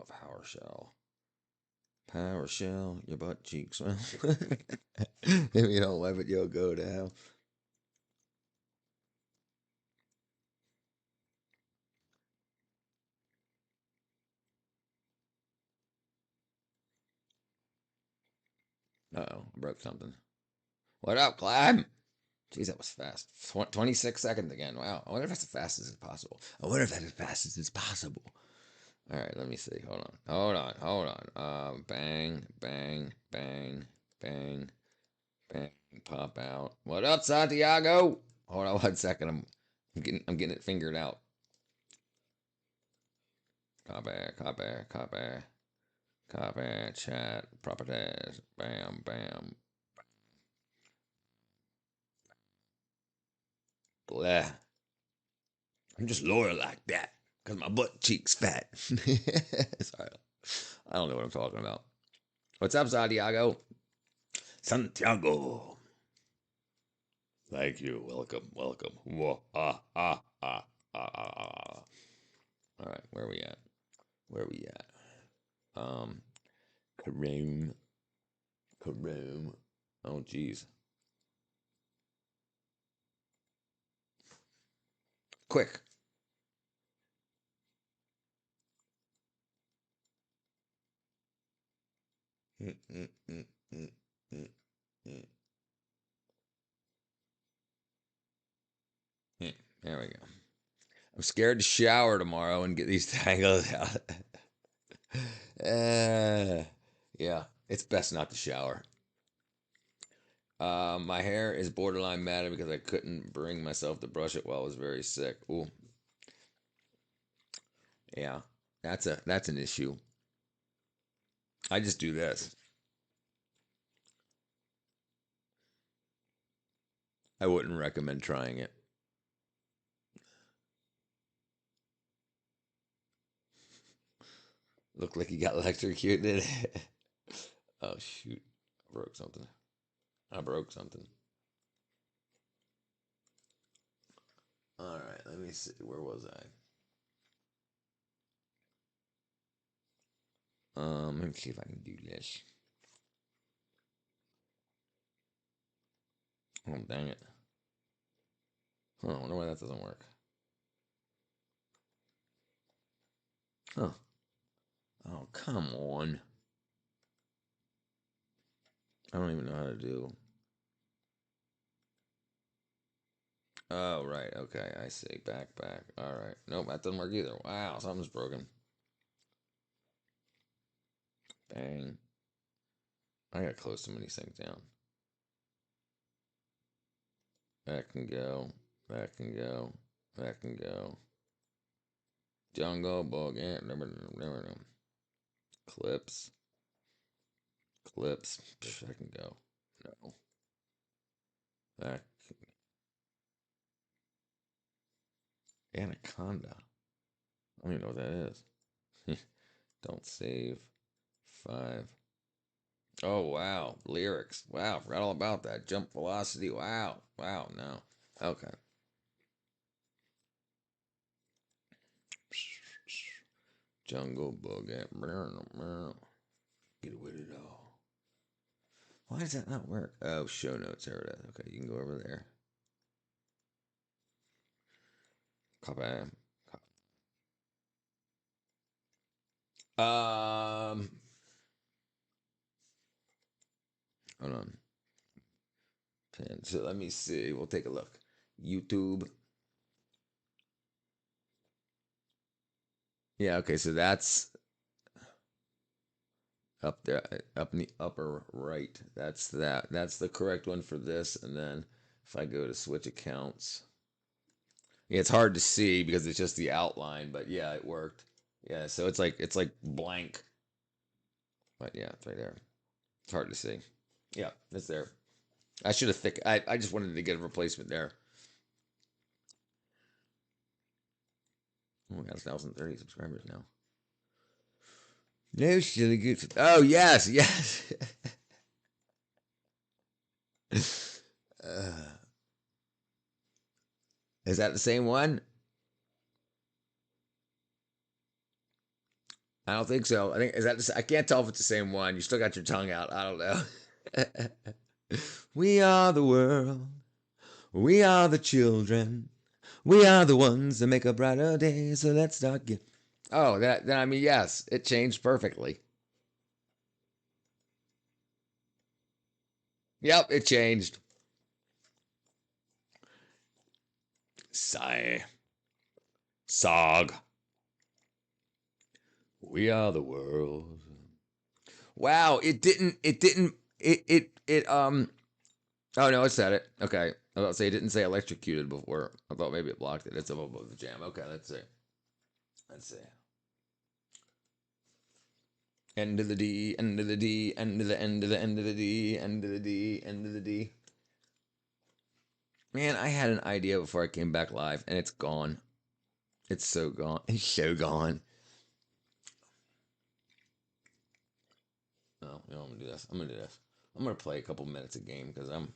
PowerShell. PowerShell, your butt cheeks. If you don't wipe it, you'll go to hell. Uh-oh, I broke something. What up, Clyde? Jeez, that was fast. 26 seconds again. Wow. I wonder if that's as fast as it's possible. I wonder if that's as fast as it's possible. All right, let me see. Hold on. Hold on. Hold on. Bang, bang, bang, bang, bang. Pop out. What up, Santiago? Hold on 1 second. I'm getting it fingered out. Copy, copy, copy, copy. Chat properties. Bam, bam. Blah. I'm just loyal like that because my butt cheek's fat. Sorry. I don't know what I'm talking about. What's up, Santiago? Santiago. Thank you. Welcome. Welcome. Whoa, ah. All right. Where are we at? Where are we at? Um, Kareem. Kareem. Oh, geez. Quick. Mm, mm, mm, mm, mm, mm, mm. There we go. I'm scared to shower tomorrow and get these tangles out. uh, yeah, it's best not to shower. My hair is borderline matted because I couldn't bring myself to brush it while I was very sick. Ooh, yeah, that's an issue. I just do this. I wouldn't recommend trying it. Looked like you got electrocuted. Oh shoot, I broke something. I broke something. All right, let me see. Where was I? Let me see if I can do this. Oh dang it. Huh, I wonder why that doesn't work. Huh. Oh, come on. I don't even know how to do. Oh, right. Okay, I see. Back. All right. Nope, that doesn't work either. Wow, something's broken. Bang. I gotta close some of these things down. That can go. That can go. That can go. Jungle Book. Clips. Clips. That can go. No. That Anaconda. I don't even know what that is. Don't save. 5. Oh wow, lyrics. Wow, forgot all about that. Jump velocity. Wow, wow. No, okay. Jungle Book. Get with it all. Why does that not work? Oh, show notes. There it is. Okay, you can go over there. Copy. Um, hold on. Pin. So let me see. We'll take a look. YouTube. Yeah. Okay. So that's up there, up in the upper right. That's that. That's the correct one for this. And then if I go to switch accounts, yeah, it's hard to see because it's just the outline. But yeah, it worked. Yeah. So it's like blank. But yeah, it's right there. It's hard to see. Yeah, it's there. I should have thick. I just wanted to get a replacement there. Oh, we got 1,030 subscribers now. No silly goose. Oh yes, yes. uh, is that the same one? I don't think so. I think is that. I can't tell if it's the same one. You still got your tongue out. I don't know. We are the world. We are the children. We are the ones that make a brighter day. So let's start. Oh, that. Then I mean, yes, it changed perfectly. Yep, it changed. Sigh. Sog. We are the world. Wow, it didn't. It didn't. It. Oh no, it said it. Okay, I was about to say it didn't say electrocuted before. I thought maybe it blocked it. It's above the jam. Okay, let's see. Let's see. End of the D, end of the D, end of the end of the end of the D, end of the D, end of the D. Man, I had an idea before I came back live, and it's gone. It's so gone. It's so gone. No, I'm gonna do this. I'm gonna do this. I'm gonna play a couple minutes of game because I'm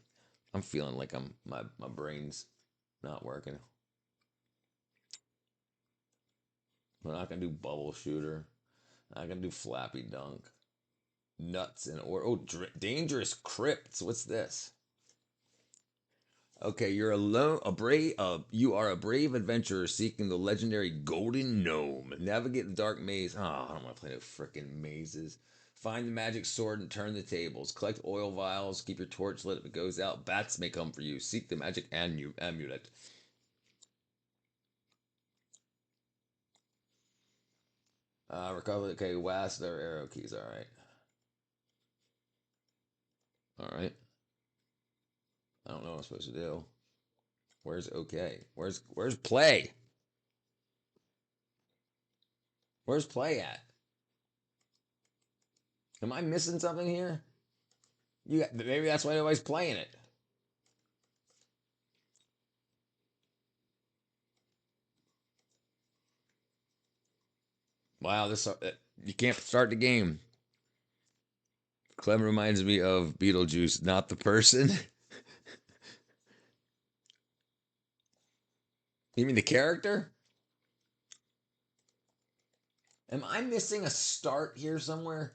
feeling like my brain's not working. We're not gonna do bubble shooter. Not gonna do flappy dunk. Nuts and or oh dangerous crypts. What's this? Okay, you're alone. You are a brave adventurer seeking the legendary Golden Gnome. Navigate the dark maze. Oh, I don't want to play no freaking mazes. Find the magic sword and turn the tables. Collect oil vials. Keep your torch lit if it goes out. Bats may come for you. Seek the magic amulet. Recover. Okay, west. There are arrow keys. All right. All right. I don't know what I'm supposed to do. Where's okay? Where's play? Where's play at? Am I missing something here? Maybe that's why nobody's playing it. Wow, this you can't start the game. Clem reminds me of Beetlejuice, not the person. You mean the character? Am I missing a start here somewhere?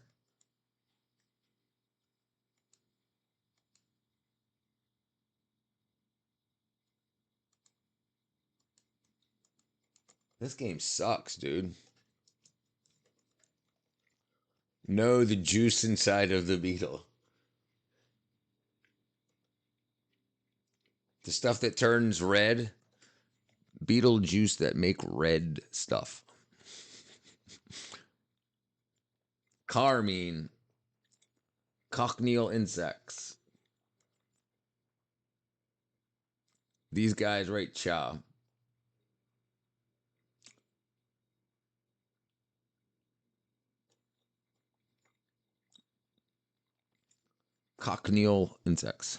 This game sucks, dude. No, the juice inside of the beetle. The stuff that turns red. Beetle juice that make red stuff. Carmine. Cochineal insects. These guys right cha. Cochineal insects.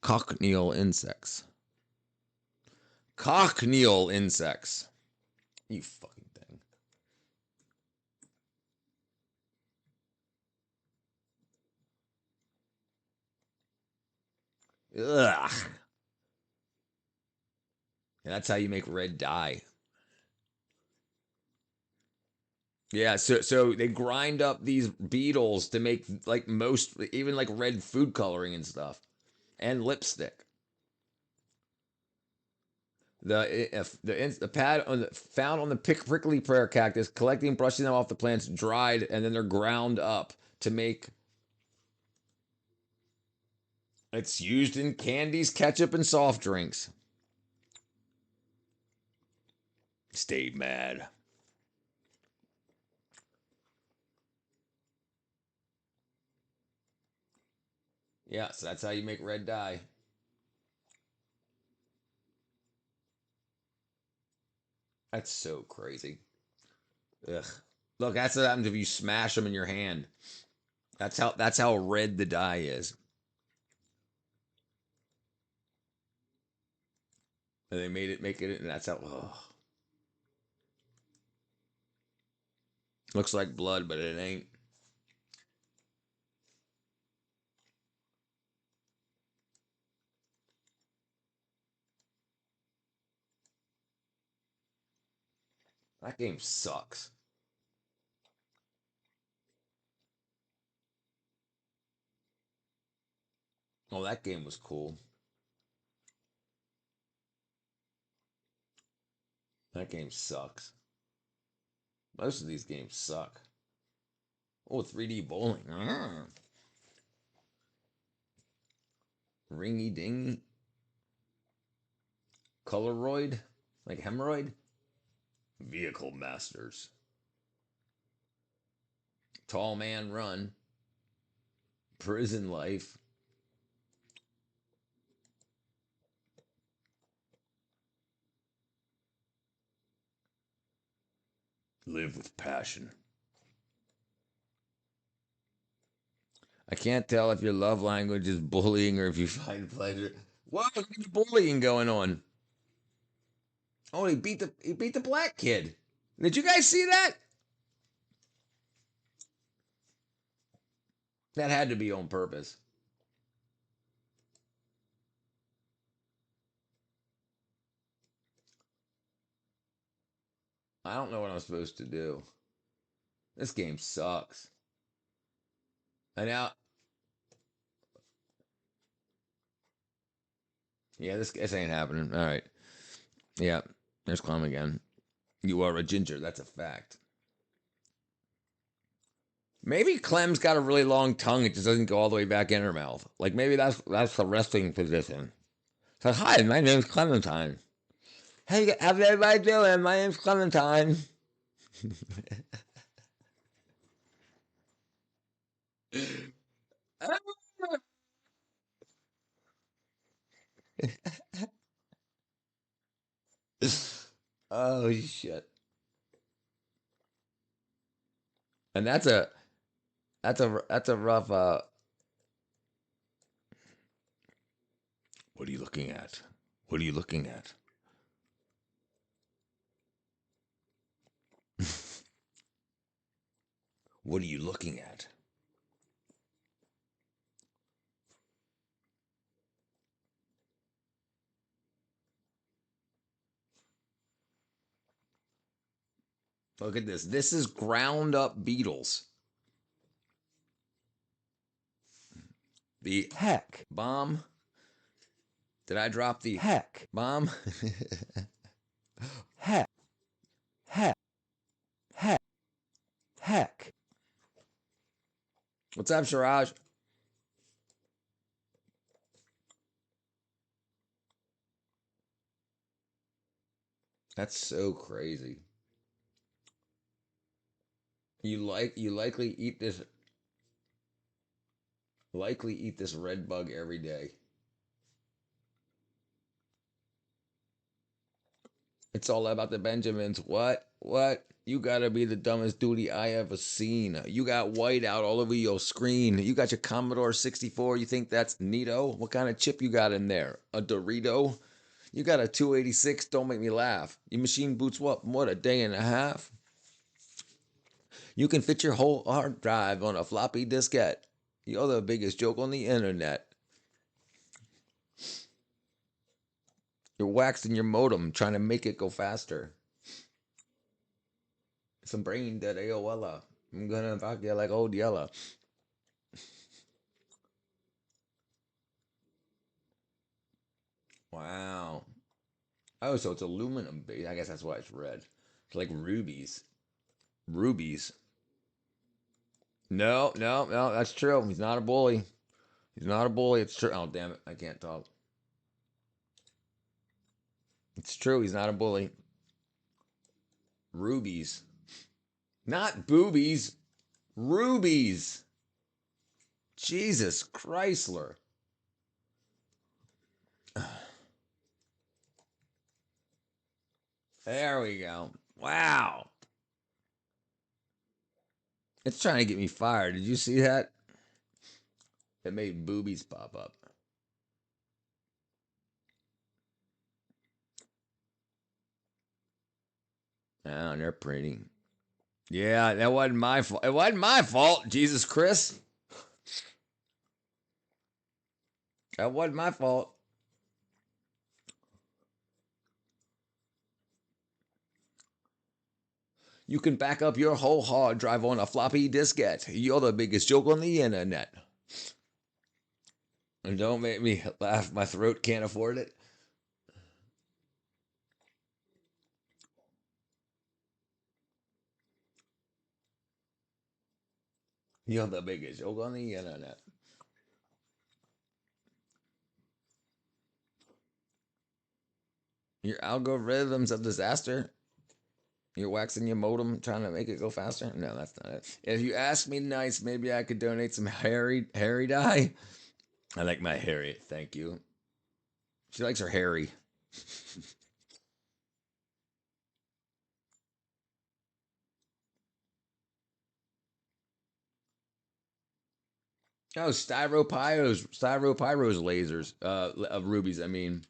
Cochineal insects. Cochineal insects. You fucking thing. Ugh. And that's how you make red dye. Yeah, so they grind up these beetles to make like most even like red food coloring and stuff and lipstick. The pad on the found on the prickly prayer cactus, collecting, brushing them off the plants, dried, and then they're ground up to make. It's used in candies, ketchup, and soft drinks. Stay mad. Yeah, so that's how you make red dye. That's so crazy. Ugh. Look, that's what happens if you smash them in your hand. That's how red the dye is. And they made it make it, and that's how. Ugh. Looks like blood, but it ain't. That game sucks. Oh, that game was cool. That game sucks. Most of these games suck. Oh, 3D bowling. Ringy dingy. Coloroid? Like hemorrhoid? Vehicle Masters. Tall Man Run. Prison Life. Live with Passion. I can't tell if your love language is bullying or if you find pleasure. Whoa, there's bullying going on. Oh, he beat the black kid. Did you guys see that? That had to be on purpose. I don't know what I'm supposed to do. This game sucks. And now, yeah, this ain't happening. All right. Yeah, there's Clem again. You are a ginger. That's a fact. Maybe Clem's got a really long tongue. It just doesn't go all the way back in her mouth. Like maybe that's the resting position. So hi, my name's Clementine. Hey, how's everybody doing? My name's Clementine. Oh shit! And that's a rough. What are you looking at? What are you looking at? What are you looking at? Look at this. This is ground up beetles. The heck bomb. Did I drop the heck bomb? heck, heck, heck, heck. What's up, Siraj? That's so crazy. You likely eat this red bug every day. It's all about the Benjamins. What? What? You gotta be the dumbest duty I ever seen. You got white out all over your screen. You got your Commodore 64. You think that's neato? What kind of chip you got in there? A Dorito? You got a 286. Don't make me laugh. Your machine boots what a day and a half? You can fit your whole hard drive on a floppy diskette. You're the biggest joke on the internet. You're waxing your modem trying to make it go faster. Some brain dead AOL. I'm gonna fuck you like old Yella. Wow. Oh, so it's aluminum base. I guess that's why it's red. It's like rubies. Rubies. No, no, no, that's true. He's not a bully. He's not a bully. It's true. Oh, damn it. I can't talk. It's true. He's not a bully. Rubies. Not boobies. Rubies. Jesus Chrysler. There we go. Wow. It's trying to get me fired. Did you see that? It made boobies pop up. Oh, they're pretty. Yeah, that wasn't my fault. It wasn't my fault, Jesus Chris. That wasn't my fault. You can back up your whole hard drive on a floppy diskette. You're the biggest joke on the internet. And don't make me laugh. My throat can't afford it. You're the biggest joke on the internet. Your algorithm's a disaster. You're waxing your modem trying to make it go faster? No, that's not it. If you ask me nice, maybe I could donate some hairy dye. I like my hairy. Thank you. She likes her hairy. Oh, styropyros lasers, of rubies. I mean,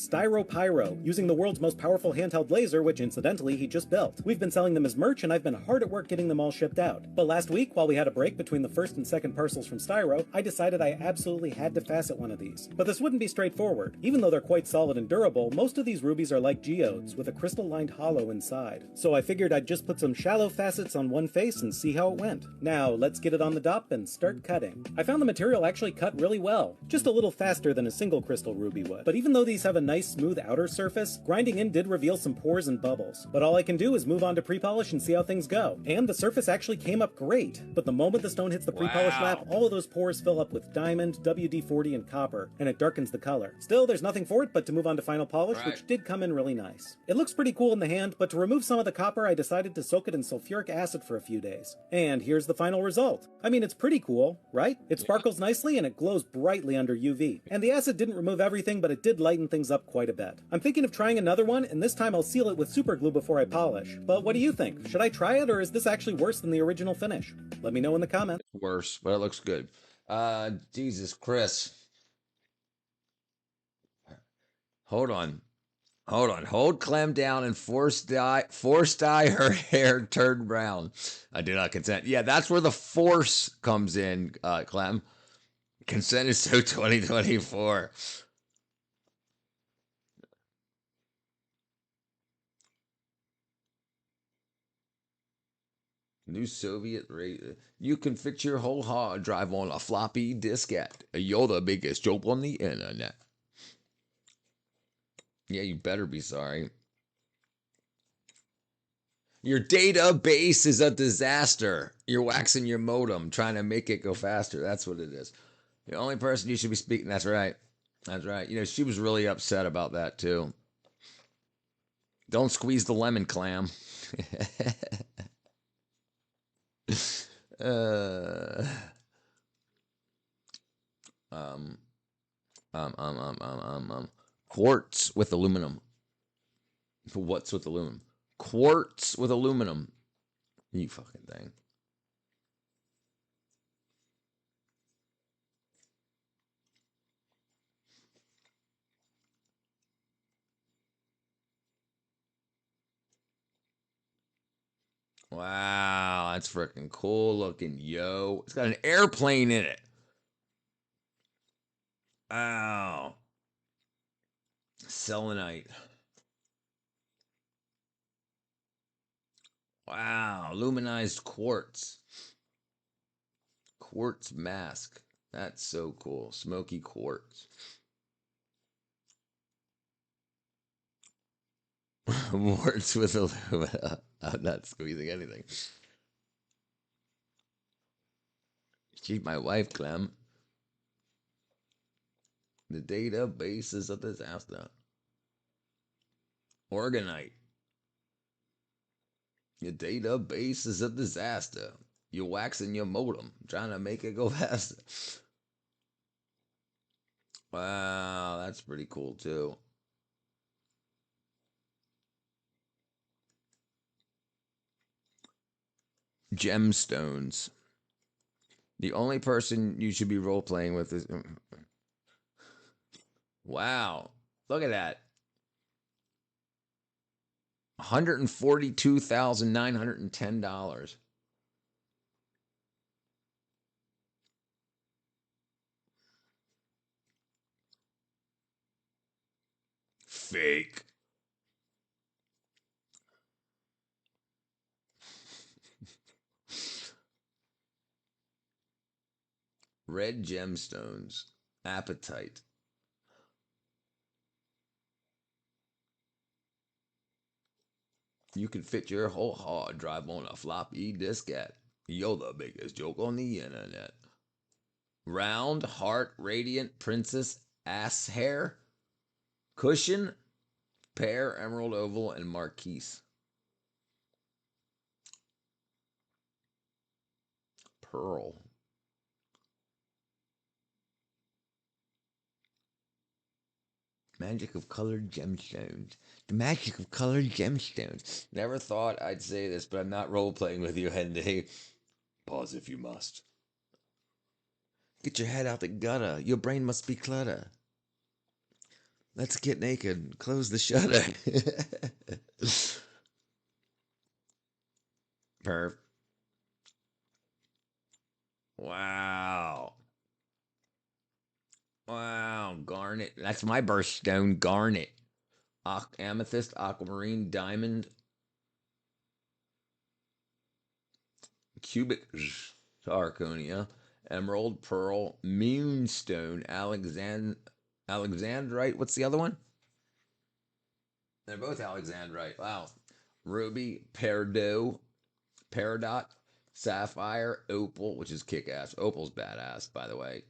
Styropyro, using the world's most powerful handheld laser, which incidentally he just built. We've been selling them as merch, and I've been hard at work getting them all shipped out. But last week, while we had a break between the first and second parcels from Styro, I decided I absolutely had to facet one of these. But this wouldn't be straightforward. Even though they're quite solid and durable, most of these rubies are like geodes, with a crystal-lined hollow inside. So I figured I'd just put some shallow facets on one face and see how it went. Now, let's get it on the dop and start cutting. I found the material actually cut really well, just a little faster than a single crystal ruby would. But even though these have a nice smooth outer surface, grinding in did reveal some pores and bubbles. But all I can do is move on to pre-polish and see how things go. And the surface actually came up great, but the moment the stone hits the pre-polish lap, all of those pores fill up with diamond, WD-40, and copper, and it darkens the color. Still, there's nothing for it but to move on to final polish, which did come in really nice. It looks pretty cool in the hand, but to remove some of the copper, I decided to soak it in sulfuric acid for a few days. And here's the final result. I mean, it's pretty cool, right? It sparkles nicely and it glows brightly under UV. And the acid didn't remove everything, but it did lighten things up quite a bit. I'm thinking of trying another one, and this time I'll seal it with super glue before I polish. But what do you think? Should I try it, or is this actually worse than the original finish? Let me know in the comments. Worse, but it looks good. Jesus, Chris. Hold on. Hold Clem down and force dye her hair turn brown. I do not consent. Yeah, that's where the force comes in, Clem. Consent is so 2024. New Soviet rate. You can fit your whole hard drive on a floppy diskette. You're the biggest joke on the internet. Yeah, you better be sorry. Your database is a disaster. You're waxing your modem, trying to make it go faster. That's what it is. The only person you should be speaking. That's right. That's right. You know, she was really upset about that too. Don't squeeze the lemon, Clam. uh, quartz with aluminum. What's with aluminum? Quartz with aluminum. You fucking thing. Wow, that's freaking cool looking, yo. It's got an airplane in it. Wow. Selenite. Wow, luminized quartz. Quartz mask. That's so cool. Smoky quartz. Warts with alumina. I'm not squeezing anything. She's my wife, Clem. The database is a disaster. Organite. Your database is a disaster. You're waxing your modem, trying to make it go faster. Wow, that's pretty cool too. Gemstones. The only person you should be role playing with is. Wow, look at that. $142,910. Fake. Red gemstones. Apatite. You can fit your whole hard drive on a floppy diskette. You're the biggest joke on the internet. Round, heart, radiant, princess, ass hair, cushion, pear, emerald, oval, and marquise. Pearl. Magic of colored gemstones. The magic of colored gemstones. Never thought I'd say this, but I'm not role playing with you, Henday. Pause if you must. Get your head out the gutter. Your brain must be clutter. Let's get naked. Close the shutter. Perf. Wow. Wow. Garnet. That's my birthstone. Garnet. Amethyst, aquamarine, diamond, cubic zirconia, emerald, pearl, moonstone, alexandrite. What's the other one? They're both alexandrite. Wow. Ruby, peridot, sapphire, opal, which is kick-ass. Opal's badass, by the way.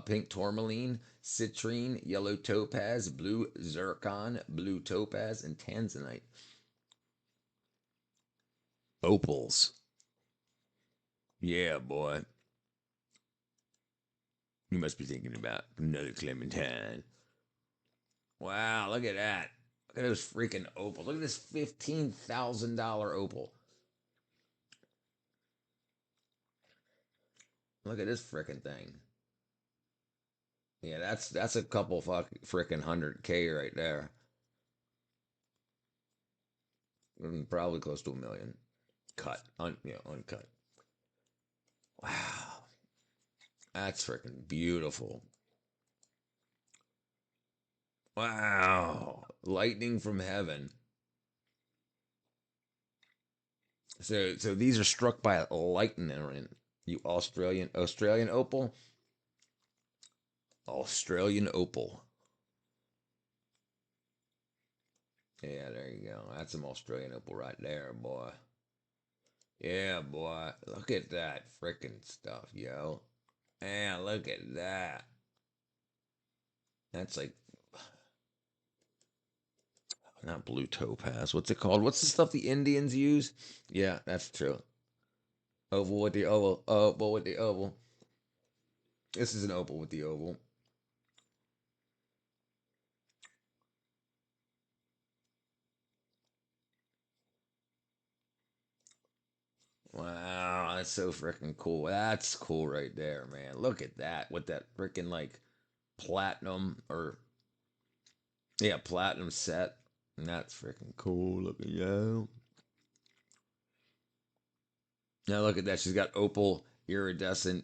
Pink tourmaline, citrine, yellow topaz, blue zircon, blue topaz, and tanzanite. Opals. Yeah, boy. You must be thinking about another clementine. Wow, look at that. Look at those freaking opals. Look at this $15,000 opal. Look at this freaking thing. Yeah, that's a couple freaking 100K right there. Probably close to $1 million. Cut. Uncut. Wow. That's freaking beautiful. Wow. Lightning from heaven. So these are struck by lightning. You Australian opal? Australian opal. Yeah, there you go. That's some Australian opal right there, boy. Yeah, boy. Look at that freaking stuff, yo. Man, look at that. That's like not blue topaz. What's it called? What's the stuff the Indians use? Yeah, that's true. Oval with the oval. Oval with the oval. This is an opal with the oval. Wow, that's so freaking cool. That's cool right there, man. Look at that with that freaking like platinum or yeah, platinum set. And that's freaking cool. Look at you. Now look at that. She's got opal iridescent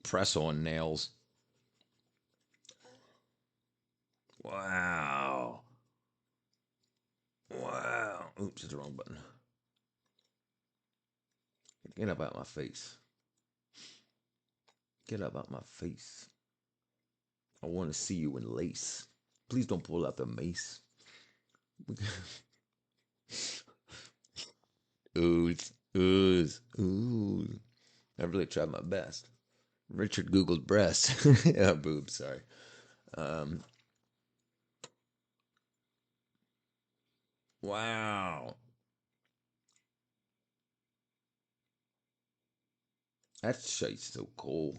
press-on nails. Wow. Wow. Oops, it's the wrong button. Get up out my face. Get up out my face. I want to see you in lace. Please don't pull out the mace. Ooze. Ooze. Ooze. I really tried my best. Richard Googled breast. Yeah, boobs, sorry. Wow. That shit's so cool.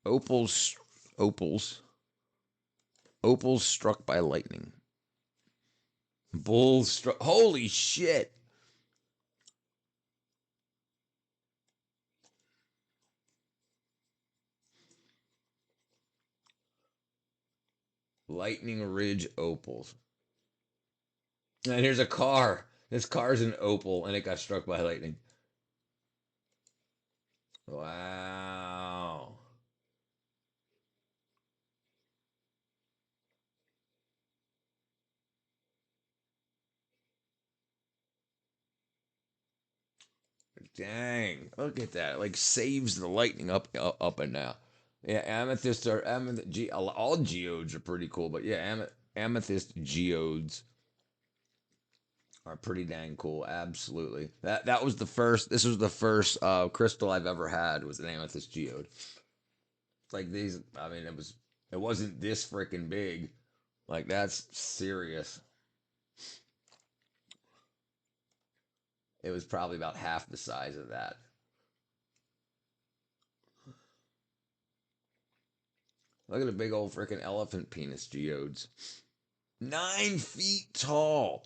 Opals. Opals. Opals struck by lightning. Bulls struck. Holy shit. Lightning Ridge opals. And here's a car. This car's an opal, and it got struck by lightning. Wow. Dang. Look at that. It like saves the lightning up and down. Yeah, amethyst are all geodes are pretty cool, but yeah, amethyst geodes are pretty dang cool. Absolutely. That was the first. This was the first crystal I've ever had was an amethyst geode. It's like these. I mean, it wasn't this freaking big. Like that's serious. It was probably about half the size of that. Look at the big old freaking elephant penis geodes. 9 feet tall.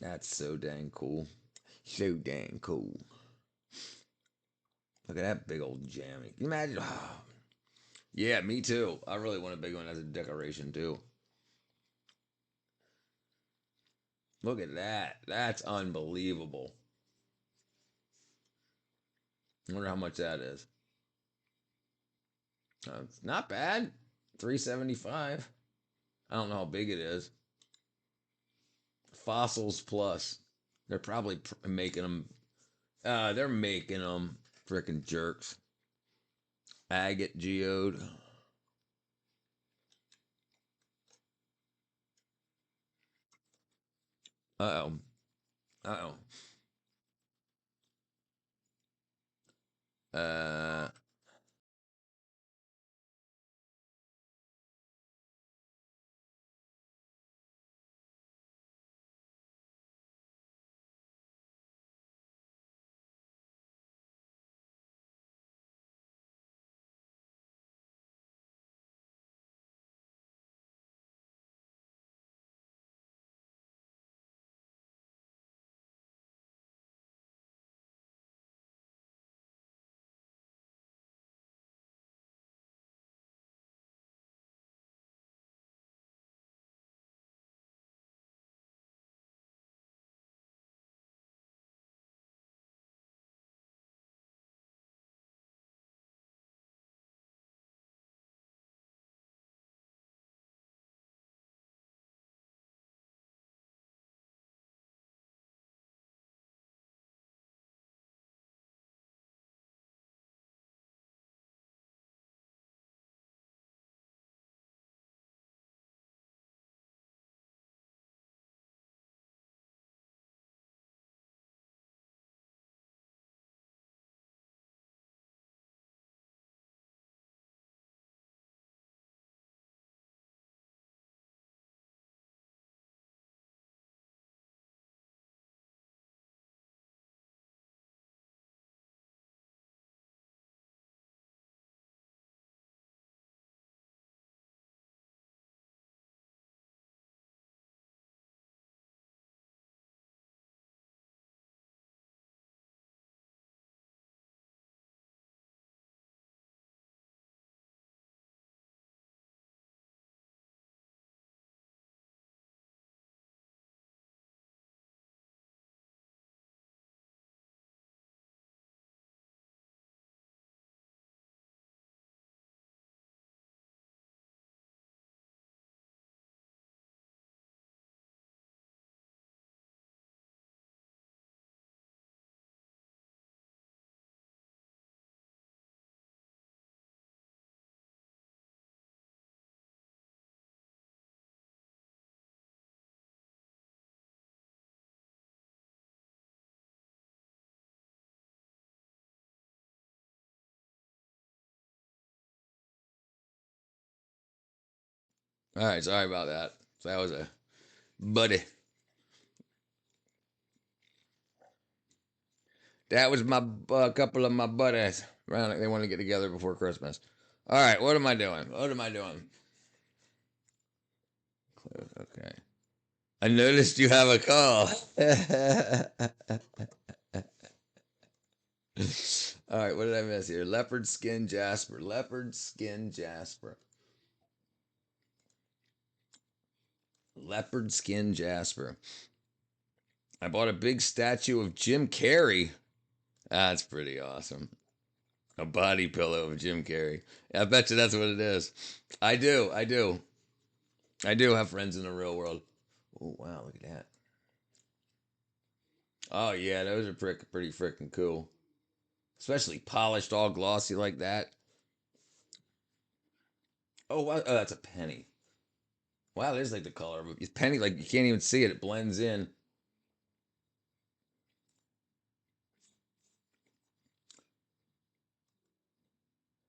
That's so dang cool. So dang cool. Look at that big old jammy. Can you imagine? Oh, yeah, me too. I really want a big one as a decoration too. Look at that. That's unbelievable. I wonder how much that is. It's not bad. 375. I don't know how big it is. Fossils Plus. They're probably making them. They're making them freaking jerks. Agate geode. Uh oh. Uh oh. All right, sorry about that. So that was a buddy. That was my couple of my buddies. Around, they want to get together before Christmas. All right, what am I doing? What am I doing? Okay. I noticed you have a call. All right, what did I miss here? Leopard skin jasper. Leopard skin jasper. Leopard skin jasper. I bought a big statue of Jim Carrey. That's pretty awesome. A body pillow of Jim Carrey. I bet you that's what it is. I do. I do. I do have friends in the real world. Oh, wow, look at that. Oh, yeah, those are pretty freaking cool. Especially polished, all glossy like that. Oh, wow. Oh, that's a penny. Wow, there's like the color of it. Penny, like you can't even see it. It blends in.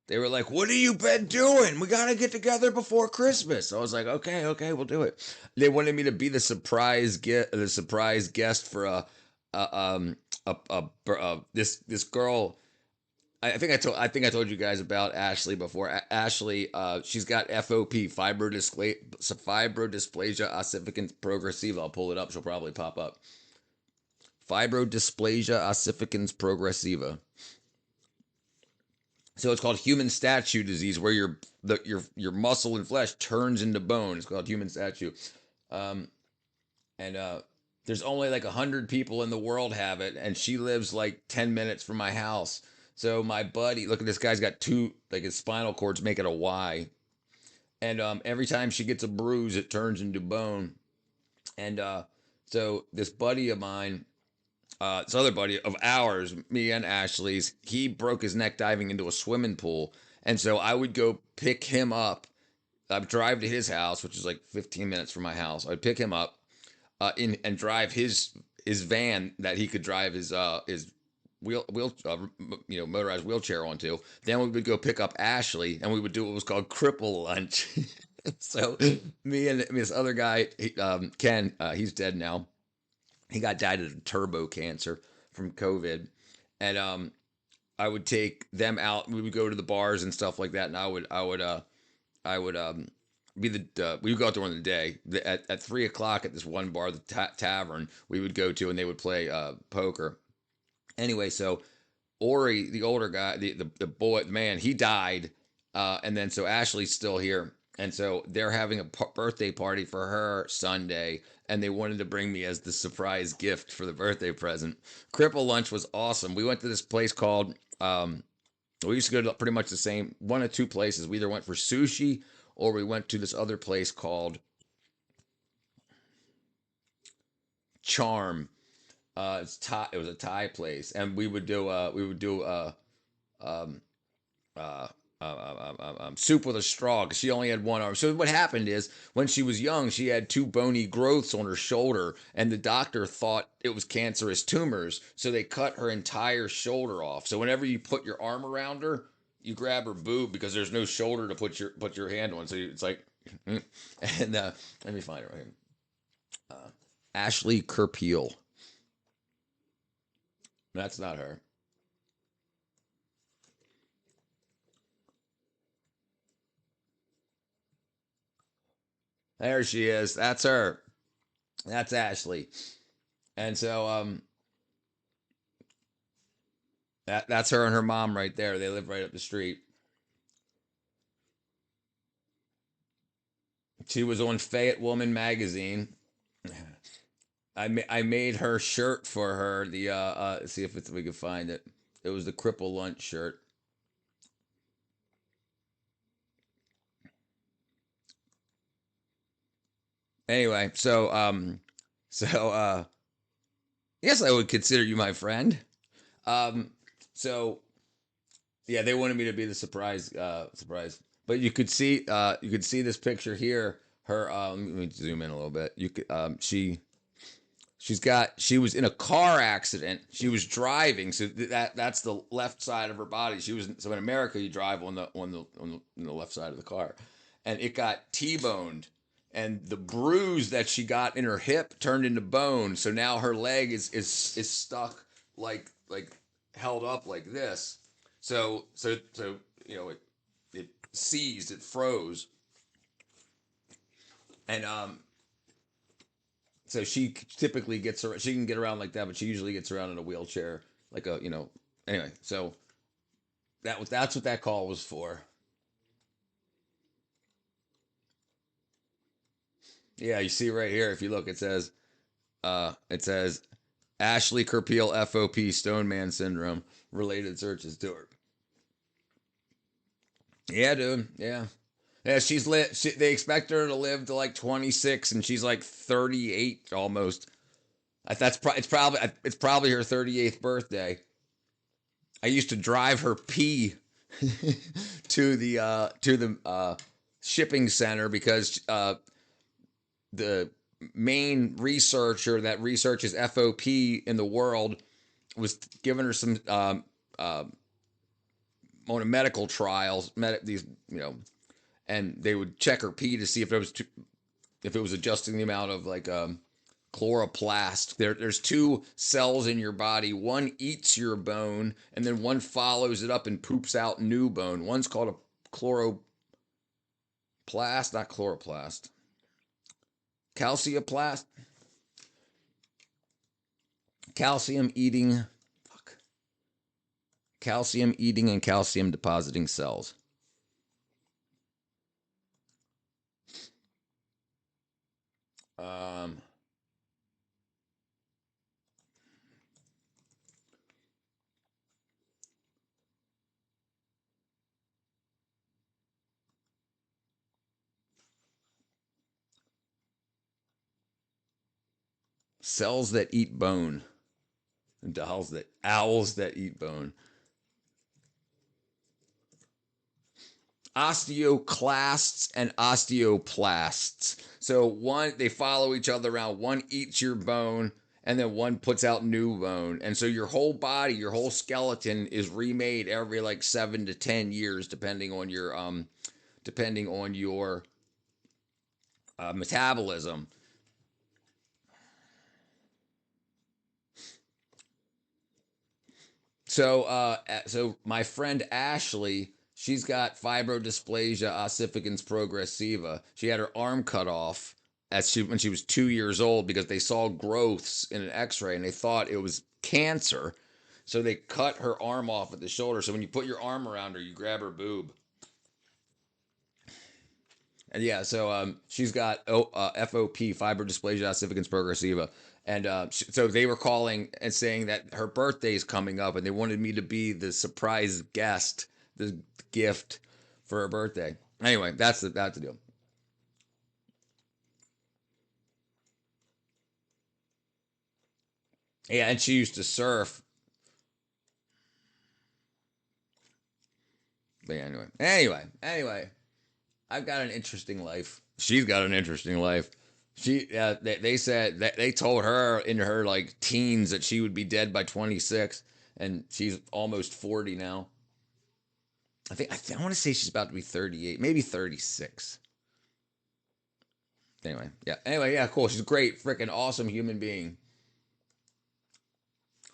They were like, "What have you been doing? We gotta get together before Christmas." I was like, "Okay, okay, we'll do it." They wanted me to be the surprise guest for a this girl. I think I told you guys about Ashley before. Ashley, she's got FOP, fibrodysplasia ossificans progressiva. I'll pull it up. She'll probably pop up. Fibrodysplasia ossificans progressiva. So it's called human statue disease, where your muscle and flesh turns into bone. It's called human statue, um, and there's only like 100 people in the world have it, and she lives like 10 minutes from my house. So my buddy, look at this guy's got two, like his spinal cords make it a Y, and every time she gets a bruise, it turns into bone. And so this buddy of mine, this other buddy of ours, me and Ashley's, he broke his neck diving into a swimming pool. And so I would go pick him up. I'd drive to his house, which is like 15 minutes from my house. I'd pick him up and drive his van that he could drive his motorized wheelchair onto. Then we would go pick up Ashley, and we would do what was called cripple lunch. So me and this other guy, Ken, he's dead now. He died of turbo cancer from COVID, and I would take them out. We would go to the bars and stuff like that, and I would be we would go out there on the day at 3 o'clock at this one bar, the tavern we would go to, and they would play poker. Anyway, so Ori, the older guy, the boy, man, he died, and then so Ashley's still here, and so they're having a birthday party for her Sunday, and they wanted to bring me as the surprise gift for the birthday present. Cripple lunch was awesome. We went to this place called. We used to go to pretty much the same one of two places. We either went for sushi or we went to this other place called Charm. It's Thai. It was a Thai place, and um, uh, soup with a straw because she only had one arm. So what happened is when she was young, she had two bony growths on her shoulder, and the doctor thought it was cancerous tumors, so they cut her entire shoulder off. So whenever you put your arm around her, you grab her boob because there's no shoulder to put your hand on. So it's like, and let me find it right here. Ashley Kerpeel. That's not her. There she is. That's her. That's Ashley. And so that's her and her mom right there. They live right up the street. She was on Fayette Woman magazine. I made her shirt for her. The see if we can find it. It was the cripple lunch shirt. Anyway, so yes, I would consider you my friend. Um, so yeah, they wanted me to be the surprise. But you could see this picture here. Her let me zoom in a little bit. You could she was in a car accident. She was driving, so that's the left side of her body. So in America you drive on the left side of the car, and it got T-boned, and the bruise that she got in her hip turned into bone. So now her leg is stuck like held up like this. So it seized, it froze, and so she typically gets around, she can get around like that, but she usually gets around in a wheelchair, like a Anyway, so that's what that call was for. Yeah, you see right here. If you look, it says Ashley Kerpeel FOP Stoneman syndrome related searches to her. Yeah, dude. Yeah. Yeah, she's lit. They expect her to live to like 26, and she's like 38 almost. It's probably her 38th birthday. I used to drive her pee to the shipping center because the main researcher that researches FOP in the world was giving her some on a medical trials, these and they would check her pee to see if it was adjusting the amount of like chloroplast. There's two cells in your body. One eats your bone, and then one follows it up and poops out new bone. One's called a chloroplast, not chloroplast. Calcioplast. Calcium eating. Fuck. Calcium eating and calcium depositing cells. Um, cells that eat bone. And owls that eat bone. Osteoclasts and osteoplasts. So they follow each other around. One eats your bone, and then one puts out new bone. And so your whole body, your whole skeleton is remade every like 7 to 10 years, depending on your metabolism. So my friend Ashley, she's got fibrodysplasia ossificans progressiva. She had her arm cut off when she was 2 years old because they saw growths in an X-ray and they thought it was cancer. So they cut her arm off at the shoulder. So when you put your arm around her, you grab her boob. And yeah, so she's got FOP, fibrodysplasia ossificans progressiva. And so they were calling and saying that her birthday is coming up, and they wanted me to be the surprise guest, the gift for her birthday. Anyway, that's the deal. Yeah, and she used to surf. But yeah, anyway, I've got an interesting life. She's got an interesting life. They said that they told her in her like teens that she would be dead by 26, and she's almost 40 now. I want to say she's about to be 38, maybe 36. Anyway, yeah, cool. She's a great, freaking awesome human being.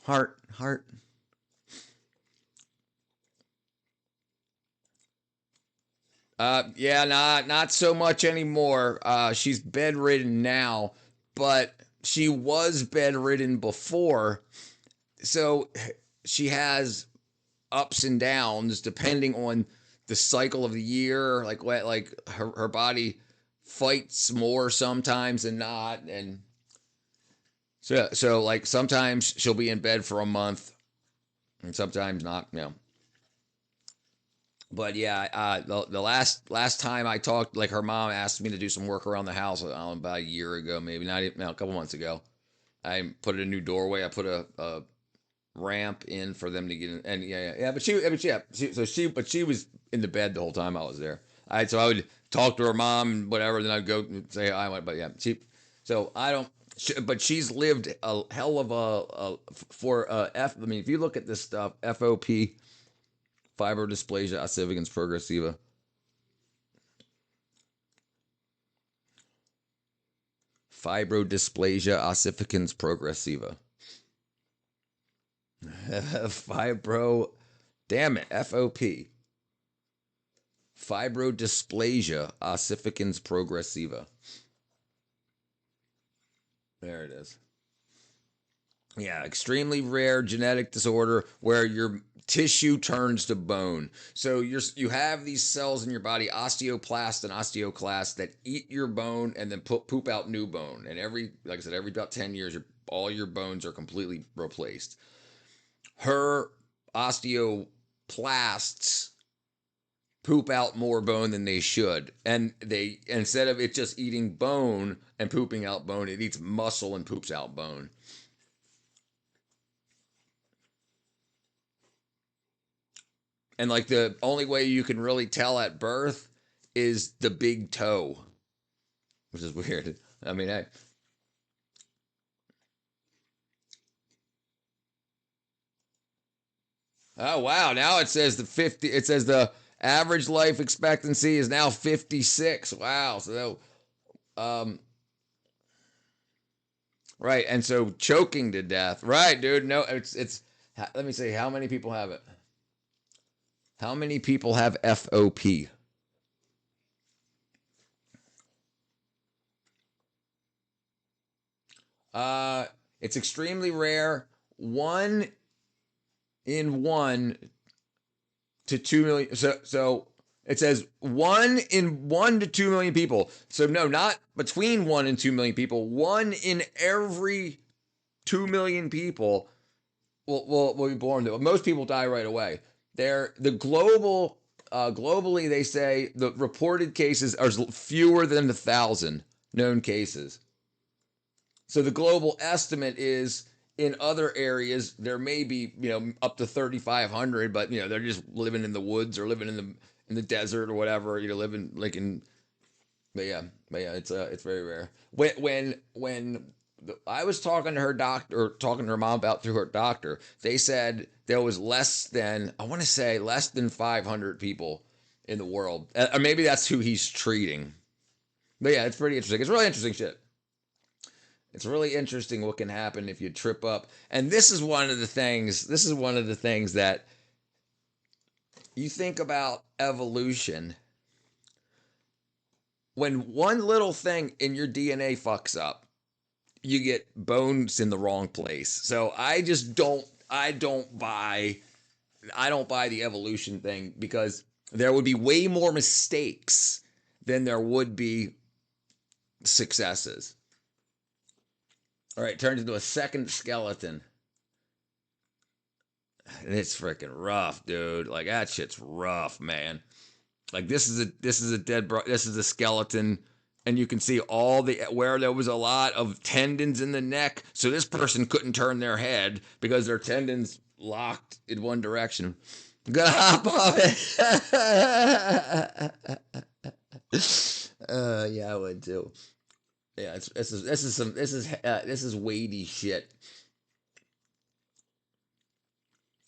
Heart. Yeah, not so much anymore. She's bedridden now, but she was bedridden before. So she has ups and downs depending on the cycle of the year. Like her body fights more sometimes than not, and so like sometimes she'll be in bed for a month, and sometimes not. But yeah, the last time I talked, like her mom asked me to do some work around the house about a year ago, maybe not even, no, a couple months ago. I put in a new doorway. I put a ramp in for them to get in, and yeah. But she was in the bed the whole time I was there. So I would talk to her mom and whatever, then I'd go and say hi. But yeah, so I don't. But she's lived a hell of I mean, if you look at this stuff, FOP. Fibrodysplasia ossificans progressiva. Fibrodysplasia ossificans progressiva. Damn it, FOP. Fibrodysplasia ossificans progressiva. There it is. Yeah, extremely rare genetic disorder where your tissue turns to bone. So you have these cells in your body, osteoblast and osteoclast, that eat your bone and then poop out new bone. And like I said, every about 10 years, all your bones are completely replaced. Her osteoplasts poop out more bone than they should, and they, instead of it just eating bone and pooping out bone, it eats muscle and poops out bone. And like the only way you can really tell at birth is the big toe, which is weird. I mean, oh wow, now it says it says the average life expectancy is now 56. Wow. So right, and so choking to death. Right, dude. No, it's let me see, how many people have it? How many people have FOP? It's extremely rare. 1 in 1 to 2 million. So it says 1 in 1 to 2 million people. So no, not between 1 and 2 million people. 1 in every 2 million people will be born. Most people die right away. Globally, they say the reported cases are fewer than 1,000 known cases. So the global estimate is, in other areas there may be, up to 3,500, but they're just living in the woods or living in the desert or whatever, living like in. But yeah, it's very rare. When I was talking to her doctor, or talking to her mom about through her doctor, they said there was I want to say less than 500 people in the world, or maybe that's who he's treating. But yeah, it's pretty interesting. It's really interesting shit. It's really interesting what can happen if you trip up. And this is one of the things. This is one of the things that you think about evolution. When one little thing in your DNA fucks up, you get bones in the wrong place. So I just don't. I don't buy the evolution thing, because there would be way more mistakes than there would be successes. All right, turns into a second skeleton. And it's freaking rough, dude. Like, that shit's rough, man. Like, this is a this is a skeleton, and you can see where there was a lot of tendons in the neck. So this person couldn't turn their head because their tendons locked in one direction. I'm gonna hop off it. Yeah, I would too. Yeah, this is weighty shit.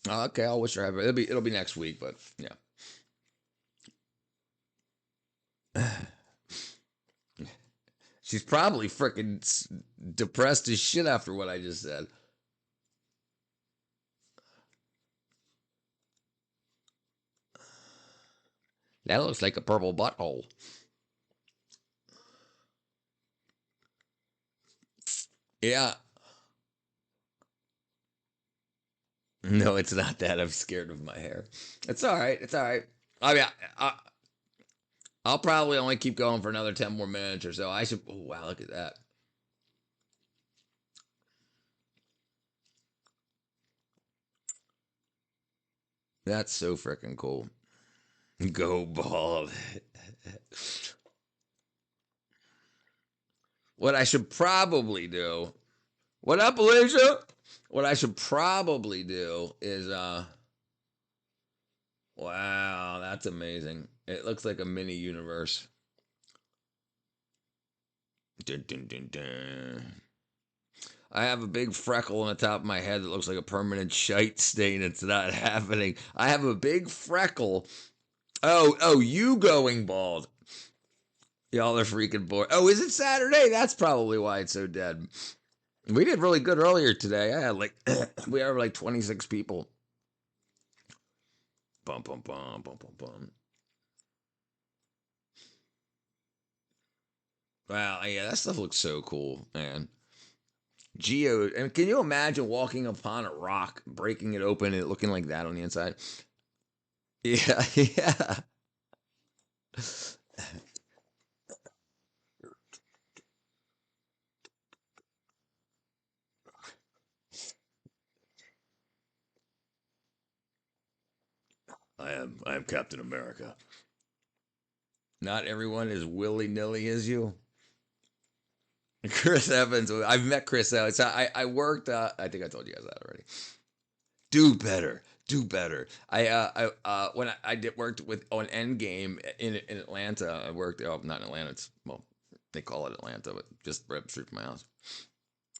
Oh, okay, I'll wish her happy. It'll be next week, but yeah. She's probably freaking depressed as shit after what I just said. That looks like a purple butthole. Yeah. No, it's not that. I'm scared of my hair. It's all right. It's all right. I mean, I'll probably only keep going for another 10 more minutes or so. I should. Oh, wow, look at that. That's so freaking cool. Go bald. What I should probably do. What up, Alicia? What I should probably do is wow, that's amazing. It looks like a mini universe. Dun, dun, dun, dun. I have a big freckle on the top of my head that looks like a permanent shite stain. It's not happening. I have a big freckle. Oh, you going bald. Y'all are freaking bored. Oh, is it Saturday? That's probably why it's so dead. We did really good earlier today. I had we have like 26 people. Bum, bum, bum, bum, bum, bum. Wow, yeah, that stuff looks so cool, man. Geo. And can you imagine walking upon a rock, breaking it open, and it looking like that on the inside? Yeah, yeah. I am Captain America. Not everyone is willy nilly as you. Chris Evans. I've met Chris Evans. I worked. I think I told you guys that already. Do better. Do better. When I did worked with on Endgame in Atlanta. I worked. Oh, not in Atlanta. It's well, they call it Atlanta, but just right up the street from my house.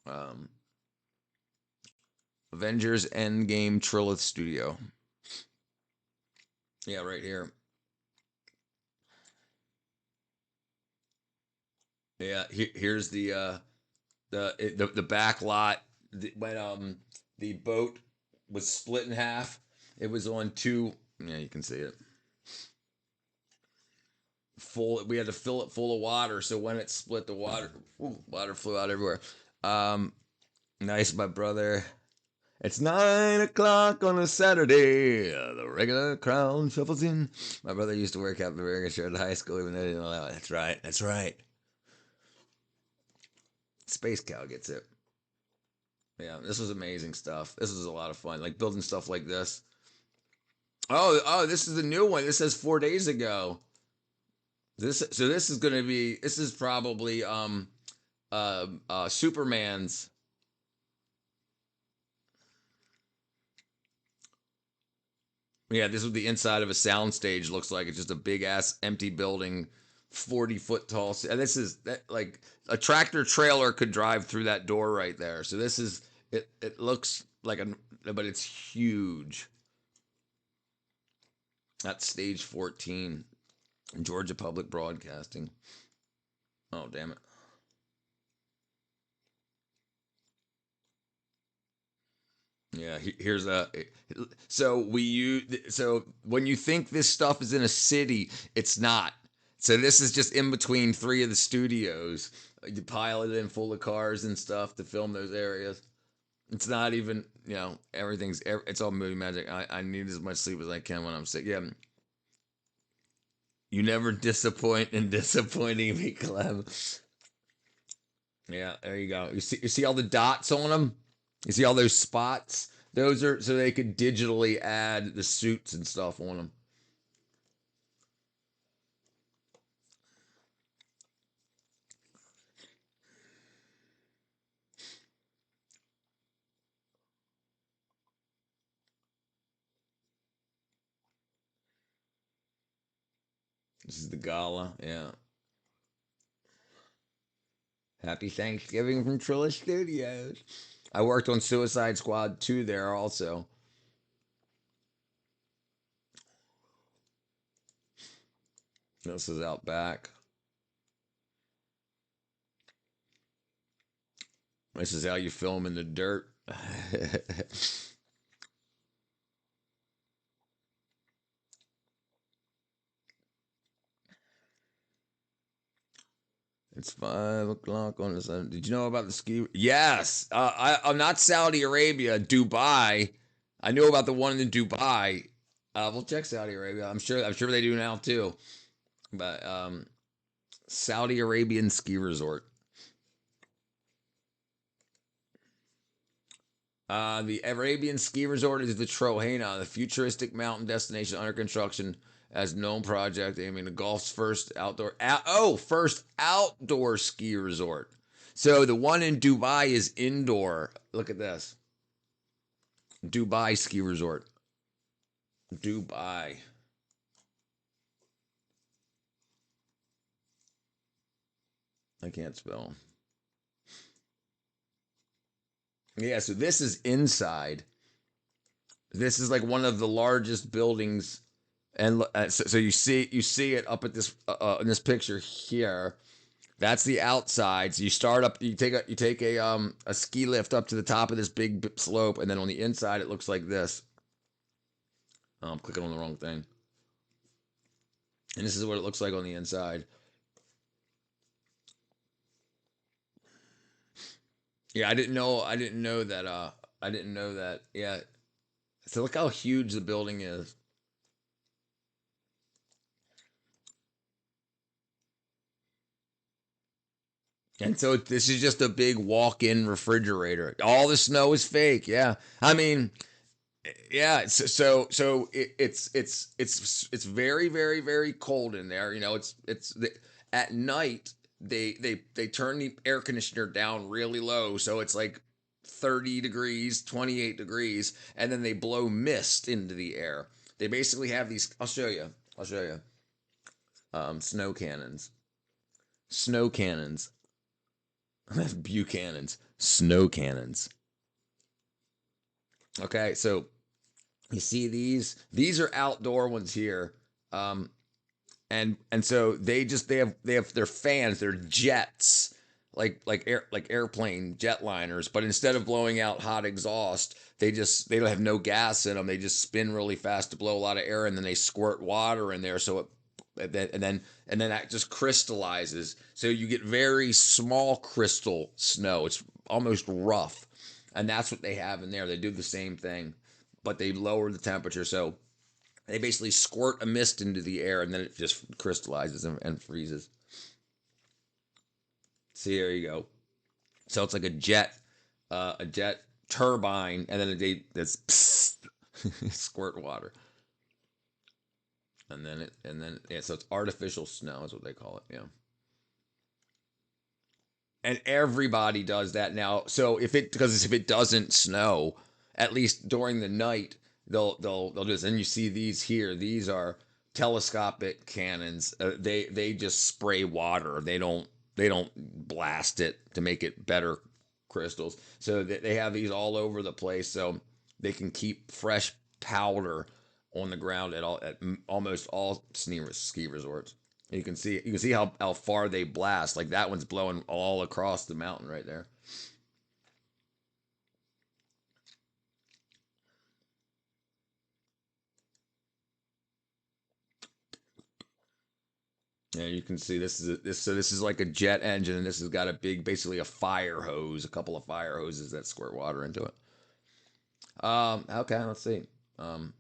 Um, Avengers Endgame Trilith Studio. Yeah, right here. Yeah, here's the back lot when the boat was split in half. It was on two. Yeah, you can see it. Full. We had to fill it full of water, so when it split, the water flew out everywhere. Um, nice, my brother. It's 9 o'clock on a Saturday. The regular crowd shuffles in. My brother used to work at the American Shirt at high school, even though he didn't allow it. That's right. That's right. Space Cow gets it. Yeah, this was amazing stuff. This was a lot of fun. Like building stuff like this. Oh, this is the new one. This says 4 days ago. This is gonna be this is probably Superman's. Yeah, this is what the inside of a soundstage looks like. It's just a big ass empty building, 40 foot tall. And this is that like a tractor trailer could drive through that door right there. So this is it. It looks like but it's huge. That's stage 14, Georgia Public Broadcasting. Oh damn it. Yeah, here's a so we use so when you think this stuff is in a city, it's not. So this is just in between three of the studios. You pile it in full of cars and stuff to film those areas. It's not even it's all movie magic. I need as much sleep as I can when I'm sick. Yeah, you never disappoint in disappointing me, Clem. Yeah, there you go. You see all the dots on them. You see all those spots? Those are so they could digitally add the suits and stuff on them. This is the gala. Yeah. Happy Thanksgiving from Trilla Studios. I worked on Suicide Squad 2 there also. This is out back. This is how you film in the dirt. It's 5 o'clock on the sun. Did you know about the ski? Yes. I'm not Saudi Arabia, Dubai. I knew about the one in Dubai. We'll check Saudi Arabia. I'm sure they do now too. But Saudi Arabian ski resort. The Arabian ski resort is the Trohana, the futuristic mountain destination under construction as known project aiming to golf's first outdoor ski resort. So the one in Dubai is indoor. Look at this. Dubai ski resort. Dubai. I can't spell. Yeah, so this is inside. This is like one of the largest buildings, and so you see it up at this in this picture here. That's the outside. So you start up. You take a ski lift up to the top of this big slope, and then on the inside it looks like this. Oh, I'm clicking on the wrong thing. And this is what it looks like on the inside. Yeah, I didn't know. I didn't know that. I didn't know that. Yeah. So look how huge the building is. And so this is just a big walk-in refrigerator. All the snow is fake. Yeah. I mean, yeah. It's very very cold in there. You know, at night they turn the air conditioner down really low, so it's like 30 degrees, 28 degrees, and then they blow mist into the air. They basically have these. I'll show you. I'll show you. Snow cannons. Snow cannons. Buchanan's snow cannons. Okay, so you see these are outdoor ones here. Um, and so they have their fans, they're jets, like airplane jetliners, but instead of blowing out hot exhaust, they don't have no gas in them. They just spin really fast to blow a lot of air, and then they squirt water in there, so and then that just crystallizes. So you get very small crystal snow. It's almost rough, and that's what they have in there. They do the same thing, but they lower the temperature. So they basically squirt a mist into the air, and then it just crystallizes and freezes. See, there you go. So it's like a jet turbine, and then that's squirt water, and then yeah. So it's artificial snow is what they call it. Yeah. And everybody does that now. So if it doesn't snow, at least during the night, they'll do this. And you see these here. These are telescopic cannons. They just spray water. They don't blast it to make it better crystals. So they have these all over the place. So they can keep fresh powder on the ground at almost all ski resorts. You can see how far they blast. Like that one's blowing all across the mountain right there. Yeah, you can see this is like a jet engine, and this has got a big, basically a fire hose, a couple of fire hoses that squirt water into it. Okay, let's see. Um,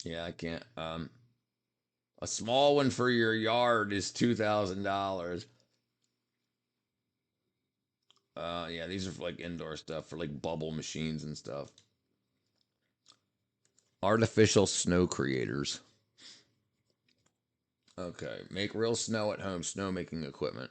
yeah, I can't. A small one for your yard is $2,000. Yeah, these are for like indoor stuff for like bubble machines and stuff. Artificial snow creators. Okay, make real snow at home. Snow making equipment.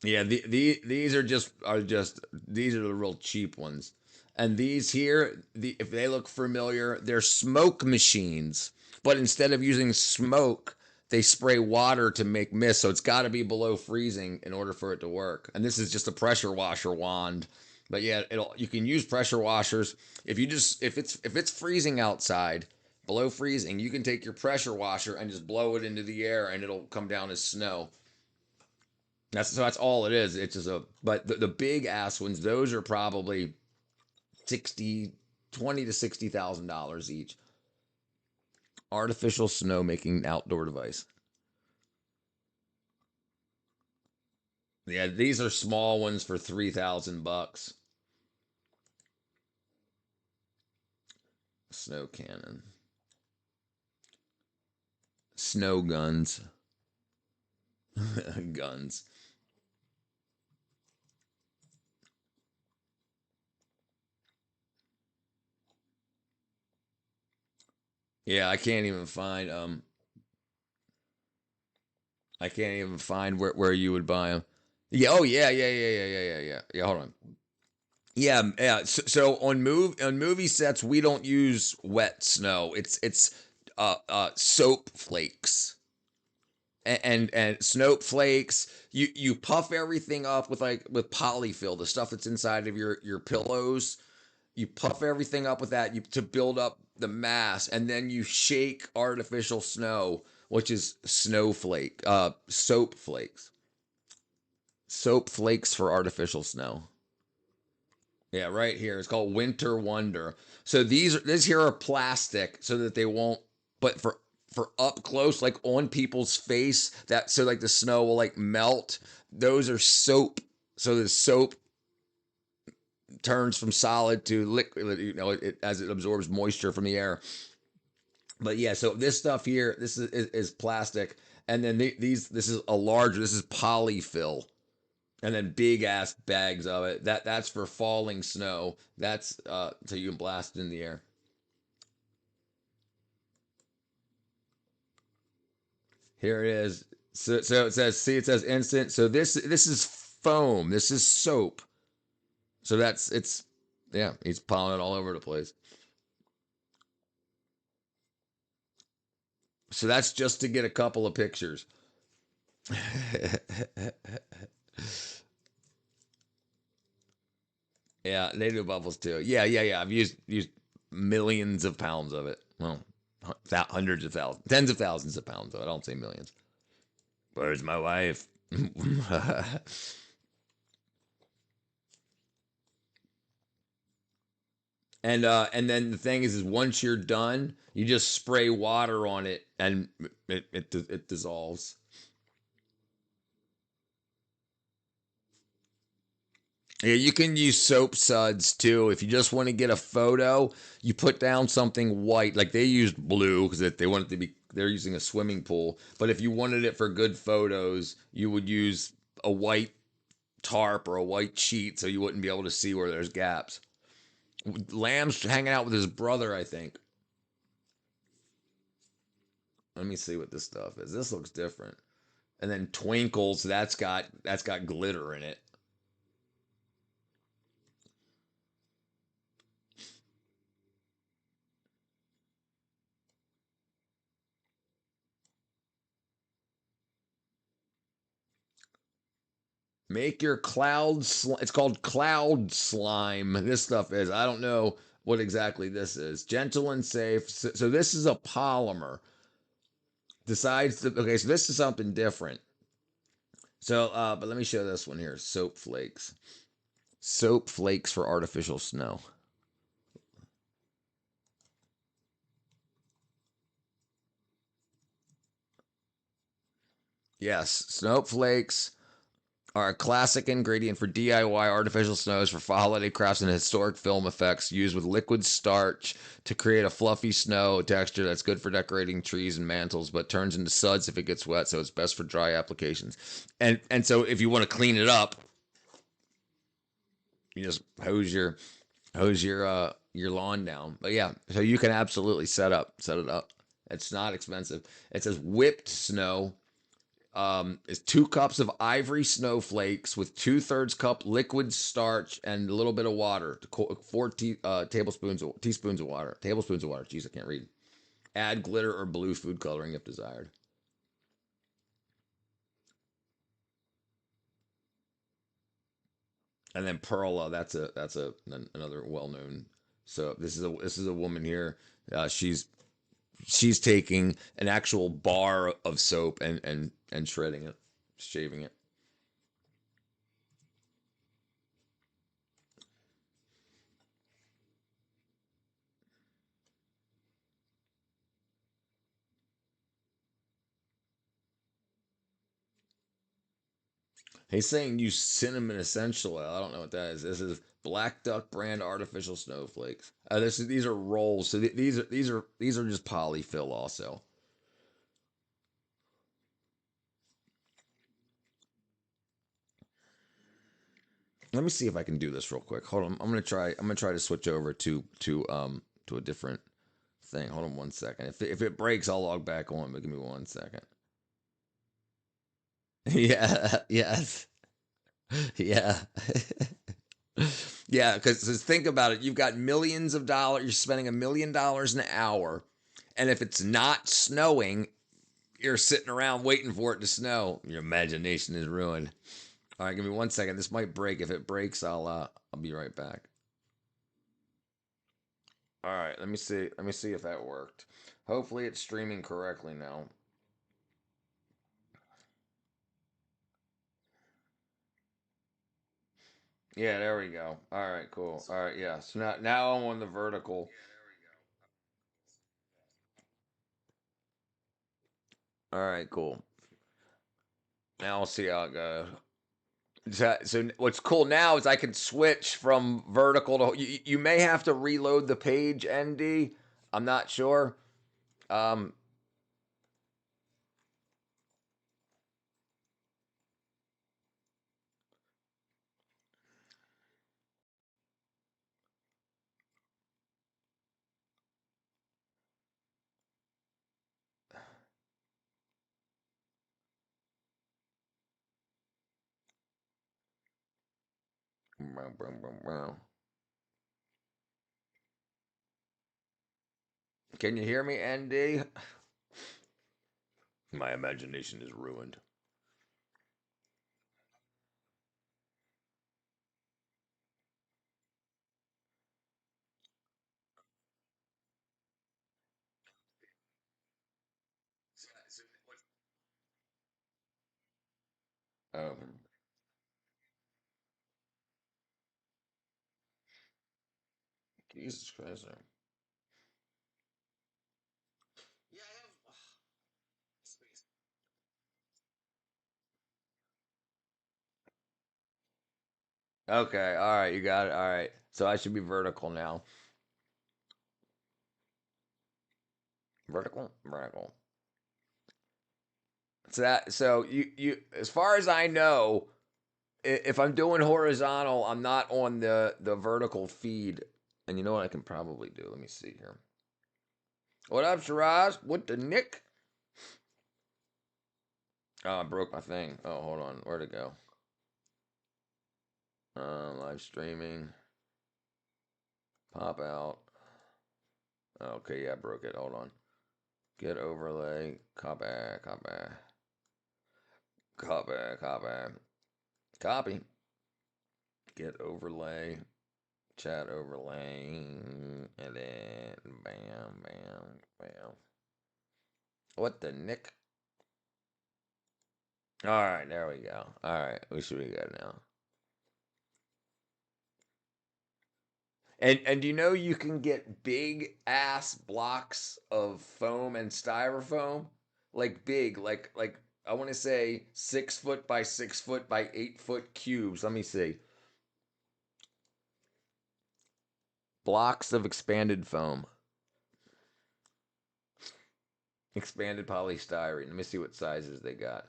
Yeah, these are these are the real cheap ones. And these here, if they look familiar, they're smoke machines. But instead of using smoke, they spray water to make mist. So it's got to be below freezing in order for it to work. And this is just a pressure washer wand. But yeah, you can use pressure washers if it's freezing outside, below freezing, you can take your pressure washer and just blow it into the air and it'll come down as snow. That's all it is. It's just but the big ass ones, those are probably 60 20 to $60,000 each. Artificial snow making outdoor device. Yeah, these are small ones for $3,000. Snow cannon, snow guns, guns. Yeah, I can't even find where you would buy them. Yeah. Oh yeah. Yeah. Hold on. Yeah. So on movie sets, we don't use wet snow. Soap flakes and snowflakes. You puff everything up with polyfill, the stuff that's inside of your pillows. You puff everything up with that to build up the mass, and then you shake artificial snow, which is soap flakes. Soap flakes for artificial snow. Yeah, right here. It's called Winter Wonder. So these here are plastic so that they won't. But for up close, like on people's face, that so like the snow will like melt. Those are soap. So the soap turns from solid to liquid. As it absorbs moisture from the air. But yeah, so this stuff here, this is plastic, and then this is a larger. This is polyfill, and then big ass bags of it. That's for falling snow. That's so you can blast it in the air. Here it is. So it says, see, it says instant. So this is foam. This is soap. So it's yeah. He's piling it all over the place. So that's just to get a couple of pictures. Yeah, they do bubbles too. Yeah. I've used millions of pounds of it. Well, hundreds of thousands, tens of thousands of pounds of it. I don't say millions. Where's my wife? And then the thing is once you're done, you just spray water on it and it dissolves. Yeah, you can use soap suds too. If you just want to get a photo, you put down something white. Like they used blue because they want it to be. They're using a swimming pool. But if you wanted it for good photos, you would use a white tarp or a white sheet so you wouldn't be able to see where there's gaps. Lamb's hanging out with his brother, I think. Let me see what this stuff is. This looks different. And then Twinkles, that's got glitter in it. Make your it's called cloud slime. This stuff is. I don't know what exactly this is. Gentle and safe. So this is a polymer. Okay, so this is something different. So, but let me show this one here. Soap flakes. Soap flakes for artificial snow. Yes, snowflakes are a classic ingredient for DIY artificial snows for holiday crafts and historic film effects, used with liquid starch to create a fluffy snow texture that's good for decorating trees and mantles, but turns into suds if it gets wet, so it's best for dry applications. And so if you want to clean it up, you just hose your lawn down. But yeah, so you can absolutely set it up. It's not expensive. It says whipped snow is 2 cups of ivory snowflakes with 2/3 cup liquid starch and a little bit of water. Teaspoons of water. Tablespoons of water. Jeez, I can't read. Add glitter or blue food coloring if desired. And then Perla, that's another well known. So this is a woman here. She's taking an actual bar of soap and shredding it, shaving it. He's saying use cinnamon essential oil. I don't know what that is. This is Black Duck brand artificial snowflakes. These are rolls. So these are just polyfill also. Let me see if I can do this real quick. Hold on. I'm gonna try to switch over to a different thing. Hold on one second. If it breaks, I'll log back on. But give me one second. Yeah. Yes. Yeah. Yeah, because think about it. You've got millions of dollars. You're spending $1 million an hour. And if it's not snowing, you're sitting around waiting for it to snow. Your imagination is ruined. All right, give me one second. This might break. If it breaks, I'll be right back. All right, let me see. Let me see if that worked. Hopefully it's streaming correctly now. Yeah, there we go. All right, cool. All right, yeah. So now I'm on the vertical. All right, cool. Now I'll see how it goes. So what's cool now is I can switch from vertical to. You may have to reload the page, ND. I'm not sure. Um, can you hear me, ND? My imagination is ruined. Um, Jesus Christ. Okay, all right, you got it. All right, so I should be vertical now. Vertical, vertical. So you as far as I know, if I'm doing horizontal, I'm not on the vertical feed. And you know what I can probably do? Let me see here. What up, Shiraz? What the nick? Oh, I broke my thing. Oh, hold on. Where'd it go? Live streaming. Pop out. Okay, yeah, I broke it. Hold on. Get overlay. Copy. Copy. Copy. Copy. Copy. Get overlay. Chat overlay. And then bam, bam, bam. What the nick? All right, there we go. All right, we should be good now. And you know you can get big ass blocks of foam and styrofoam, like big, like I want to say 6 foot by 6 foot by 8 foot cubes. Let me see, blocks of expanded foam, expanded polystyrene. Let me see what sizes they got.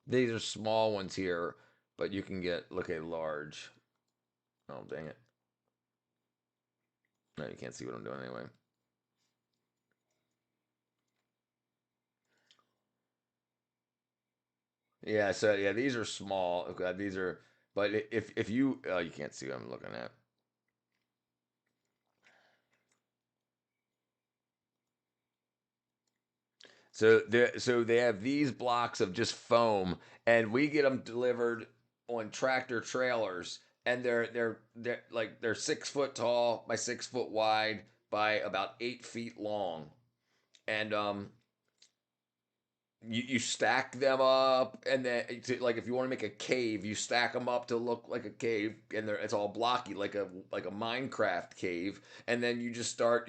These are small ones here, but you can get look at large. Oh dang it! No, you can't see what I'm doing anyway. Yeah, so yeah, these are small. Okay, these are, but if you you can't see what I'm looking at. So they have these blocks of just foam, and we get them delivered on tractor trailers, and they're 6 foot tall by 6 foot wide by about 8 feet long, and you stack them up, and then like if you want to make a cave, you stack them up to look like a cave, and it's all blocky like a Minecraft cave, and then you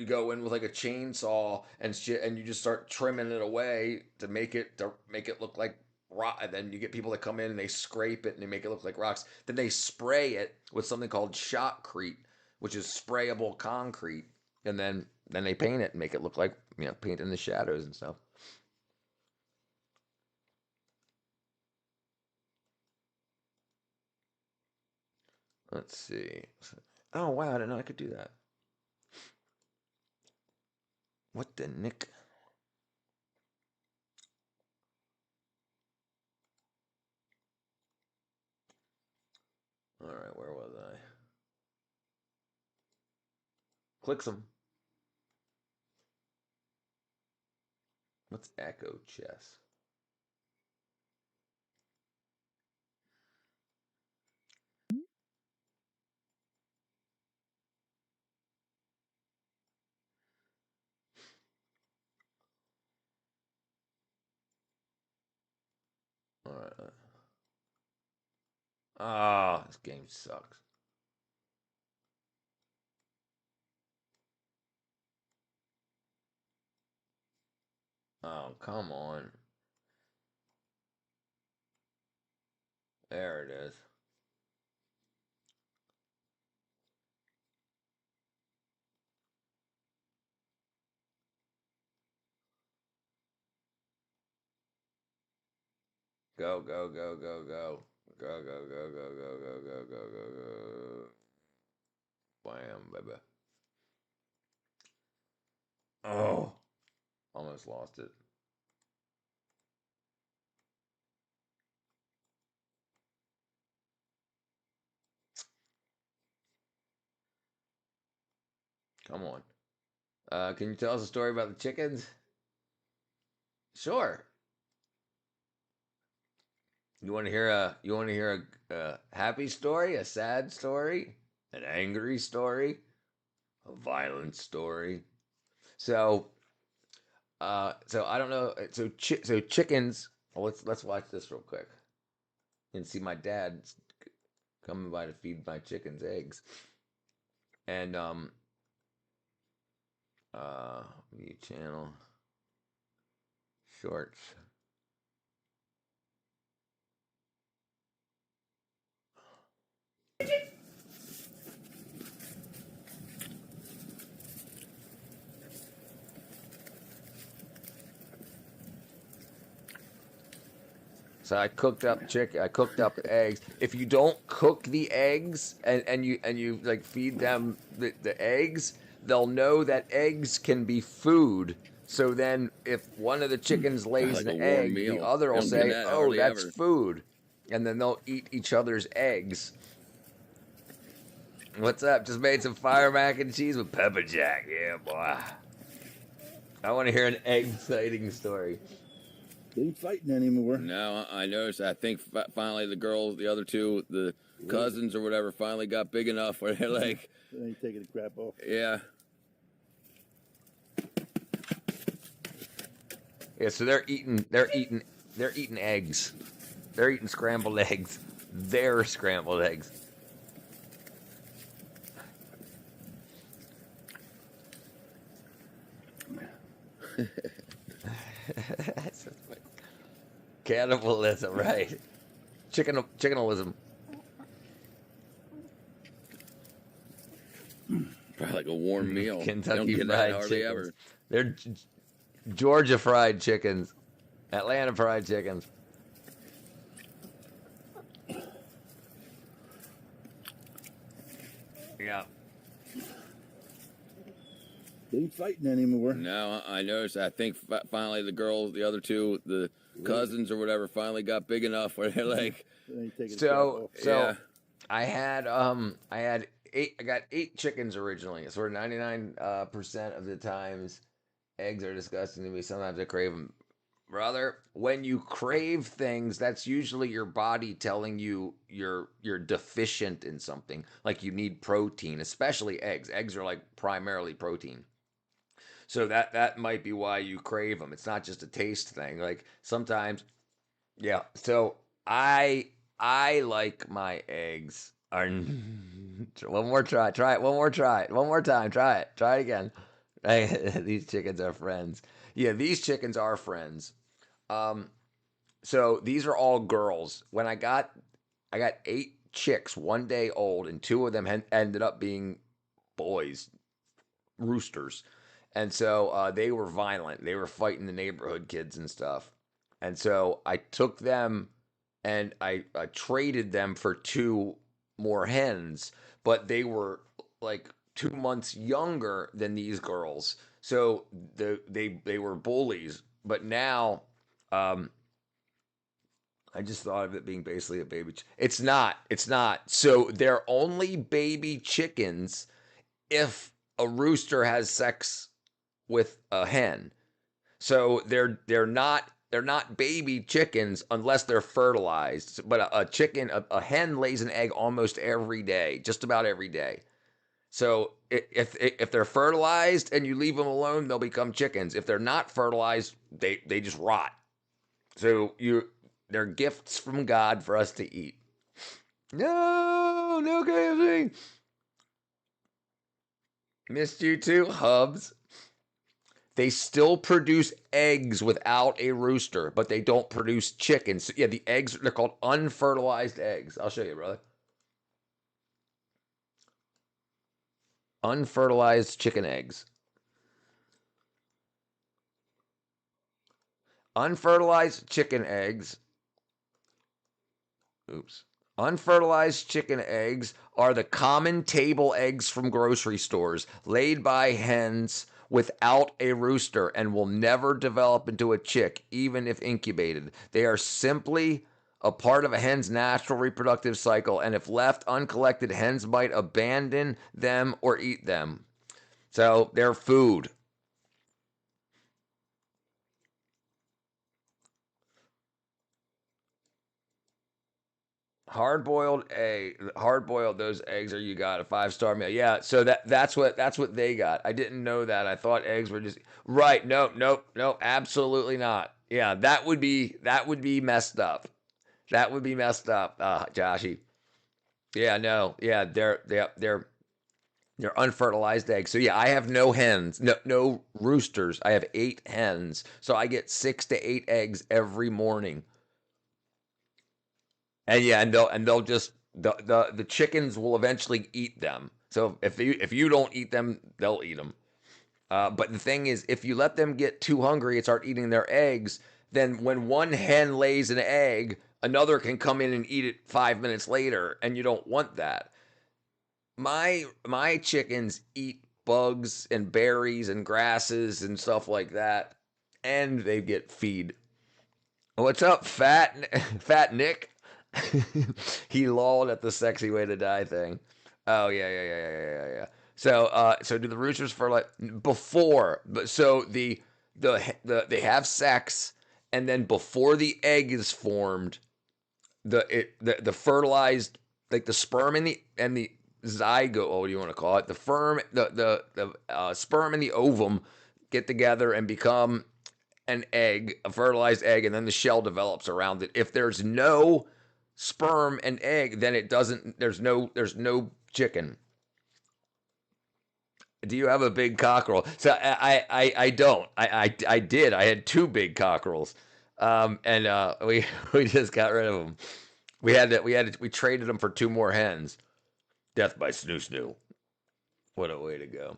go in with like a chainsaw and shit, and you just start trimming it away to make it look like rock. And then you get people that come in and they scrape it and they make it look like rocks. Then they spray it with something called shotcrete, which is sprayable concrete, and then they paint it and make it look like paint in the shadows and stuff. Let's see. Oh wow, I didn't know I could do that. What the nick? All right, where was I? Click some. What's echo chess? All right. Ah, this game sucks. Oh, come on. There it is. Go, go, go, go, go. Go, go, go, go, go, go, go, go, go, go. Bam, baby. Oh, almost lost it. Come on. Can you tell us a story about the chickens? Sure. You want to hear a happy story, a sad story, an angry story, a violent story? So, so I don't know. So chickens. Well, let's watch this real quick and see my dad coming by to feed my chickens eggs. And view channel shorts. So I cooked up chicken. I cooked up eggs. If you don't cook the eggs and you like feed them the eggs, they'll know that eggs can be food. So then, if one of the chickens lays Like a an warm egg, the meal. other They will don't do say, that "Oh, hardly that's ever. food," and then they'll eat each other's eggs. What's up? Just made some fire mac and cheese with pepper jack. Yeah, boy. I want to hear an egg sighting story. They ain't fighting anymore. No, I noticed. I think finally the girls, the other two, the cousins or whatever, finally got big enough where they're like, They ain't taking the crap off. yeah. Yeah, so they're eating eggs. They're eating scrambled eggs. They're scrambled eggs. Cannibalism, right? Chickenalism. Probably like a warm meal. They don't Kentucky get that Fried hardly Chickens. ever. They're Georgia Fried Chickens. Atlanta Fried Chickens. Yeah. They ain't fighting anymore. No, I noticed. I think finally the girls, the other two, the cousins or whatever, finally got big enough where they're like, They ain't taking the crap off. yeah. I got 8 chickens originally. So 99% of the times eggs are disgusting to me. Sometimes I crave them. Brother, when you crave things, that's usually your body telling you you're deficient in something. Like you need protein, especially eggs. Eggs are like primarily protein. So that might be why you crave them. It's not just a taste thing. Like sometimes, yeah. So I like my eggs are one more try. Try it one more try. One more time. Try it. Try it again. These chickens are friends. Yeah, these chickens are friends. Um, so these are all girls. When I got 8 chicks 1 day old, and 2 of them ended up being boys, roosters. And so they were violent. They were fighting the neighborhood kids and stuff. And so I took them and I traded them for 2 more hens, but they were like 2 months younger than these girls. So they were bullies. But now um, I just thought of it being basically a baby. It's not. It's not. So they're only baby chickens if a rooster has sex with a hen. So they're not baby chickens unless they're fertilized. But a hen lays an egg almost every day, just about every day. So if they're fertilized and you leave them alone, they'll become chickens. If they're not fertilized, they just rot. So they're gifts from God for us to eat. No KFC. Missed you too, Hubs. They still produce eggs without a rooster, but they don't produce chickens. So, yeah, the eggs, they're called unfertilized eggs. I'll show you, brother. Unfertilized chicken eggs. Unfertilized chicken eggs. Oops. Unfertilized chicken eggs are the common table eggs from grocery stores, laid by hens without a rooster, and will never develop into a chick, even if incubated. They are simply a part of a hen's natural reproductive cycle, and if left uncollected, hens might abandon them or eat them. So they're food. Hard-boiled egg, hard-boiled. Those eggs are, you got a 5-star meal. Yeah, so that's what they got. I didn't know that. I thought eggs were just right. No, absolutely not. Yeah, that would be messed up. That would be messed up, Joshy. Yeah, no, yeah, they're unfertilized eggs. So yeah, I have no hens, no roosters. I have 8 hens, so I get 6 to 8 eggs every morning. And yeah, and they'll just the chickens will eventually eat them. So if you don't eat them, they'll eat them. But the thing is, if you let them get too hungry and start eating their eggs, then when one hen lays an egg, another can come in and eat it 5 minutes later, and you don't want that. My chickens eat bugs and berries and grasses and stuff like that, and they get feed. What's up, fat Nick? He lolled at the sexy way to die thing. Oh yeah. So do the roosters fertilize before? But so the they have sex, and then before the egg is formed, the fertilized, like the sperm and the zygote. What do you want to call it? The sperm and the ovum get together and become an egg, a fertilized egg, and then the shell develops around it. If there's no sperm and egg, then it doesn't. There's no chicken. Do you have a big cockerel? So I don't. I did. I had 2 big cockerels, and we just got rid of them. We traded them for 2 more hens. Death by snoo. What a way to go.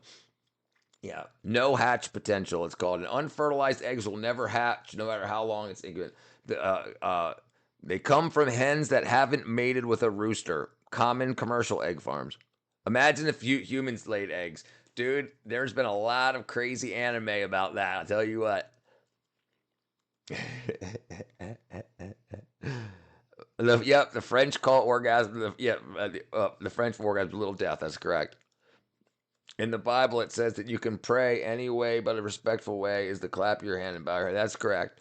Yeah, no hatch potential. It's called. And unfertilized eggs will never hatch, no matter how long it's incubate. They come from hens that haven't mated with a rooster. Common commercial egg farms. Imagine if humans laid eggs. Dude, there's been a lot of crazy anime about that. I'll tell you what. The French call orgasm. The French orgasm, little death. That's correct. In the Bible, it says that you can pray any way, but a respectful way is to clap your hand and bow your head. That's correct.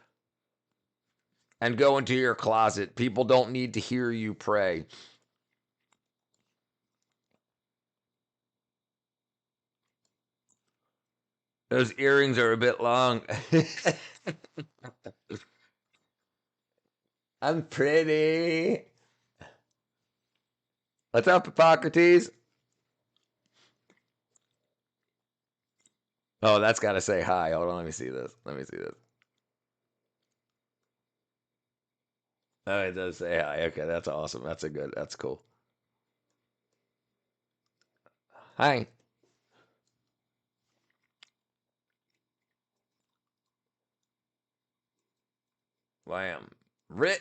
And go into your closet. People don't need to hear you pray. Those earrings are a bit long. I'm pretty. What's up, Hippocrates? Oh, that's got to say hi. Hold on, let me see this. Oh, it does say hi. Okay, that's awesome. That's cool. Hi. Wham.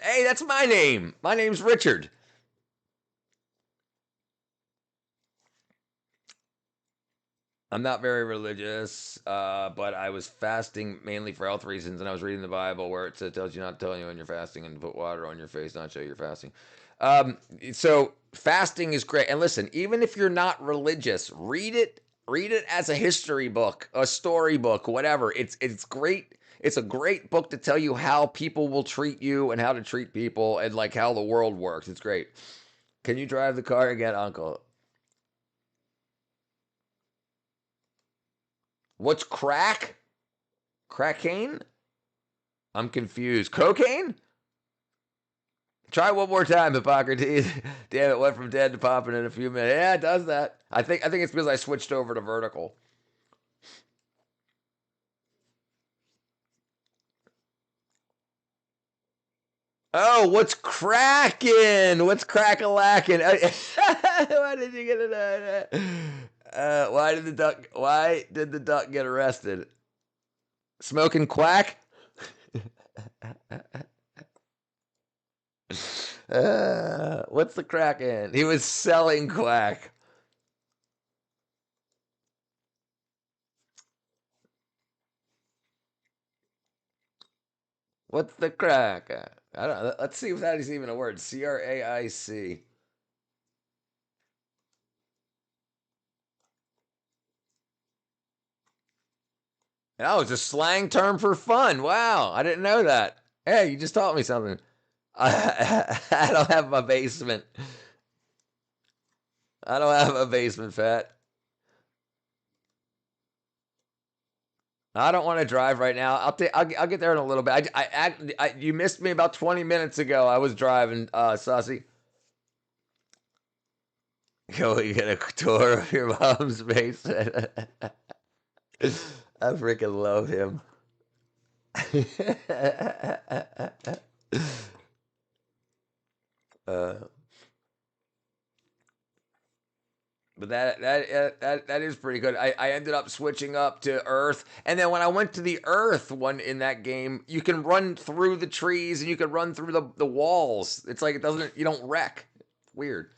Hey, that's my name. My name's Richard. I'm not very religious, but I was fasting mainly for health reasons, and I was reading the Bible where it tells you not to tell anyone you're fasting and put water on your face, not show you're fasting. So fasting is great. And listen, even if you're not religious, read it as a history book, a story book, whatever. It's great. It's a great book to tell you how people will treat you and how to treat people and like how the world works. It's great. Can you drive the car again, Uncle? What's crack? Crackane? I'm confused. Cocaine? Try one more time, Hippocrates. Damn, it went from dead to popping in a few minutes. Yeah, it does that. I think it's because I switched over to vertical. Oh, what's cracking? What's crack-a-lacking? Why did you get it? Why did the duck get arrested? Smoking quack? What's the cracking? He was selling quack. What's the crack? I don't know. Let's see if that is even a word. CRAIC. Oh, it's a slang term for fun. Wow, I didn't know that. Hey, you just taught me something. I don't have my basement. I don't have a basement, Fat. I don't want to drive right now. I'll get there in a little bit. You missed me about 20 minutes ago. I was driving, Saucy. Go get a tour of your mom's basement. I freaking love him. But that is pretty good. I ended up switching up to Earth, and then when I went to the Earth one in that game, you can run through the trees and you can run through the walls. It's like you don't wreck. Weird.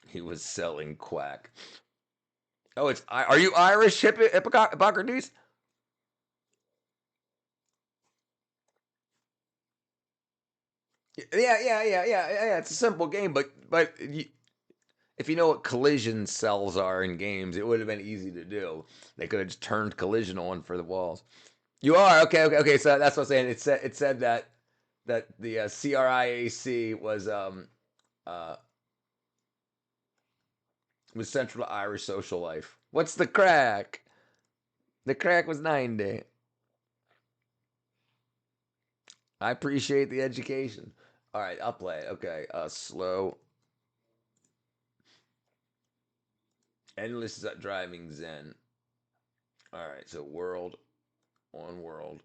He was selling quack. Oh, are you Irish, Hippocrates? Yeah. It's a simple game, but if you know what collision cells are in games, it would have been easy to do. They could have just turned collision on for the walls. You are okay. So that's what I'm saying. It said that the CRIAC was central to Irish social life. What's the crack? The crack was 90. I appreciate the education. All right, I'll play it. Okay, slow. Endless driving Zen. All right, so world on world.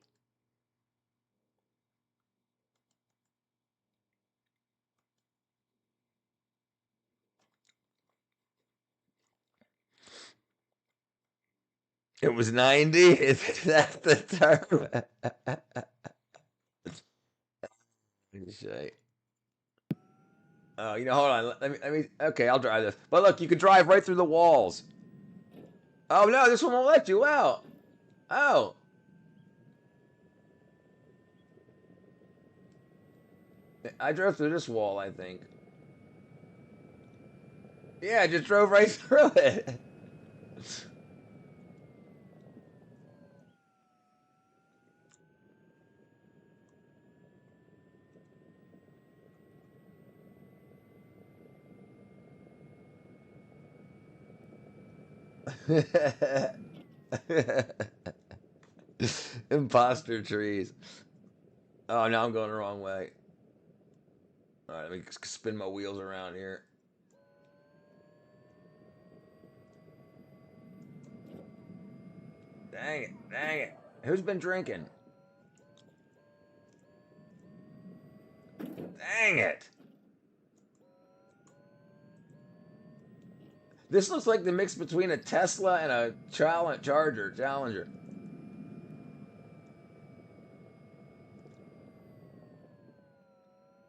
It was 90. Is that the term? Oh, hold on. Let me. Okay, I'll drive this. But look, you can drive right through the walls. Oh no, this one won't let you out. Oh. I drove through this wall, I think. Yeah, I just drove right through it. Imposter trees. Oh, now I'm going the wrong way. All right, let me spin my wheels around here. Dang it. Who's been drinking? Dang it. This looks like the mix between a Tesla and a Challenger.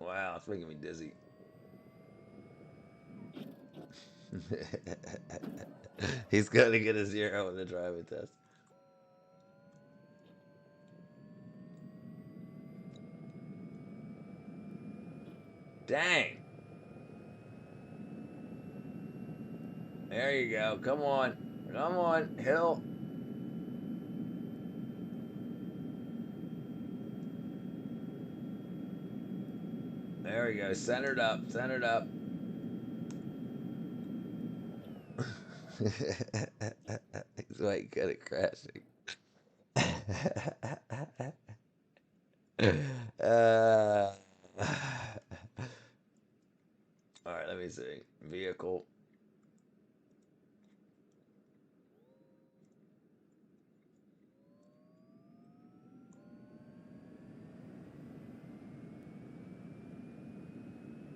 Wow, it's making me dizzy. He's gonna get a 0 in the driving test. Dang. There you go. Come on, hill. There we go. Centered up. He's like good at crashing. All right, let me see. Vehicle.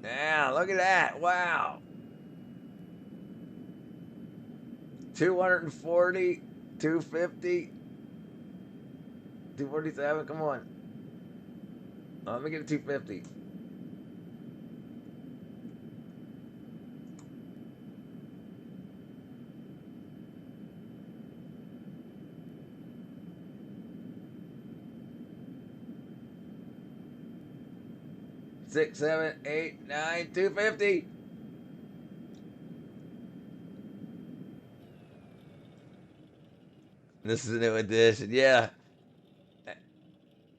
Yeah, look at that. Wow. 240, 250, 247. Come on. Oh, let me get a 250. Six, 7, 8, 9, 250. This is a new edition. Yeah.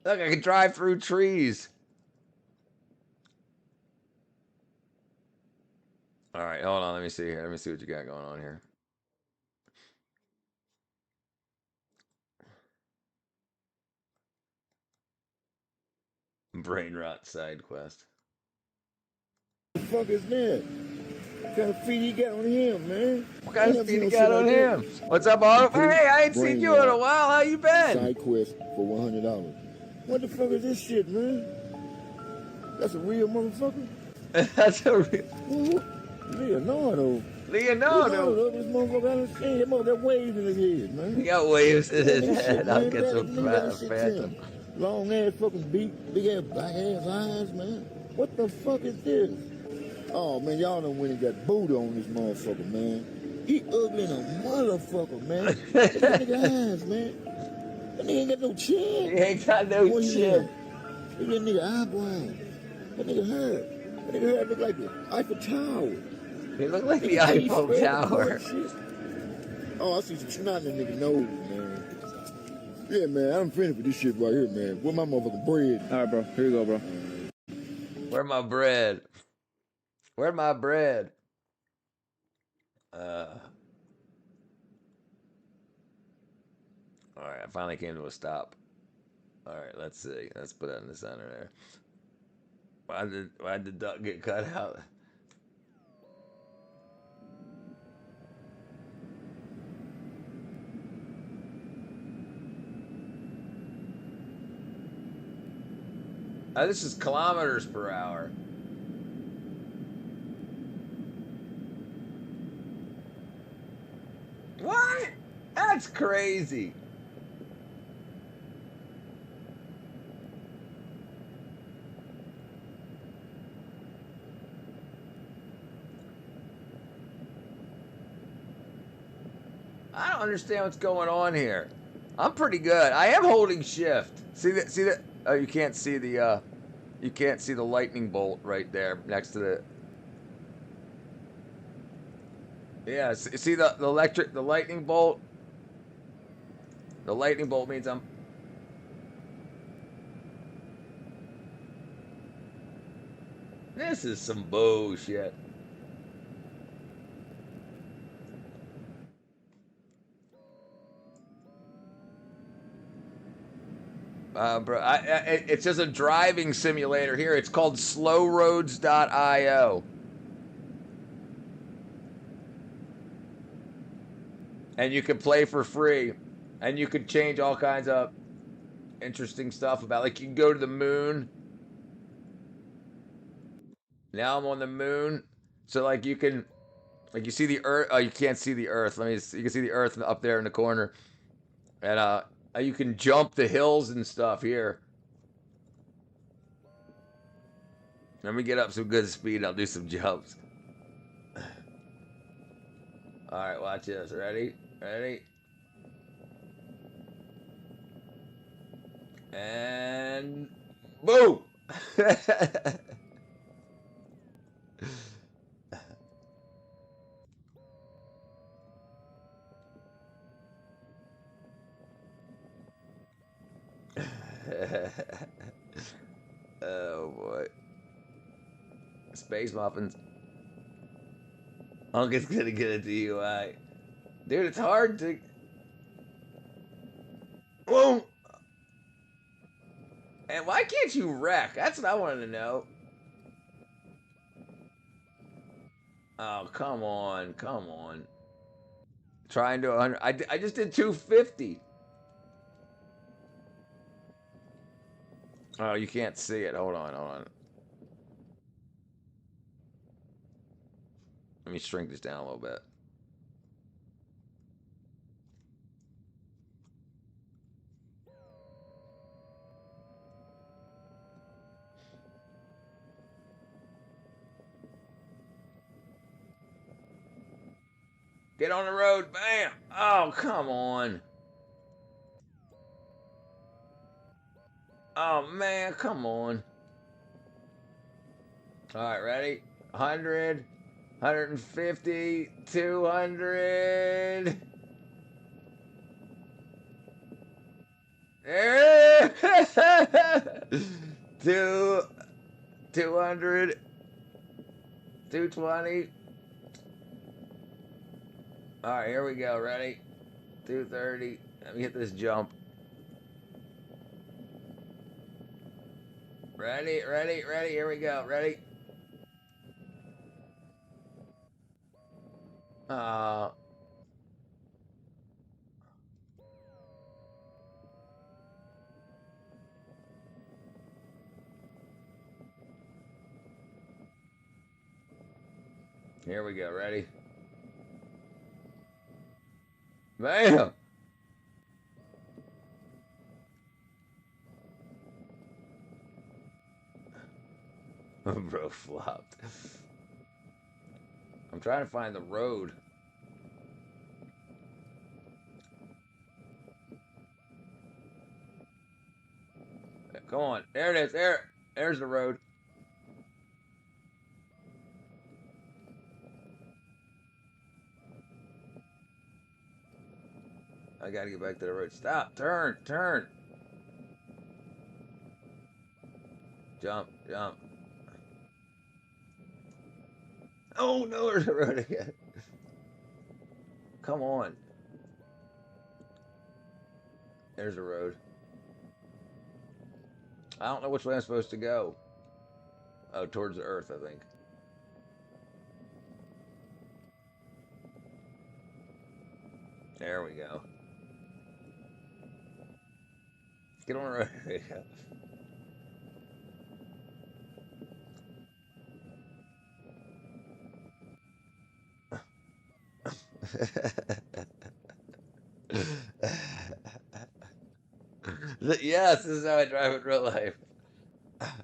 Look, I can drive through trees. All right, hold on. Let me see here. Let me see what you got going on here. Brain rot side quest. What the fuck is that? What kind of feet you got on him, man? What kind of speed you got on him? What's up, Otto? Hey, I ain't seen you in a while. How you been? Side quest for $100. What the fuck is this shit, man? That's a real motherfucker? That's a real... Leonardo. Leonardo. This motherfucker, I understand. That motherfucker got waves in his head, man. He got waves in his head. I'll get some Phantom. phantom. Long ass fucking beak, big ass black ass eyes, man. What the fuck is this? Oh man, y'all know when he got booty on this motherfucker, man. He ugly in a motherfucker, man. Look at that nigga eyes, man. That nigga ain't got no chin. He ain't got no chin. Look at that nigga eyebrows. That nigga hair. That nigga hair look like the Eiffel Tower. He look like the Eiffel Tower. Oh, I see some snot in that nigga nose, man. Yeah, man, I'm finished with this shit right here, man. Where my motherfucking bread? All right, bro. Here you go, bro. Where my bread? Where my bread? All right, I finally came to a stop. All right, let's see. Let's put it in the center there. Why did the duck get cut out? This is kilometers per hour. What? That's crazy. I don't understand what's going on here. I'm pretty good. I am holding shift. See that? See that? Oh, you can't see the lightning bolt right there next to the. Yeah, see the lightning bolt. The lightning bolt means I'm. This is some bullshit. Bro, it's just a driving simulator here. It's called slowroads.io. And you can play for free. And you can change all kinds of interesting stuff about, like, you can go to the moon. Now I'm on the moon. So, like, you can, like, you see the Earth. Oh, you can't see the Earth. You can see the Earth up there in the corner. And, you can jump the hills and stuff here. Let me get up some good speed. I'll do some jumps. All right, watch this. Ready? Ready? And boom! Oh boy. Space muffins. Uncle's gonna get a DUI. Dude, it's hard to. Whoa! And why can't you wreck? That's what I wanted to know. Oh, come on. Come on. Trying to 100. I just did 250. Oh, you can't see it. Hold on, hold on. Let me shrink this down a little bit. Get on the road, bam! Oh, come on. Oh, man, come on. All right, ready? 100, 150, 200. 200, 220. All right, here we go. Ready? 230. Let me hit this jump. Ready, ready, ready. Here we go. Ready? Here we go. Ready? Bam! Bro flopped. I'm trying to find the road. Come on. There it is. There's the road. I gotta get back to the road. Stop. Turn. Jump. Oh, no, there's the road again. Come on. There's the road. I don't know which way I'm supposed to go. Oh, towards the earth, I think. There we go. Get on the road. Yes, this is how I drive in real life.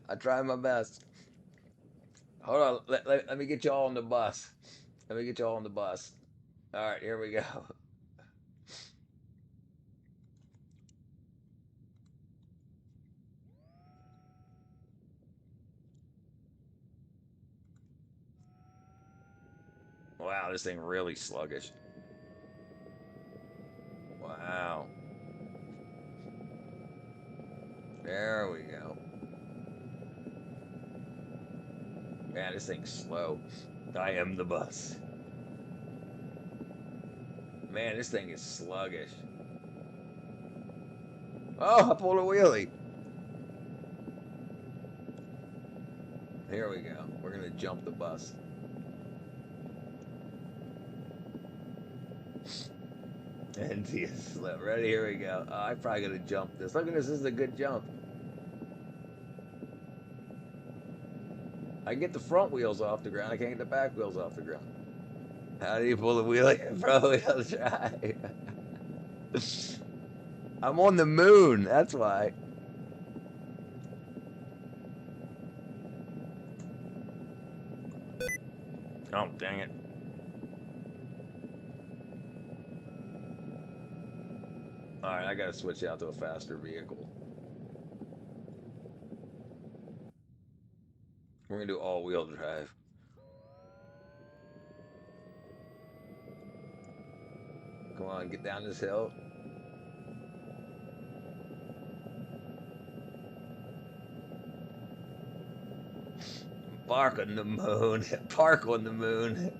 I try my best. Hold on, let me get you all on the bus. Let me get you all on the bus. All right, here we go. Wow, this thing really sluggish. Wow. There we go. Man, this thing's slow. I am the bus. Man, this thing is sluggish. Oh, I pulled a wheelie. Here we go. We're gonna jump the bus. And he is slow. Ready? Here we go. Oh, I'm probably gonna jump this. Look at this. This is a good jump. I can get the front wheels off the ground. I can't get the back wheels off the ground. How do you pull the wheelie? Bro, I'll try. I'm on the moon. That's why. Oh, dang it. Alright, I gotta switch out to a faster vehicle. We're gonna do all-wheel drive. Come on, get down this hill. Park on the moon. Park on the moon.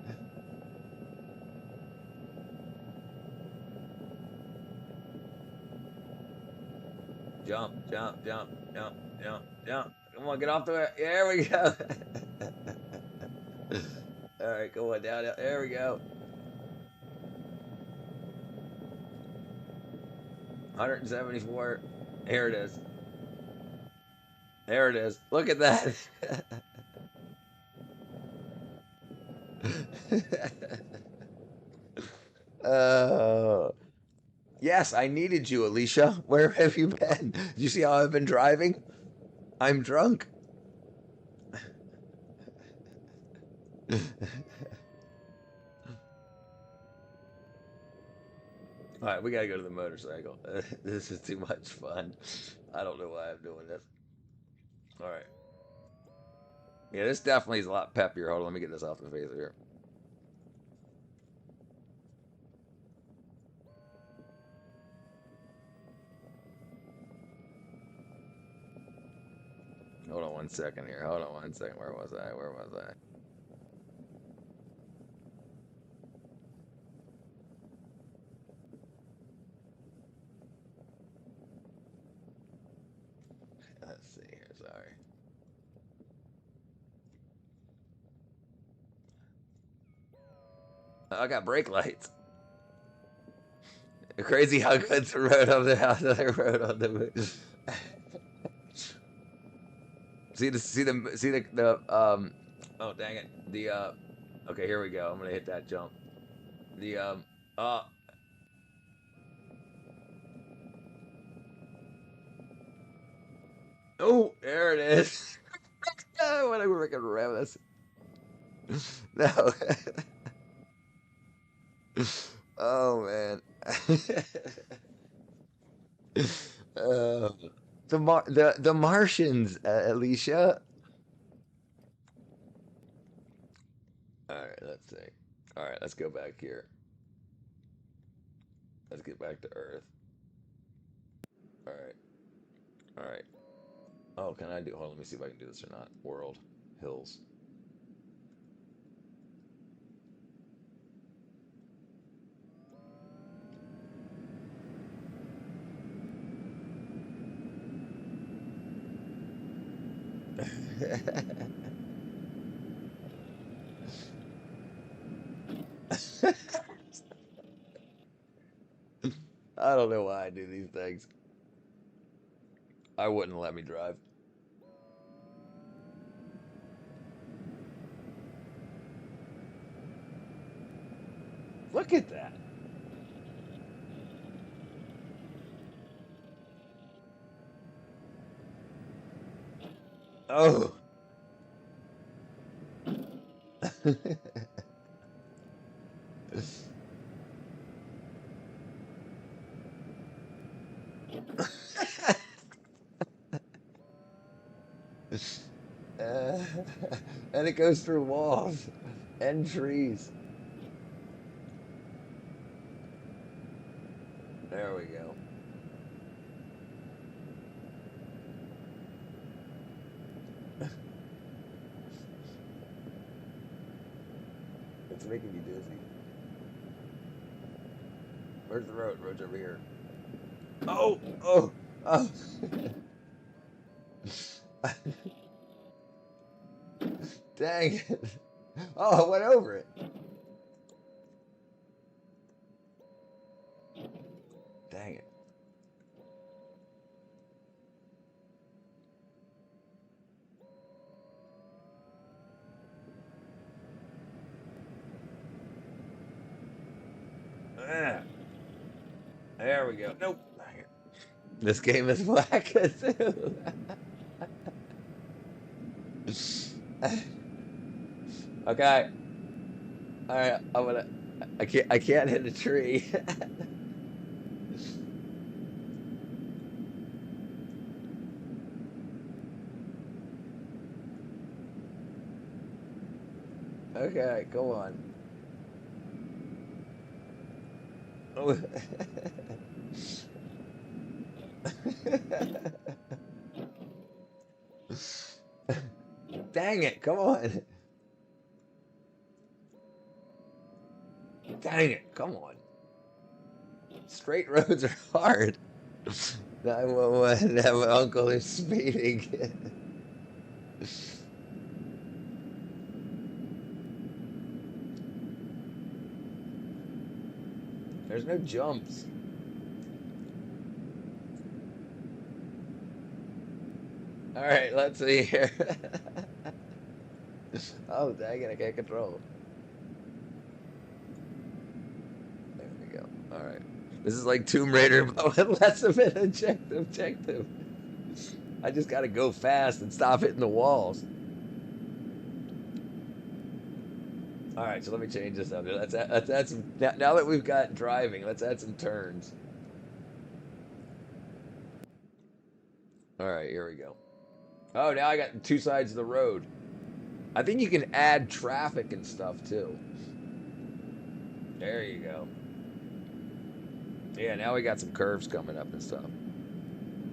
Jump. Come on, get off the way. There we go. All right, go on down. There we go. 174. Here it is. There it is. Look at that. uh, yes, I needed you, Alicia. Where have you been? Do you see how I've been driving? I'm drunk. All right, we gotta go to the motorcycle. This is too much fun. I don't know why I'm doing this. All right. Yeah, this definitely is a lot peppier. Hold on, let me get this off the face here. Hold on 1 second here. Hold on 1 second. Where was I? Where was I? Let's see here. Sorry. I got brake lights. Crazy how good the road on the road on the see the oh dang it. Okay, here we go. I'm gonna hit that jump. The uh oh, there it is. What a freaking ram this. No. Oh man. uh, the Martians, Alicia. All right, let's see. All right, let's go back here. Let's get back to Earth. All right. All right. Oh, can I do? Hold on, let me see if I can do this or not. World, hills. I don't know why I do these things. I wouldn't let me drive. Look at that. Oh. Uh, and it goes through walls and trees. There we go. It's making me dizzy. Where's the road? Road's over here. Oh! Oh! Oh! Dang it. Oh, I went over it. Dang it. Ah, there we go. Nope. Dang it. This game is whack too. Okay. All right. I'm gonna. I can't hit a tree. Okay, go on. Oh. Dang it, come on. Dang it, come on. Straight roads are hard. 911, have my uncle is speeding. There's no jumps. All right, let's see here. Oh, dang it, I can't control. All right. This is like Tomb Raider, but with less of an objective. I just gotta go fast and stop hitting the walls. All right, so let me change this up. Let's add some. Now that we've got driving, let's add some turns. All right, here we go. Oh, now I got two sides of the road. I think you can add traffic and stuff too. There you go. Yeah, now we got some curves coming up and stuff.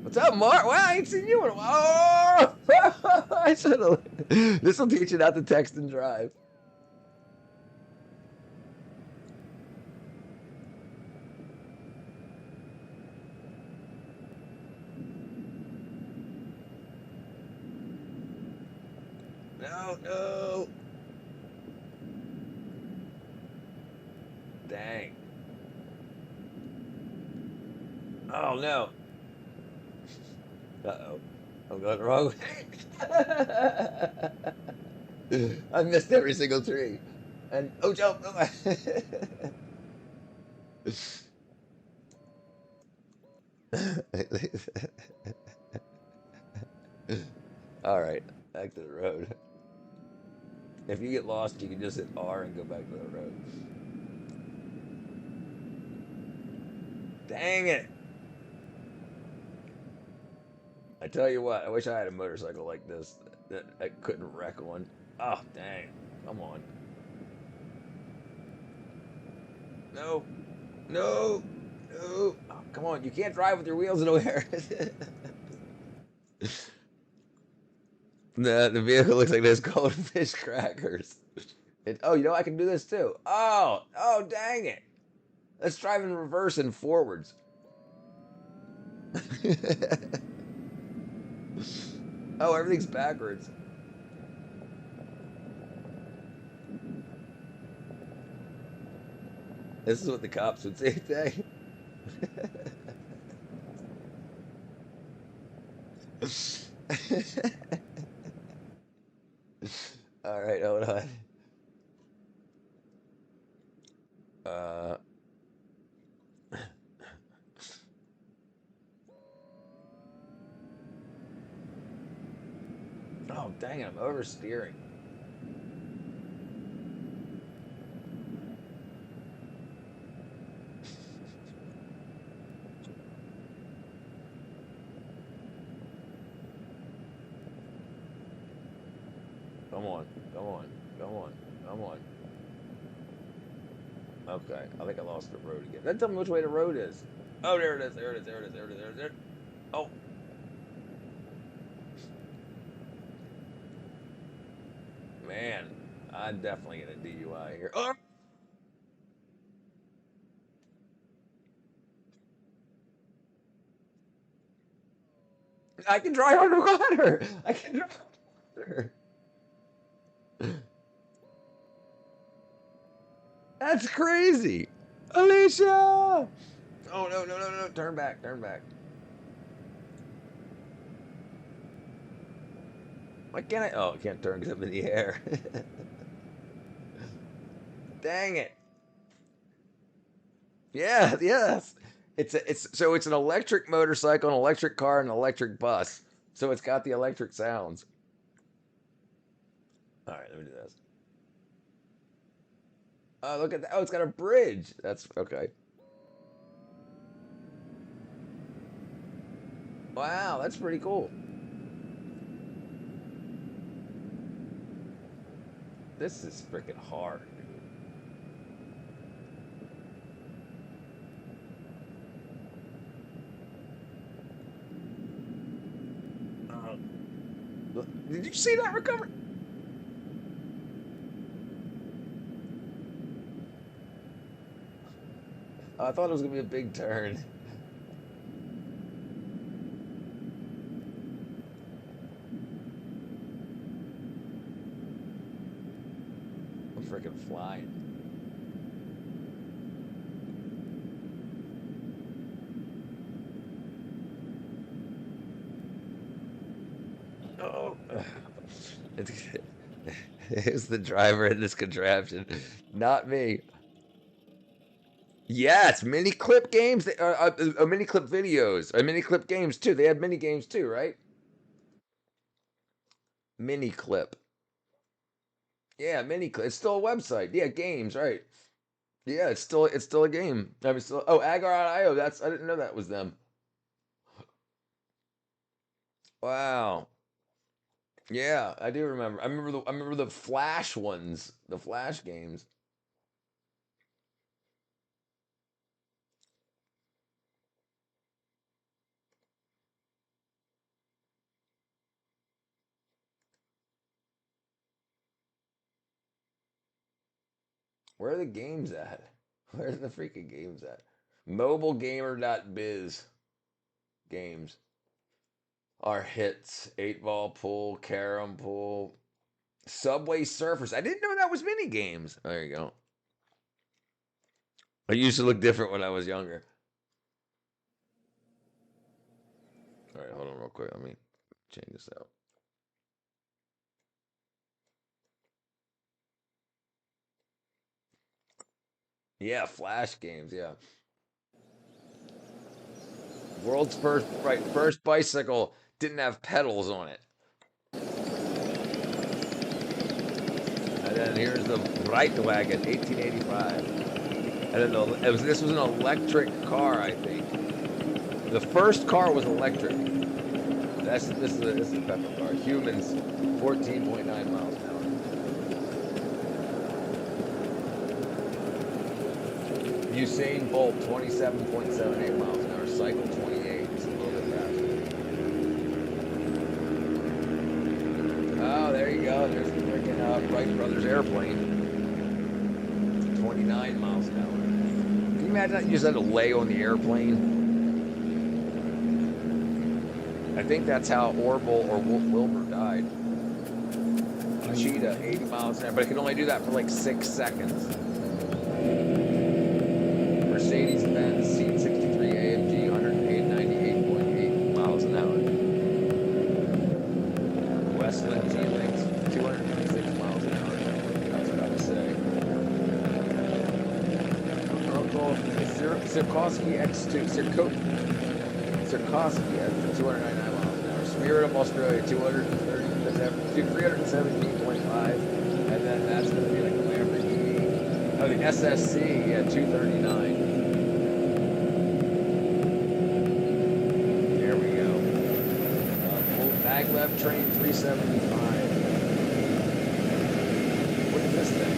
What's up, Mark? Wow, I ain't seen you in a while. Oh! I should have. This will teach you not to text and drive. No. Dang. Oh, no. Uh-oh. I'm going the wrong way. I missed every single tree. And, oh, jump. All right, back to the road. If you get lost, you can just hit R and go back to the road. Dang it! I tell you what, I wish I had a motorcycle like this that I couldn't wreck one. Oh, dang. Come on. No. Oh, come on, you can't drive with your wheels in the air. The vehicle looks like there's goldfish crackers. Oh, you know I can do this too. Oh, dang it. Let's drive in reverse and forwards. Oh, everything's backwards. This is what the cops would say today. All right, hold on. Oh, dang it, I'm oversteering. Come on. Okay, I think I lost the road again. That tell me which way the road is. Oh, there it is. Oh. Man, I'm definitely gonna DUI here. Oh! I can drive underwater. That's crazy. Alicia! Oh, no. Turn back. Why can't I? Oh, I can't turn because I'm in the air. Dang it. Yeah, yes. It's an electric motorcycle, an electric car, and an electric bus. So it's got the electric sounds. All right, let me do this. Oh, look at that. Oh, it's got a bridge. That's okay. Wow, that's pretty cool. This is freaking hard, dude. Did you see that recovery? Oh, I thought it was gonna be a big turn. I'm freaking flying. Oh, it's the driver in this contraption, not me. Yes, mini clip games, mini clip videos, mini clip games too. They had mini games too, right? Mini clip. Yeah, mini clip. It's still a website. Yeah, games, right? Yeah, it's still a game. I mean, still. Oh, Agar.io. I didn't know that was them. Wow. Yeah, I do remember. I remember the Flash ones, the Flash games. Where are the games at? Where's the freaking games at? Mobilegamer.biz games. Our hits: 8 ball pool, carom pool, Subway Surfers. I didn't know that was mini games. There you go. I used to look different when I was younger. All right, hold on real quick. Let me change this out. Yeah, Flash games. Yeah. World's first bicycle didn't have pedals on it. And then here's the Breitwagen, 1885. And then this was an electric car, I think. The first car was electric. This is a petrol car. Humans, 14.9 miles an hour. Usain Bolt, 27.78 miles an hour. Cycle 28. It's a little bit faster. Oh, there you go. There's the freaking Wright Brothers airplane. 29 miles an hour. Can you imagine that? You just had to lay on the airplane? I think that's how Orville or Wilbur died. Ashita, 80 miles an hour, but it can only do that for like 6 seconds. Mercedes-Benz C63 AMG, 198.8 miles an hour. Westland G-Lynx, 226 miles an hour. That's what I would say. Uncle Sikorsky X2, Sikorsky at 299 miles an hour. Spirit of Australia, 317.5. And then that's going to be like a Lamborghini. Oh, the SSC, yeah, 239. There we go. Maglev train, 375. What is this thing?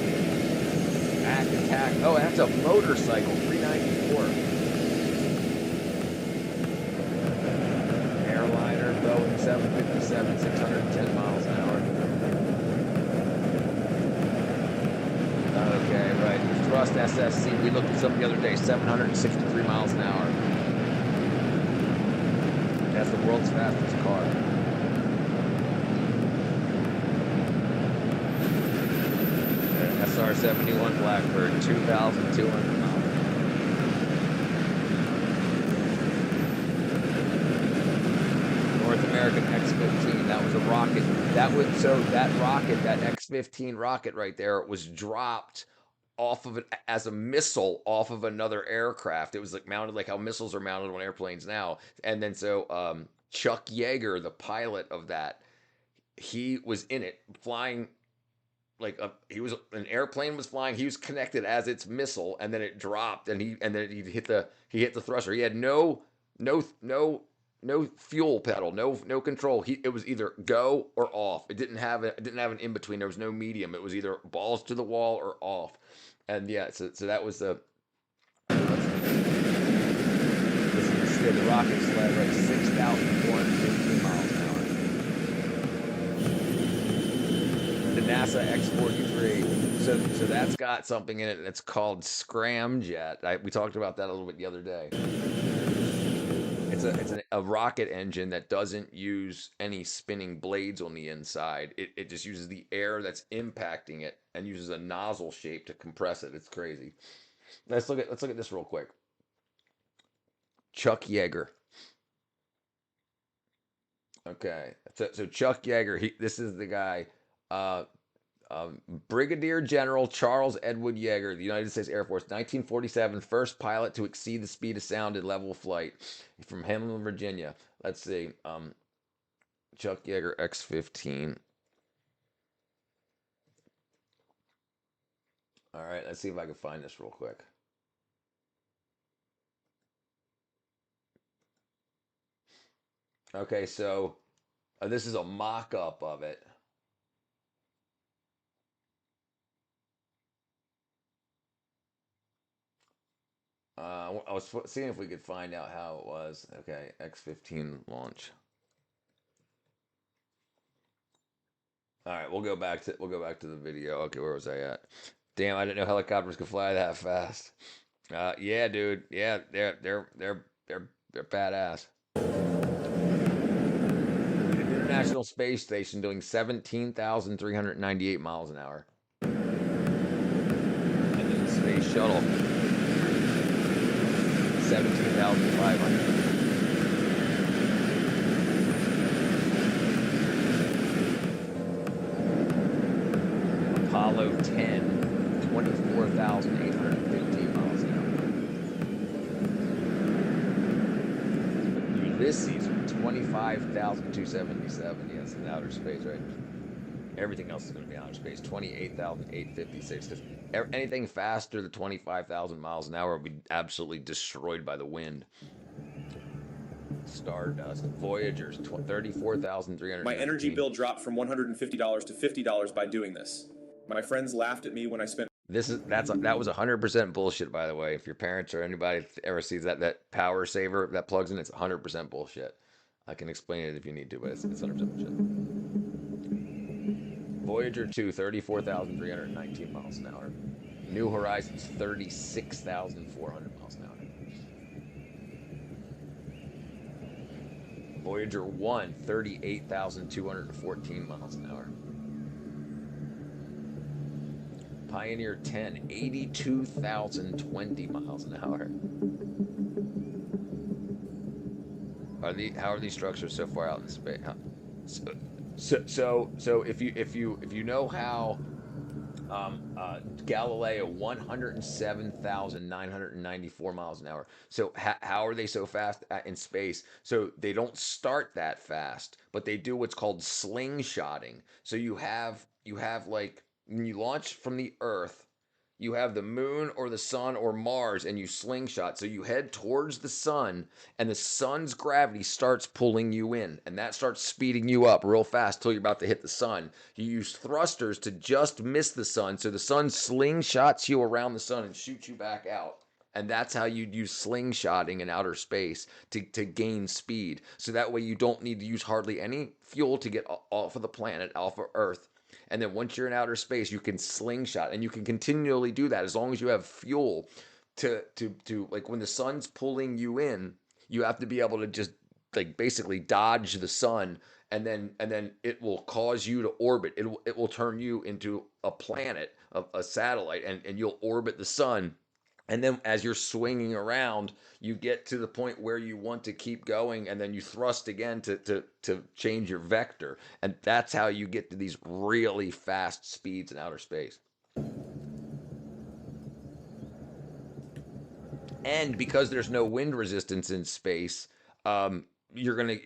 Attack. Oh, that's a motorcycle, 394. Boeing 757, 610 miles an hour. Okay, right. Thrust SSC. We looked at some the other day, 763 miles an hour. That's the world's fastest car. SR-71 Blackbird, 2,200 miles. North American X-15. That was a rocket. That rocket, that X-15 rocket right there, was dropped off of it as a missile off of another aircraft. It was like mounted like how missiles are mounted on airplanes now. And then Chuck Yeager, the pilot of that, he was in it flying an airplane was flying. He was connected as its missile, and then it dropped, and he hit the thruster. He had no fuel pedal, no control. It was either go or off. It didn't have an in between. There was no medium. It was either balls to the wall or off. And yeah, so that was the rocket sled, right? 6,415 miles an hour. The NASA X-43. So that's got something in it that's called scramjet. We talked about that a little bit the other day. It's a rocket engine that doesn't use any spinning blades on the inside. It just uses the air that's impacting it and uses a nozzle shape to compress it. It's crazy. Let's look at this real quick. Chuck Yeager. Okay, so Chuck Yeager. This is the guy. Brigadier General Charles Edward Yeager, the United States Air Force, 1947, first pilot to exceed the speed of sound in level flight from Hamilton, Virginia. Let's see. Chuck Yeager, X-15. All right, let's see if I can find this real quick. Okay, so this is a mock-up of it. I was seeing if we could find out how it was. Okay, X-15 launch. All right, we'll go back to the video. Okay, where was I at? Damn, I didn't know helicopters could fly that fast. Yeah, dude. Yeah, they're badass. International Space Station doing 17,398 miles an hour. And then the Space Shuttle, 17,500. Apollo 10, 24,815 miles an hour. Ulysses, 25,277. Yes, in outer space, right? Everything else is going to be outer space. 28,856. Because anything faster than 25,000 miles an hour will be absolutely destroyed by the wind. Stardust. Voyager's 34,300. My energy bill dropped from $150 to $50 by doing this. My friends laughed at me when I spent. That was 100% bullshit, by the way. If your parents or anybody ever sees that power saver that plugs in, it's 100% bullshit. I can explain it if you need to, but it's 100% bullshit. Voyager 2, 34,319 miles an hour. New Horizons, 36,400 miles an hour. Voyager 1, 38,214 miles an hour. Pioneer 10, 82,020 miles an hour. How are these structures so far out in space? So if you know how Galileo 107,994 miles an hour. So how are they so fast in space? So they don't start that fast, but they do what's called slingshotting. So you have like when you launch from the Earth, you have the moon or the sun or Mars and you slingshot. So you head towards the sun and the sun's gravity starts pulling you in and that starts speeding you up real fast till you're about to hit the sun. You use thrusters to just miss the sun. So the sun slingshots you around the sun and shoots you back out. And that's how you'd use slingshotting in outer space to gain speed. So that way you don't need to use hardly any fuel to get off of the planet, off of Earth. And then once you're in outer space, you can slingshot, and you can continually do that as long as you have fuel to like when the sun's pulling you in, you have to be able to just like basically dodge the sun, and then it will cause you to orbit. It will turn you into a planet, a satellite, and you'll orbit the sun. And then as you're swinging around, you get to the point where you want to keep going, and then you thrust again to change your vector. And that's how you get to these really fast speeds in outer space. And because there's no wind resistance in space, you're gonna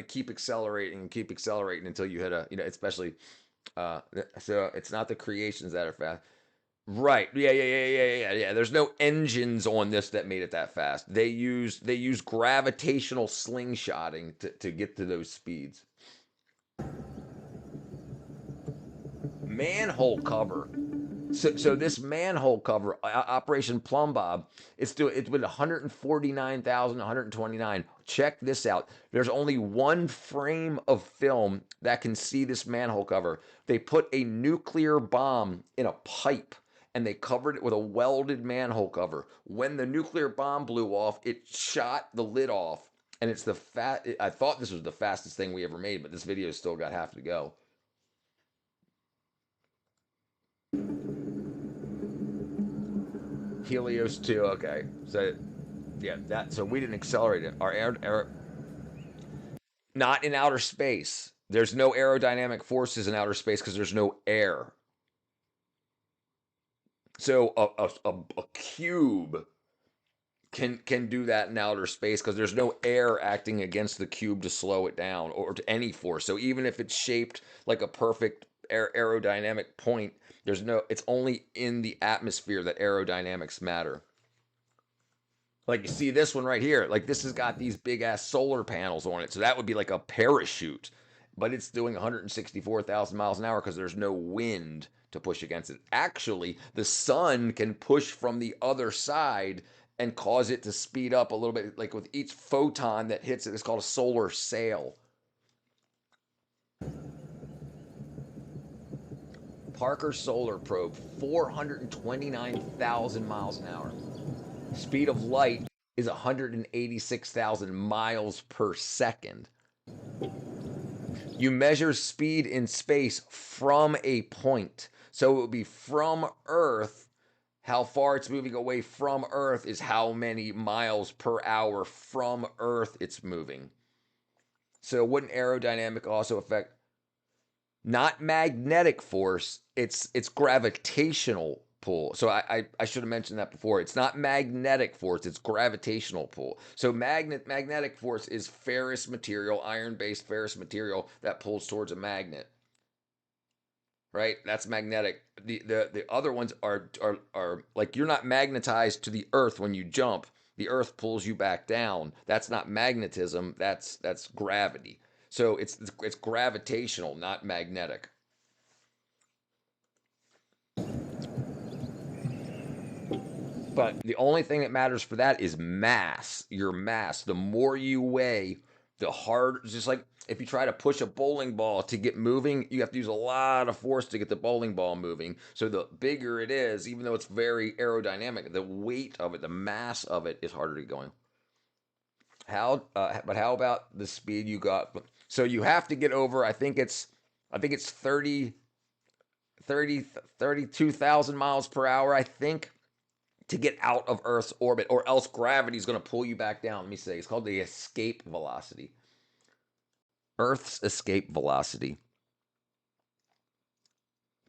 keep accelerating until you hit especially so it's not the creations that are fast. Right. Yeah. There's no engines on this that made it that fast. They use gravitational slingshotting to get to those speeds. Manhole cover. So this manhole cover, Operation Plumb Bob, it's been 149,129. Check this out. There's only one frame of film that can see this manhole cover. They put a nuclear bomb in a pipe and they covered it with a welded manhole cover. When the nuclear bomb blew off, it shot the lid off. And it's I thought this was the fastest thing we ever made, but this video still got half to go. Helios 2, okay. So yeah, so we didn't accelerate it. Our air not in outer space. There's no aerodynamic forces in outer space because there's no air. So a cube can do that in outer space because there's no air acting against the cube to slow it down or to any force. So even if it's shaped like a perfect aerodynamic point, it's only in the atmosphere that aerodynamics matter. Like you see this one right here, like this has got these big ass solar panels on it. So that would be like a parachute, but it's doing 164,000 miles an hour because there's no wind to push against it. Actually, the sun can push from the other side and cause it to speed up a little bit. Like with each photon that hits it, it's called a solar sail. Parker Solar Probe, 429,000 miles an hour. Speed of light is 186,000 miles per second. You measure speed in space from a point. So it would be from Earth. How far it's moving away from Earth is how many miles per hour from Earth it's moving. So wouldn't aerodynamic also affect not magnetic force, it's gravitational pull. So I should have mentioned that before. It's not magnetic force, it's gravitational pull. So magnetic force is ferrous material, iron-based ferrous material that pulls towards a magnet. Right? That's magnetic. The other ones are like you're not magnetized to the earth when you jump. The earth pulls you back down. That's not magnetism, that's gravity. So it's gravitational, not magnetic. But the only thing that matters for that is mass. Your mass. The more you weigh, the harder. Just like if you try to push a bowling ball to get moving, you have to use a lot of force to get the bowling ball moving. So the bigger it is, even though it's very aerodynamic, the weight of it, the mass of it is harder to get going. But how about the speed you got? So you have to get over, I think it's 32,000 miles per hour, I think, to get out of Earth's orbit, or else gravity is going to pull you back down. Let me say, it's called the escape velocity. Earth's escape velocity.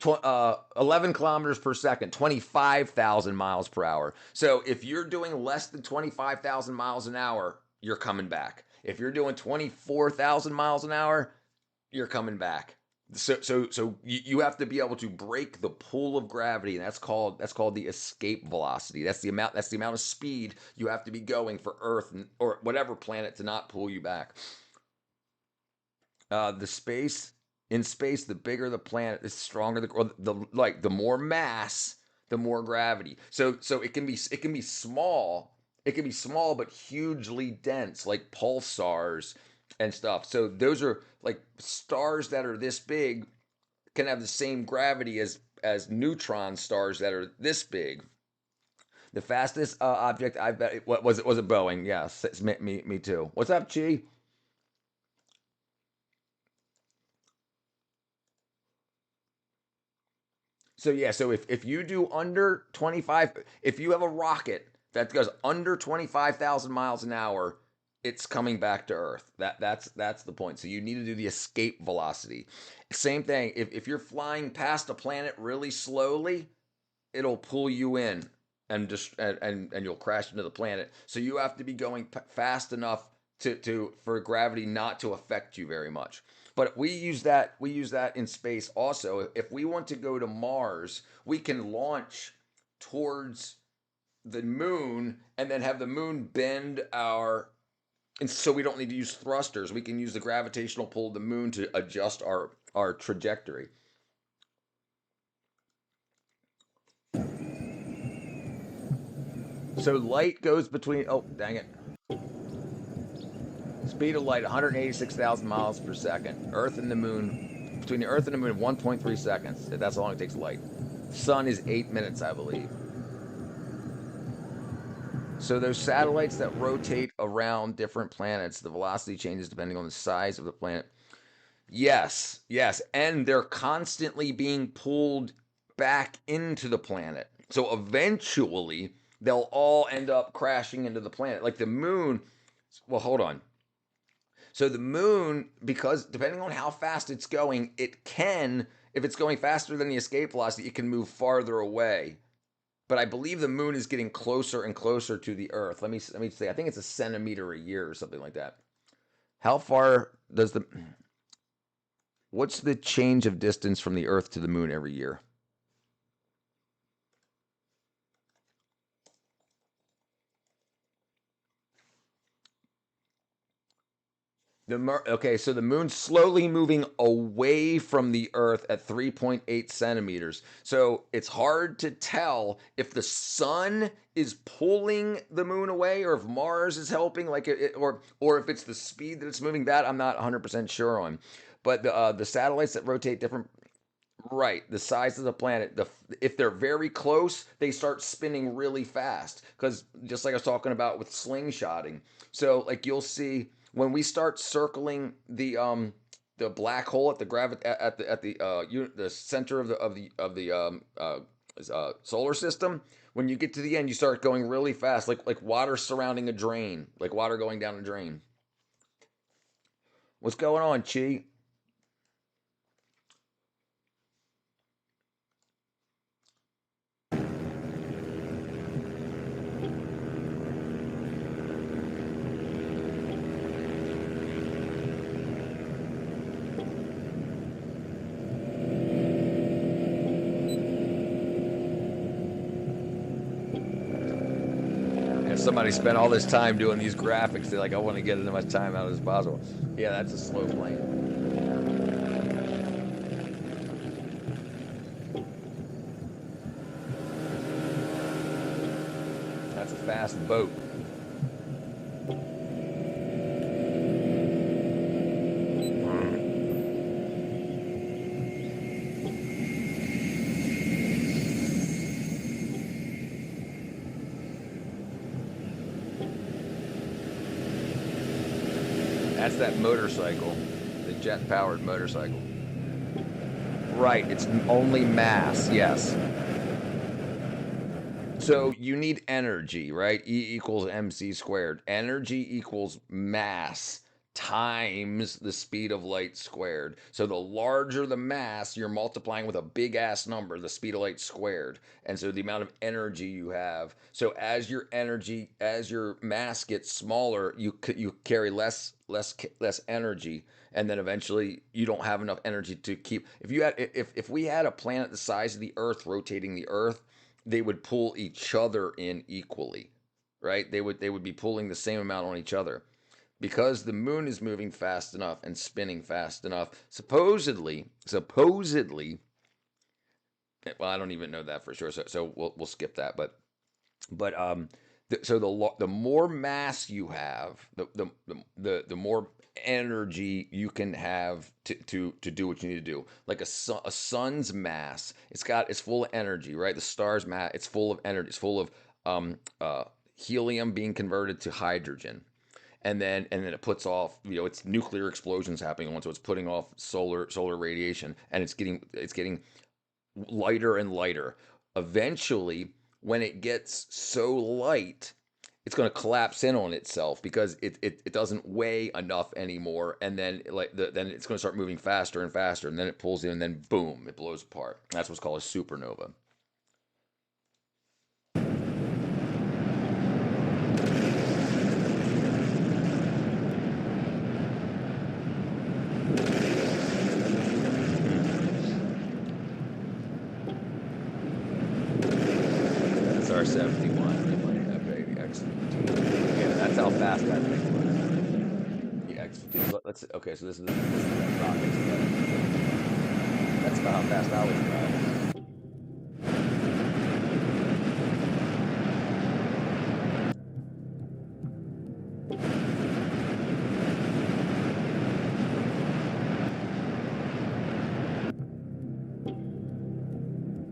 11 kilometers per second, 25,000 miles per hour. So if you're doing less than 25,000 miles an hour, you're coming back. If you're doing 24,000 miles an hour, you're coming back. So you have to be able to break the pull of gravity, and that's called the escape velocity. That's the amount of speed you have to be going for Earth or whatever planet to not pull you back. In space, the bigger the planet, the stronger the more mass, the more gravity. So it can be small. It can be small but hugely dense, like pulsars and stuff. So those are like stars that are this big can have the same gravity as neutron stars that are this big. The fastest object I bet was it Boeing? Yes, it's me too. What's up, Chi? So yeah, so if you do under 25, if you have a rocket that goes under 25,000 miles an hour, it's coming back to Earth. That's the point. So you need to do the escape velocity. Same thing. If you're flying past a planet really slowly, it'll pull you in and you'll crash into the planet. So you have to be going fast enough for gravity not to affect you very much. But we use that in space also. If we want to go to Mars, we can launch towards the moon and then have the moon bend and so we don't need to use thrusters. We can use the gravitational pull of the moon to adjust our trajectory. So light goes between, oh, dang it. Speed of light, 186,000 miles per second. Earth and the moon, between the Earth and the moon, 1.3 seconds. That's how long it takes light. Sun is 8 minutes, I believe. So those satellites that rotate around different planets, the velocity changes depending on the size of the planet. Yes, and they're constantly being pulled back into the planet. So eventually, they'll all end up crashing into the planet. Like the moon, well, hold on. So the moon, because depending on how fast it's going, it can, if it's going faster than the escape velocity, it can move farther away. But I believe the moon is getting closer and closer to the Earth. Let me say, I think it's a centimeter a year or something like that. How far does what's the change of distance from the Earth to the moon every year? Okay, so the moon's slowly moving away from the Earth at 3.8 centimeters. So it's hard to tell if the sun is pulling the moon away, or if Mars is helping, or if it's the speed that it's moving. That I'm not 100% sure on. But the satellites that rotate different. Right, the size of the planet. If they're very close, they start spinning really fast. Because just like I was talking about with slingshotting, so like you'll see when we start circling the black hole at the the center of the solar system. When you get to the end, you start going really fast, like water surrounding a drain, like water going down a drain. What's going on, Chi? Somebody spent all this time doing these graphics. They're like, I want to get as much time out as possible. Yeah, that's a slow plane. That's a fast boat. That's that motorcycle, the jet-powered motorcycle. Right, it's only mass, yes. So you need energy, right? E equals mc squared. Energy equals mass times the speed of light squared. So the larger the mass, you're multiplying with a big ass number, the speed of light squared. And so the amount of energy you have. So as your mass gets smaller, you carry less energy, and then eventually you don't have enough energy to keep. If we had a planet the size of the Earth rotating the Earth, they would pull each other in equally, right? They would be pulling the same amount on each other. Because the moon is moving fast enough and spinning fast enough, supposedly, well, I don't even know that for sure, so we'll skip that. So the more mass you have, the more energy you can have to do what you need to do. Like a sun's mass, it's full of energy, right? The star's mass, it's full of energy. It's full of helium being converted to hydrogen. And then it puts off, it's nuclear explosions happening on, so it's putting off solar radiation, and it's getting lighter and lighter. Eventually, when it gets so light, it's going to collapse in on itself because it doesn't weigh enough anymore, and then then it's going to start moving faster and faster, and then it pulls in, and then boom, it blows apart. That's what's called a supernova. R71. Okay, the X15. Yeah, that's how fast that thing was. The X15. Let's. Okay, so this is that rocket. That's about how fast I was driving.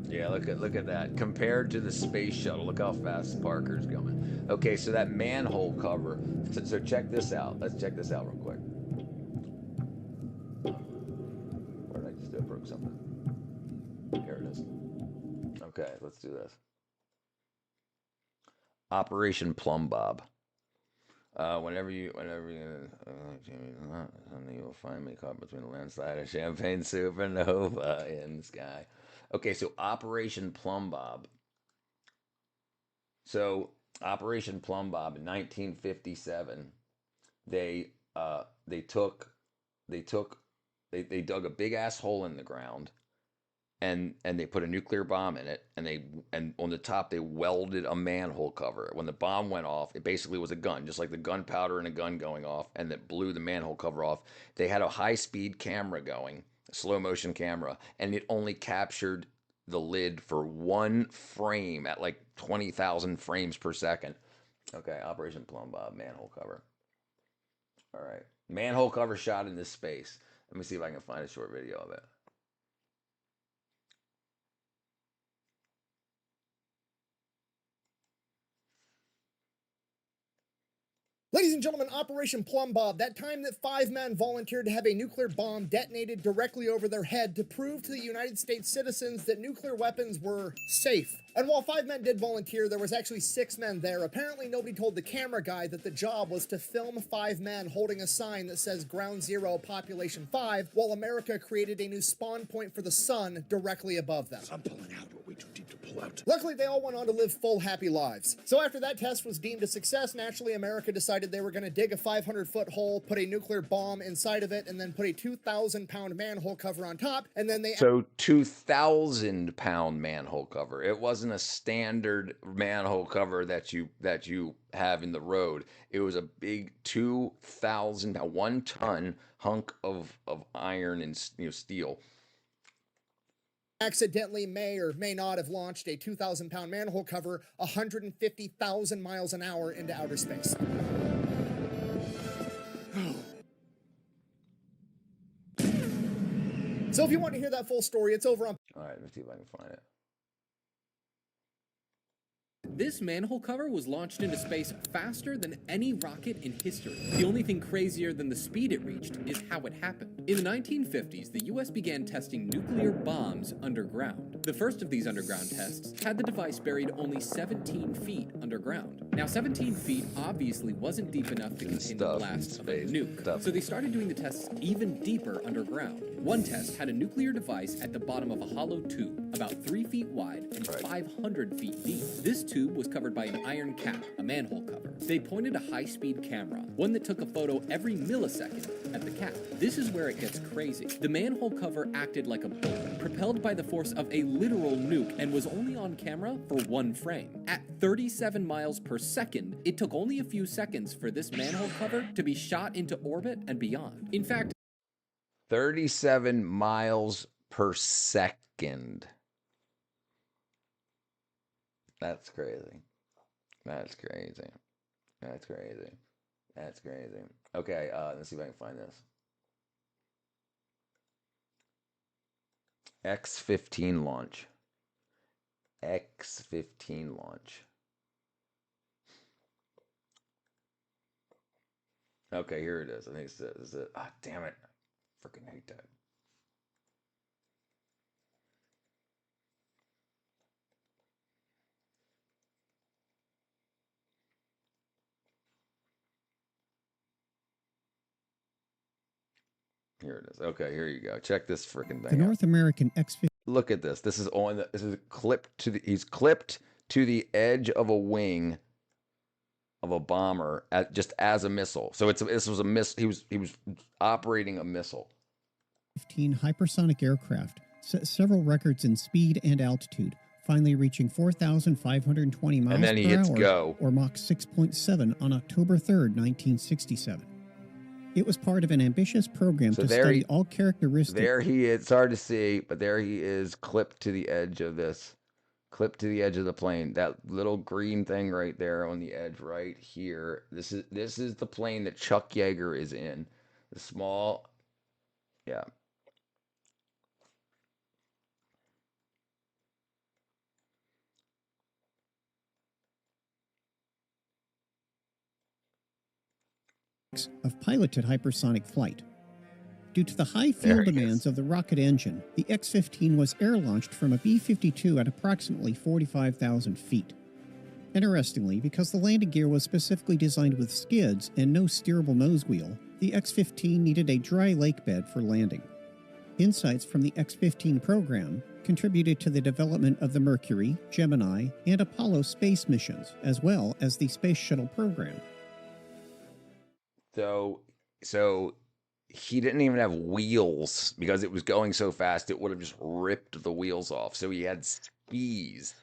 Yeah, look at that. Compared to the space shuttle, look how fast Parker's going. Okay, so that manhole cover. So check this out. Let's check this out real quick. Where did I just do? I broke something. Here it is. Okay, let's do this. Operation Plumbob. Whenever you, something you'll find me caught between the landslide and champagne supernova in the sky. Okay, so Operation Plum Bob. So Operation Plum Bob in 1957, they dug a big ass hole in the ground, and they put a nuclear bomb in it, and on the top they welded a manhole cover. When the bomb went off, it basically was a gun, just like the gunpowder in a gun going off, and that blew the manhole cover off. They had a high speed camera going, a slow motion camera, and it only captured the lid for one frame at like 20,000 frames per second. Okay, Operation Plum Bob, manhole cover. All right, manhole cover shot into space. Let me see if I can find a short video of it. Ladies and gentlemen, Operation Plum Bob, that time that 5 men volunteered to have a nuclear bomb detonated directly over their head to prove to the United States citizens that nuclear weapons were safe. And while 5 men did volunteer, there was actually 6 men there. Apparently nobody told the camera guy that the job was to film 5 men holding a sign that says Ground Zero, Population 5, while America created a new spawn point for the sun directly above them. I'm pulling out. We're way too deep to pull out. Luckily, they all went on to live full, happy lives. So after that test was deemed a success, naturally, America decided they were going to dig a 500-foot hole, put a nuclear bomb inside of it, and then put a 2,000-pound manhole cover on top, and then they... So 2,000-pound manhole cover. It wasn't a standard manhole cover that you have in the road. It was a big 2,000, 1 ton hunk of iron and steel. Accidentally may or may not have launched a 2,000-pound manhole cover 150,000 miles an hour into outer space. So if you want to hear that full story, it's over on... All right, let's see if I can find it. This manhole cover was launched into space faster than any rocket in history. The only thing crazier than the speed it reached is how it happened. In the 1950s, the US began testing nuclear bombs underground. The first of these underground tests had the device buried only 17 feet underground. Now, 17 feet obviously wasn't deep enough to contain the blast of a nuke, so they started doing the tests even deeper underground. One test had a nuclear device at the bottom of a hollow tube, about 3 feet wide and 500 feet deep. This tube was covered by an iron cap, a manhole cover. They pointed a high-speed camera, one that took a photo every millisecond, at the cap. This is where it gets crazy. The manhole cover acted like a bullet, propelled by the force of a literal nuke, and was only on camera for 1 frame. At 37 miles per second, it took only a few seconds for this manhole cover to be shot into orbit and beyond. In fact, 37 miles per second. That's crazy. That's crazy. That's crazy. That's crazy. Okay, let's see if I can find this. X-15 launch. X-15 launch. Okay, here it is. I think it's it. Ah, damn it. Freaking hate that. Here it is. Okay, here you go. Check this freaking thing The North American X-15. Look at this. This is on the. This is clipped to the. He's clipped to the edge of a wing of a bomber just as a missile. So this was a missile. He was operating a missile. 15 hypersonic aircraft set several records in speed and altitude, finally reaching 4,520 miles And then he per hits hour, go. or Mach 6.7, on October 3rd, 1967. It was part of an ambitious program to study all characteristics. There he is. It's hard to see, but there he is, clipped to the edge of this. Clipped to the edge of the plane. That little green thing right there on the edge right here. This is the plane that Chuck Yeager is in. The small, yeah. Of piloted hypersonic flight. Due to the high fuel demands of the rocket engine, the X-15 was air-launched from a B-52 at approximately 45,000 feet. Interestingly, because the landing gear was specifically designed with skids and no steerable nose wheel, the X-15 needed a dry lake bed for landing. Insights from the X-15 program contributed to the development of the Mercury, Gemini, and Apollo space missions, as well as the Space Shuttle program. So he didn't even have wheels because it was going so fast it would have just ripped the wheels off. So he had skis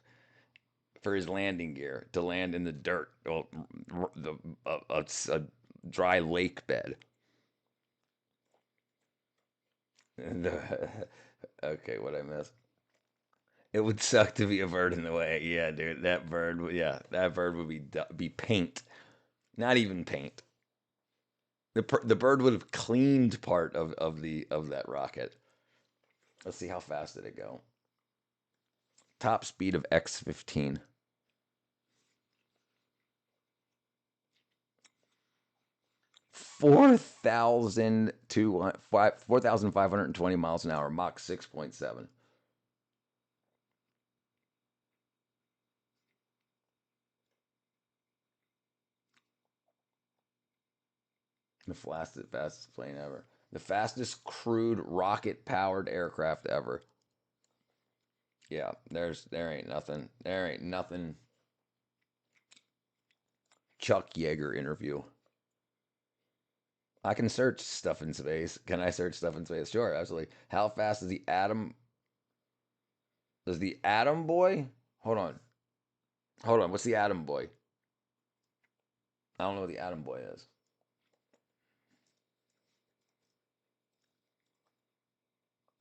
for his landing gear to land in the dirt, well, a dry lake bed. Okay, what I missed? It would suck to be a bird in the way. Yeah, dude, that bird would be paint, not even paint. The bird would have cleaned part of that rocket. Let's see, how fast did it go? Top speed of X-15. 4,520 miles an hour, Mach 6.7. The fastest plane ever. The fastest crewed rocket-powered aircraft ever. Yeah, there ain't nothing. There ain't nothing. Chuck Yeager interview. I can search stuff in space. Can I search stuff in space? Sure, absolutely. How fast is the Atom? Does the Atom Boy? Hold on. What's the Atom Boy? I don't know what the Atom Boy is.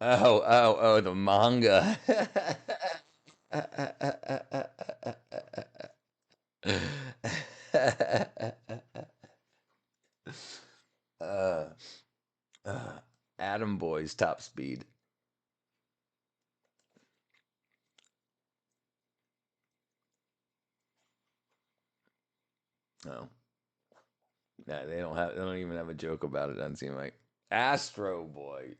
Oh, the manga. Atom Boy's top speed. Oh. Yeah, they don't even have a joke about it, doesn't seem like. Astro Boy.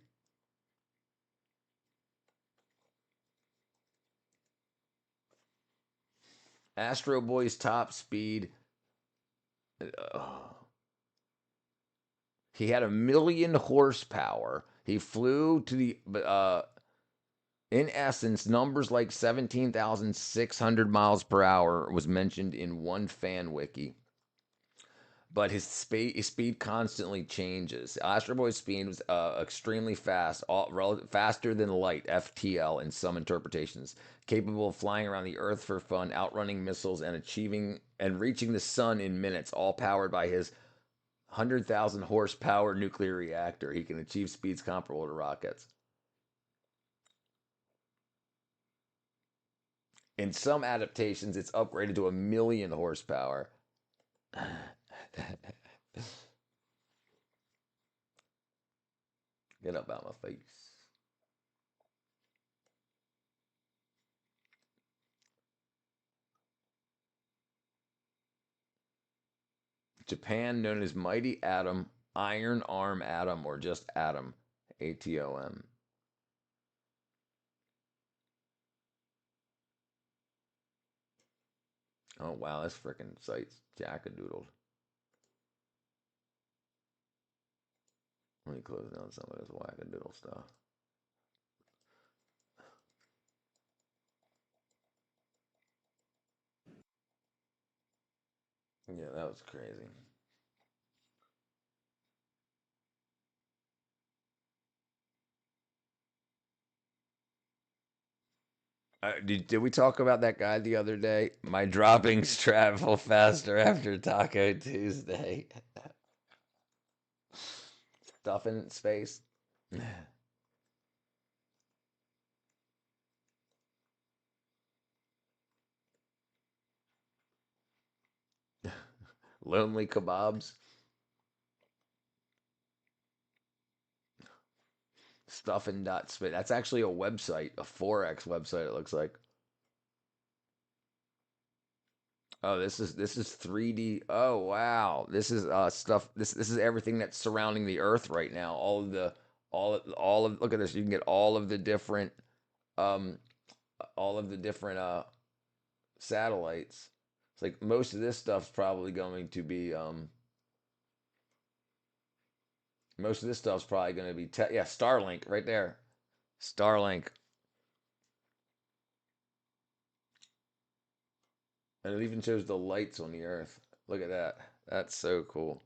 Astro Boy's top speed. He had 1,000,000 horsepower. He flew to the in essence, numbers like 17,600 miles per hour was mentioned in one fan wiki. But his speed constantly changes. Astro Boy's speed was extremely fast, faster than light, FTL in some interpretations, capable of flying around the Earth for fun, outrunning missiles, and reaching the sun in minutes, all powered by his 100,000 horsepower nuclear reactor. He can achieve speeds comparable to rockets. In some adaptations, it's upgraded to 1,000,000 horsepower. Get up out my face. Japan, known as Mighty Atom, Iron Arm Atom, or just Atom, ATOM. Oh, wow, this freaking site's jackadoodled. Let me close down some of this wackadoodle stuff. Yeah, that was crazy. Did we talk about that guy the other day? My droppings travel faster after Taco Tuesday. Stuff in space. Lonely Kebabs. Stuffin.spit. That's actually a website, a Forex website, it looks like. Oh, this is 3D. Oh, wow. This is stuff. This is everything that's surrounding the Earth right now. All of look at this. You can get um all of the different satellites. like most of this stuff's probably going to be most of this stuff's probably going to be yeah, Starlink right there. Starlink. And it even shows the lights on the earth. Look at that. That's so cool.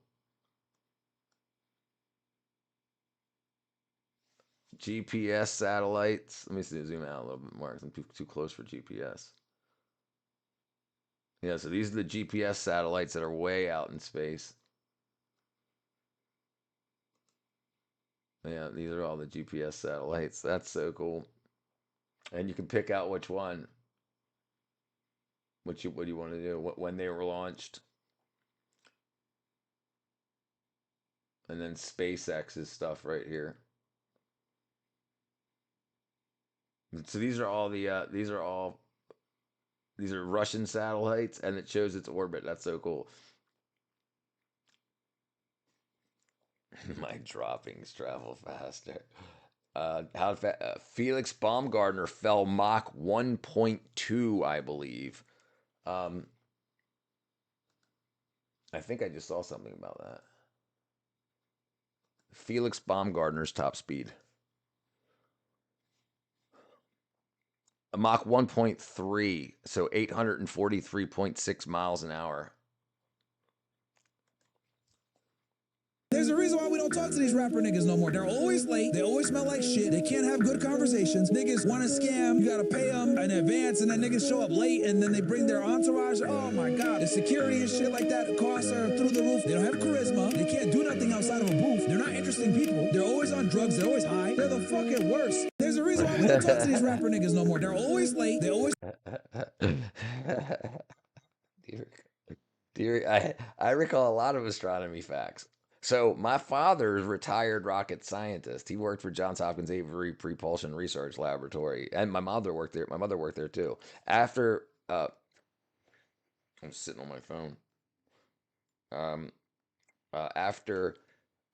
GPS satellites. Let me see, zoom out a little bit more 'cause I'm too close for GPS. Yeah, so these are the GPS satellites that are way out in space. Yeah, these are all the GPS satellites. That's so cool. And you can pick out which one. What do you want to do? When they were launched. And then SpaceX's stuff right here. So these are all the these are Russian satellites, and it shows its orbit. That's so cool. My droppings travel faster. Felix Baumgartner fell Mach 1.2, I believe. I think I just saw something about that. Felix Baumgartner's top speed. A Mach 1.3, so 843.6 miles an hour. There's a reason why we don't talk to these rapper niggas no more. They're always late. They always smell like shit. They can't have good conversations. Niggas want to scam. You got to pay them in advance, and then niggas show up late, and then they bring their entourage. Oh, my God. The security and shit like that, the costs are through the roof. They don't have charisma. They can't do nothing outside of a booth. They're not interesting people. They're always on drugs. They're always high. They're the fucking worst. There's a reason why we don't talk to these rapper niggas no more. They're always late. They always... I recall a lot of astronomy facts. So my father is a retired rocket scientist. He worked for Johns Hopkins Avery Propulsion Research Laboratory, and my mother worked there. My mother worked there too. After I'm sitting on my phone.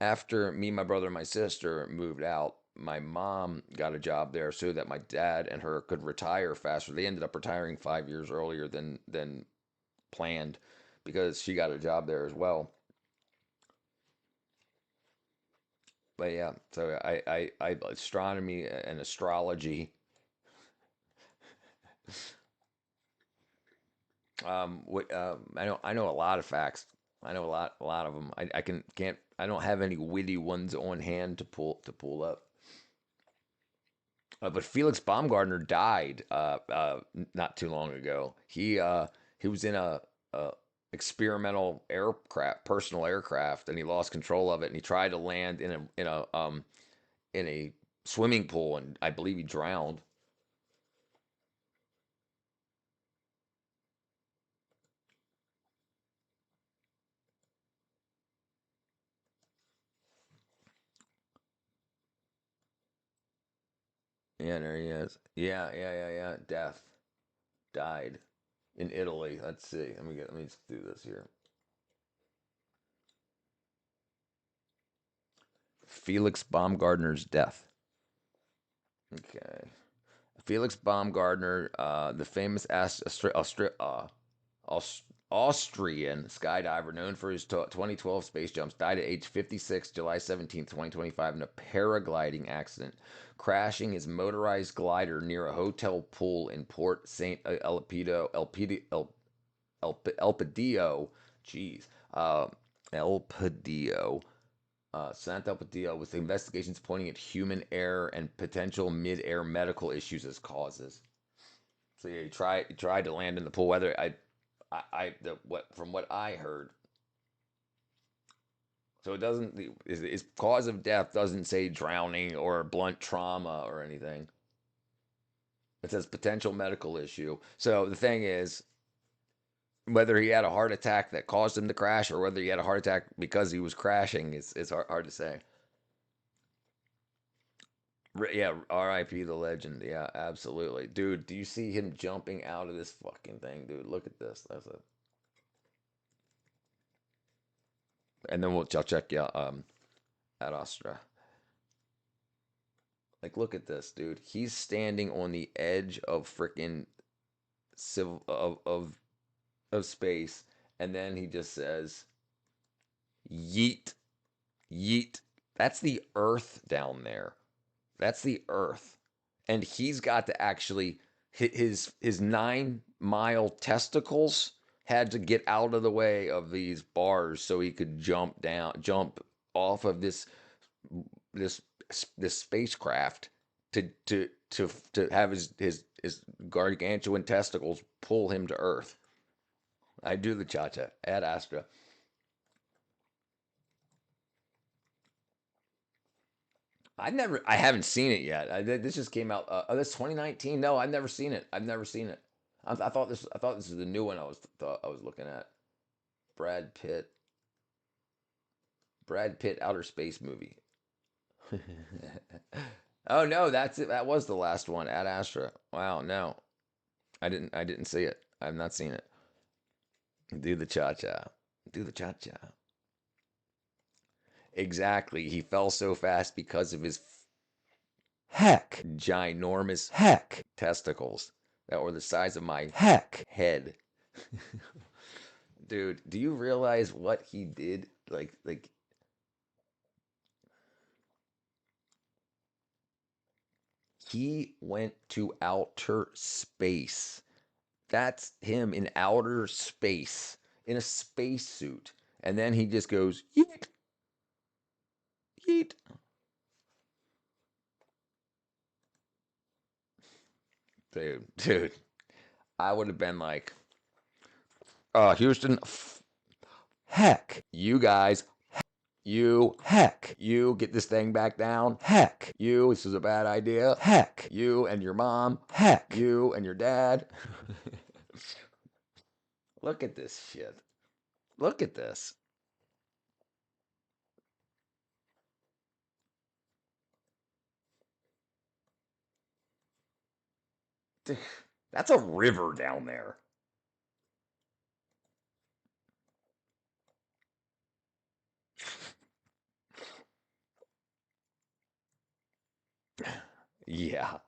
After me, my brother, and my sister moved out, my mom got a job there so that my dad and her could retire faster. They ended up retiring 5 years earlier than planned because she got a job there as well. But yeah, so I astronomy and astrology. I know a lot of facts. I know a lot of them. I can't I don't have any witty ones on hand to pull up. But Felix Baumgartner died not too long ago. He was in a experimental personal aircraft, and he lost control of it, and he tried to land in a swimming pool, and I believe he drowned. Yeah, there he is. Yeah. Death. Died in Italy. Let's see. Let me just do this here. Felix Baumgartner's death. Okay. Felix Baumgartner, the famous Austrian skydiver known for his 2012 space jumps, died at age 56, July 17th, 2025, in a paragliding accident, crashing his motorized glider near a hotel pool in Port St. Elpidio, San Elpidio, with investigations pointing at human error and potential mid-air medical issues as causes. So yeah, he tried to land in the pool. Whether from what I heard, so it doesn't his cause of death doesn't say drowning or blunt trauma or anything. It says potential medical issue. So the thing is, whether he had a heart attack that caused him to crash or whether he had a heart attack because he was crashing is hard to say. Yeah, R.I.P. the legend. Yeah, absolutely, dude. Do you see him jumping out of this fucking thing, dude? Look at this. And then I'll check you at Astra. Like, look at this, dude. He's standing on the edge of freaking of space, and then he just says, yeet, yeet. That's the Earth down there. That's the Earth. And he's got to actually hit his 9-mile testicles had to get out of the way of these bars so he could jump off of this spacecraft to have his gargantuan testicles pull him to Earth. I do the cha-cha. Ad Astra. I haven't seen it yet. This just came out. This 2019. No, I've never seen it. I've never seen it. I thought this was the new one. I was looking at. Brad Pitt outer space movie. Oh no, that's it. That was the last one. Ad Astra. Wow, no, I didn't see it. I've not seen it. Do the cha-cha. Do the cha-cha. Exactly. He fell so fast because of his ginormous testicles that were the size of my head. Dude, do you realize what he did? Like he went to outer space. That's him in outer space in a spacesuit. And then he just goes, yeet. Yeet. Dude, I would have been like, Houston, you guys, you get this thing back down, this is a bad idea, you and your mom, you and your dad. Look at this shit. Look at this. That's a river down there. Yeah.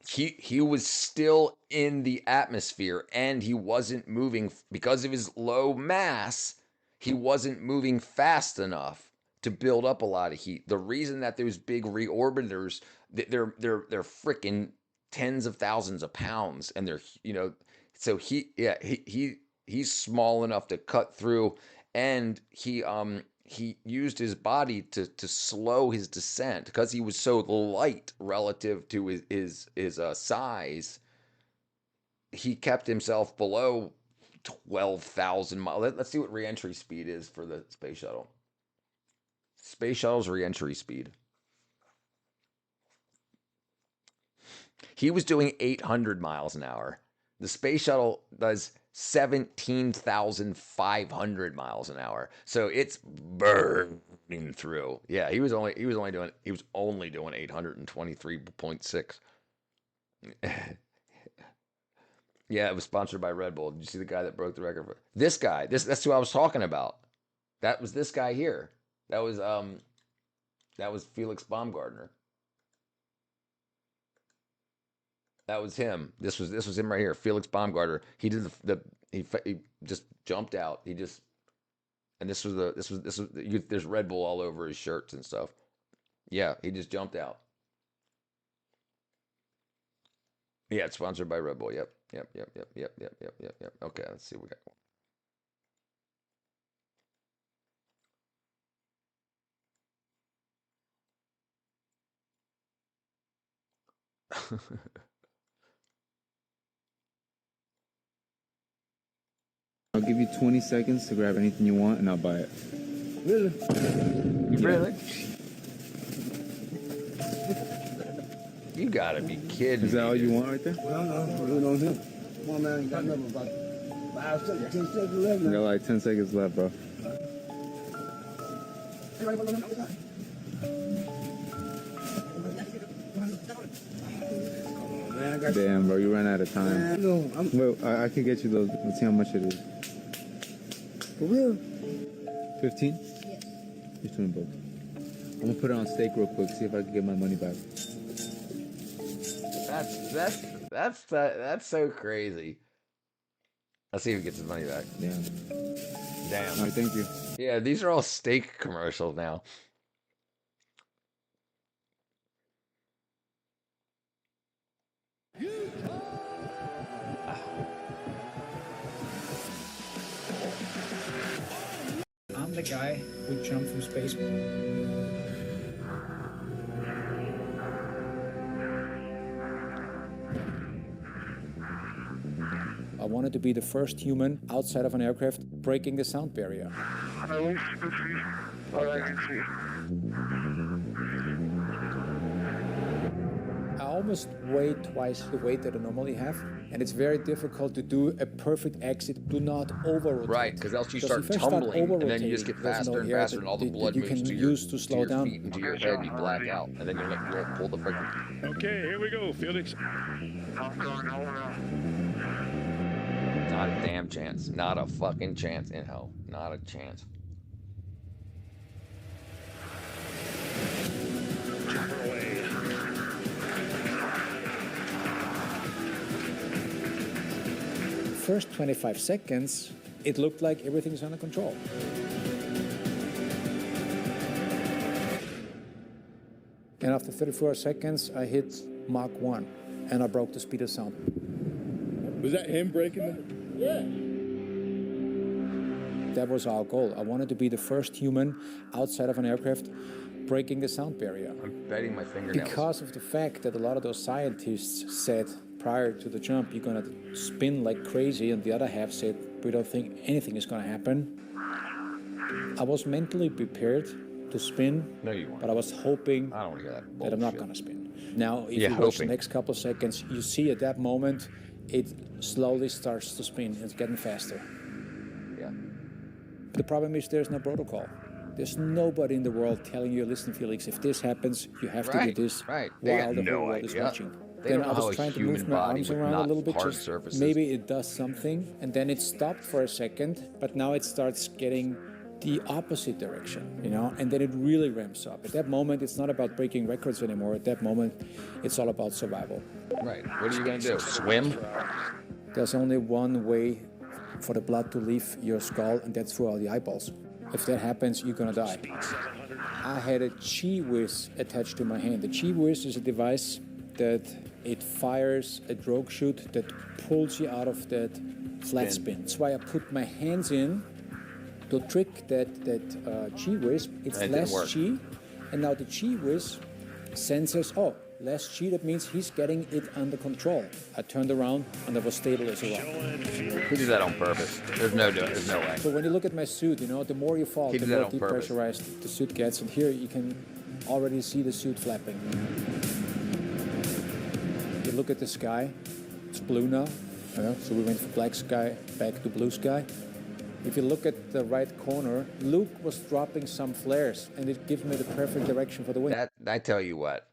He was still in the atmosphere and he wasn't moving because of his low mass. He wasn't moving fast enough to build up a lot of heat. The reason that those big reorbiters, they're freaking tens of thousands of pounds, and they're so he's small enough to cut through, and he used his body to slow his descent because he was so light relative to his size. He kept himself below 12,000 miles. Let's see what reentry speed is for the space shuttle. Space shuttle's reentry speed. He was doing 800 miles an hour. The space shuttle does 17,500 miles an hour. So it's burning through. Yeah, he was only doing 823.6. Yeah, it was sponsored by Red Bull. Did you see the guy that broke the record? This guy. That's who I was talking about. That was this guy here. That was Felix Baumgartner. That was him. This was him right here, Felix Baumgartner. He did he just jumped out. There's Red Bull all over his shirts and stuff. Yeah, he just jumped out. Yeah, it's sponsored by Red Bull. Yep. Okay, let's see what we got. I'll give you 20 seconds to grab anything you want and I'll buy it. Really? Really? You gotta be kidding. Is that all you want right there? Well, no, we don't him. Come on, man, you got nothing about 5 seconds, 10 seconds left. I got like 10 seconds left, bro. Damn, bro, you ran out of time. No, Well, I can get you those. Let's see how much it is. for real? 15? Yes. Here's 20 bucks. I'm gonna put it on steak real quick, see if I can get my money back. That's so crazy. Let's see if he gets his money back. Damn. Damn. All right, thank you. Yeah, these are all steak commercials now. I'm the guy who jumped from space. I wanted to be the first human outside of an aircraft breaking the sound barrier. I almost weigh twice the weight that I normally have, and it's very difficult to do a perfect exit. Do not over-rotate. Right, because else you Because start if I start tumbling, and then you over-rotating, just get there's faster no and air faster, that- and all the that blood you moves can to your, use to slow your down. feet and to your head, and you black out, and then you'll pull the freaking... Okay, here we go, Felix. Not a damn chance. Not a fucking chance in hell. Not a chance. First 25 seconds, it looked like everything's under control. And after 34 seconds, I hit Mach 1, and I broke the speed of sound. Was that him breaking the... Yeah. That was our goal. I wanted to be the first human outside of an aircraft breaking the sound barrier. I'm biting my fingernails. Because of the fact that a lot of those scientists said prior to the jump, you're going to spin like crazy, and the other half said, we don't think anything is going to happen. I was mentally prepared to spin, No, you weren't. but I was hoping I don't want to hear that that I'm not bullshit. going to spin. Now, if Yeah, you watch the hoping. next couple of seconds, you see at that moment, it slowly starts to spin. It's getting faster. Yeah. The problem is there's no protocol. There's nobody in the world telling you, listen, Felix, if this happens, you have to Right, do this right. They while got the no whole world is idea. watching. They Then don't I know how was a trying to human move my body arms with around a not little bit, hard just surfaces. maybe it does something, and then it stopped for a second, but now it starts getting the opposite direction, you know, and then it really ramps up. At that moment, it's not about breaking records anymore. At that moment, it's all about survival. Right. What are you going to do? Swim? There's only one way for the blood to leave your skull, and that's through all the eyeballs. If that happens, you're gonna die. I had a Chi-Whiz attached to my hand. The Chi-Whiz is a device that it fires a drogue chute that pulls you out of that flat spin. That's why I put my hands in to trick that Chi-Whiz. It's It didn't less work. Chi, and now the Chi-Whiz senses, oh, less Chi, that means he's getting it under control. I turned around and I was stable as a rock. He did that on purpose. There's no way. So when you look at my suit, you know, the more you fall, He the did that more on purpose. depressurized the suit gets. And here you can already see the suit flapping. You look at the sky, it's blue now. So we went from black sky back to blue sky. If you look at the right corner, Luke was dropping some flares, and it gives me the perfect direction for the wind. That I tell you what,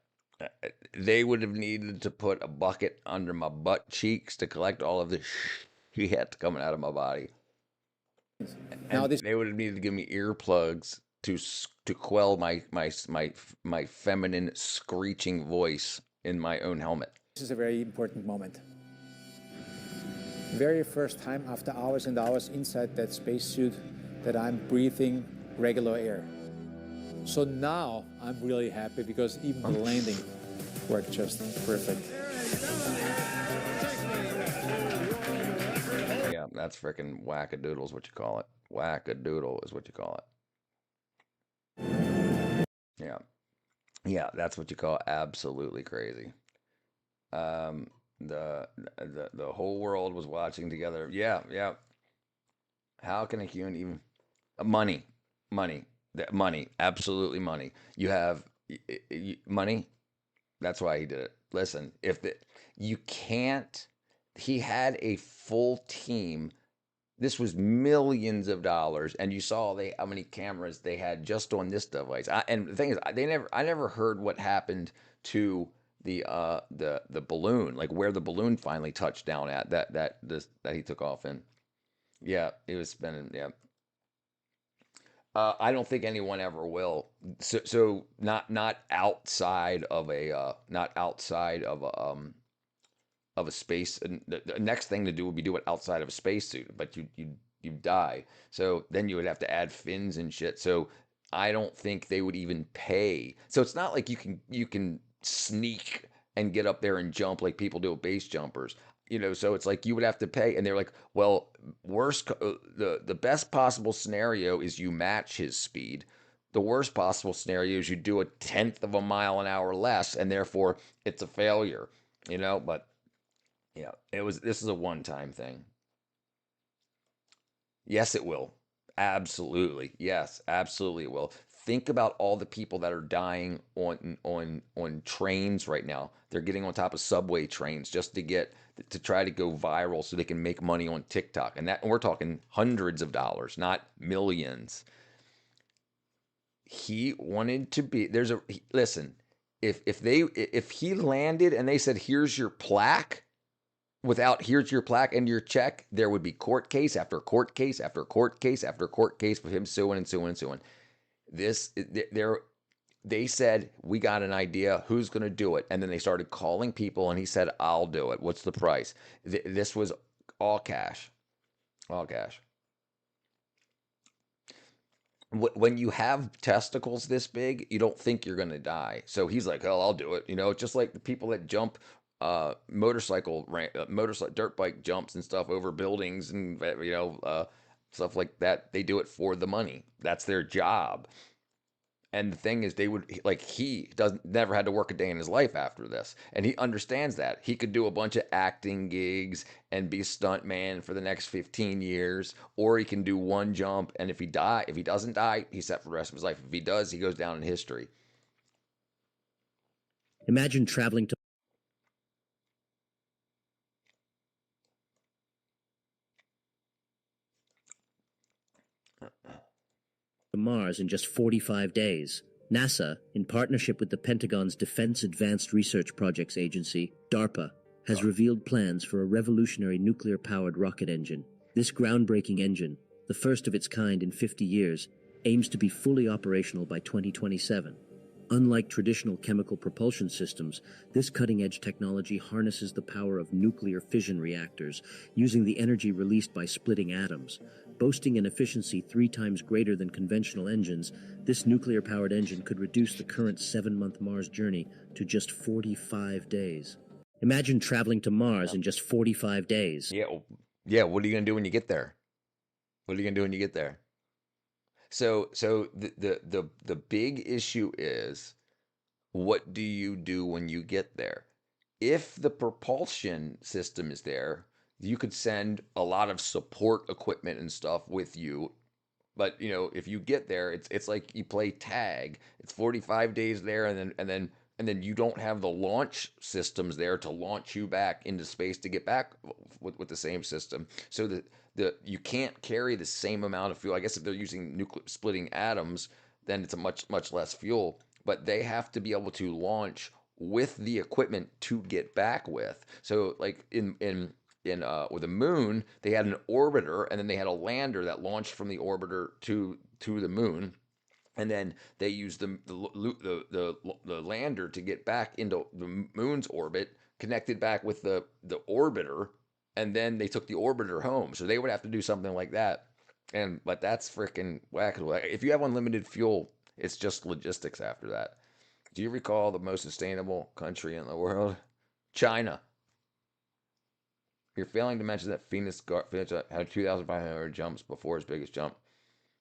they would have needed to put a bucket under my butt cheeks to collect all of the shit coming out of my body. Now And they would have needed to give me earplugs to quell my feminine screeching voice in my own helmet. This is a very important moment. Very first time after hours and hours inside that spacesuit that I'm breathing regular air. So now I'm really happy because even the landing worked just perfect. Yeah, that's freaking wackadoodle is what you call it. Wackadoodle is what you call it. Yeah. Yeah, that's what you call absolutely crazy. The whole world was watching together. Yeah. How can a human even money, absolutely money. You have money. That's why he did it. Listen, you can't. He had a full team. This was millions of dollars, and you saw how many cameras they had just on this device. And the thing is, I never heard what happened to the balloon, like where the balloon finally touched down at that he took off in. Yeah, it was spinning. Yeah. I don't think anyone ever will. So not outside of a of a space, and the next thing to do would be do it outside of a spacesuit, but you die. So then you would have to add fins and shit. So I don't think they would even pay. So it's not like you can sneak and get up there and jump like people do with base jumpers. So it's like you would have to pay, and they're like, well, the best possible scenario is you match his speed. The worst possible scenario is you do a tenth of a mile an hour less, and therefore it's a failure. But this is a one-time thing. Yes, it will. Absolutely. Yes, absolutely it will. Think about all the people that are dying on trains right now. They're getting on top of subway trains just to try to go viral so they can make money on TikTok. And we're talking hundreds of dollars, not millions. He wanted to be listen, if he landed and they said, here's your plaque, here's your plaque and your check, there would be court case after court case after court case after court case with him suing and suing and suing. They said, we got an idea, who's going to do it? And then they started calling people, and he said, I'll do it. What's the price? This was all cash. All cash. When you have testicles this big, you don't think you're going to die. So he's like, oh, I'll do it. Just like the people that jump motorcycle dirt bike jumps and stuff over buildings and stuff like that. They do it for the money. That's their job. And the thing is, he never had to work a day in his life after this, and he understands that he could do a bunch of acting gigs and be a stunt man for the next 15 years, or he can do one jump, and if he doesn't die, he's set for the rest of his life. If he does, he goes down in history. Imagine traveling to Mars in just 45 days. NASA, in partnership with the Pentagon's Defense Advanced Research Projects Agency, DARPA, has revealed plans for a revolutionary nuclear-powered rocket engine. This groundbreaking engine, the first of its kind in 50 years, aims to be fully operational by 2027. Unlike traditional chemical propulsion systems, this cutting-edge technology harnesses the power of nuclear fission reactors, using the energy released by splitting atoms. Boasting an efficiency 3 times greater than conventional engines, this nuclear-powered engine could reduce the current 7-month Mars journey to just 45 days. Imagine traveling to Mars in just 45 days. Yeah, what are you going to do when you get there? So the big issue is, what do you do when you get there? If the propulsion system is there, you could send a lot of support equipment and stuff with you. But if you get there, it's like you play tag. It's 45 days there, and then you don't have the launch systems there to launch you back into space to get back with the same system. So you can't carry the same amount of fuel. I guess if they're using nuclear splitting atoms, then it's a much less fuel. But they have to be able to launch with the equipment to get back with. So like with the moon, they had an orbiter, and then they had a lander that launched from the orbiter to the moon, and then they used the lander to get back into the moon's orbit, connected back with the orbiter, and then they took the orbiter home. So they would have to do something like that, but that's freaking wackadoo. If you have unlimited fuel, it's just logistics after that. Do you recall the most sustainable country in the world? China. You're failing to mention that Phoenix had 2,500 jumps before his biggest jump.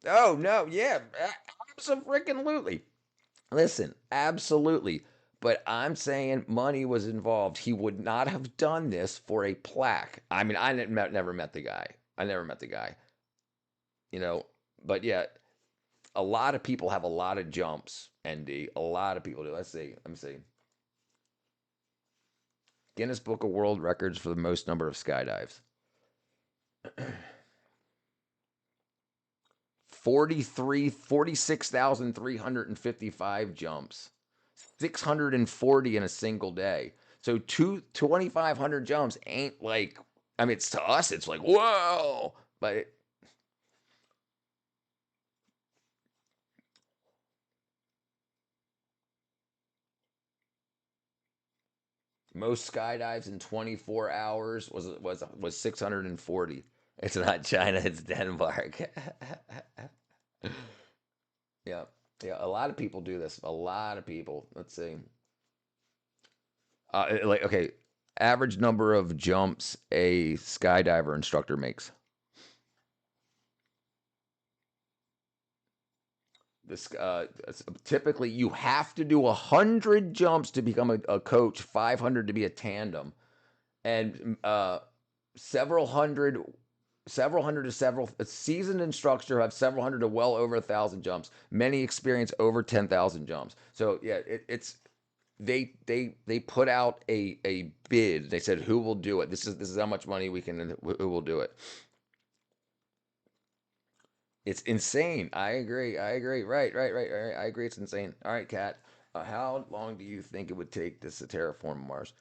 Oh, no, yeah, absolutely. Listen, absolutely. But I'm saying money was involved. He would not have done this for a plaque. I mean, I never met the guy. But yeah, a lot of people have a lot of jumps, ND. A lot of people do. Let me see. Guinness Book of World Records for the most number of skydives. 46,355 jumps. 640 in a single day. So 2,500 jumps ain't like, I mean, it's to us, it's like, whoa. But Most skydives in 24 hours was 640. It's not China, it's Denmark. Yeah. Yeah, a lot of people do this. A lot of people. Let's see. Like okay, average number of jumps a skydiver instructor makes. This typically you have to do 100 jumps to become a coach, 500 to be a tandem, and several hundred to several a seasoned instructor have several hundred to well over 1,000 jumps. Many experience over 10,000 jumps. So yeah, it's they put out a bid. They said who will do it. This is how much money we can. Who will do it. It's insane. I agree. Right. I agree. It's insane. All right, Kat. How long do you think it would take this to terraform Mars?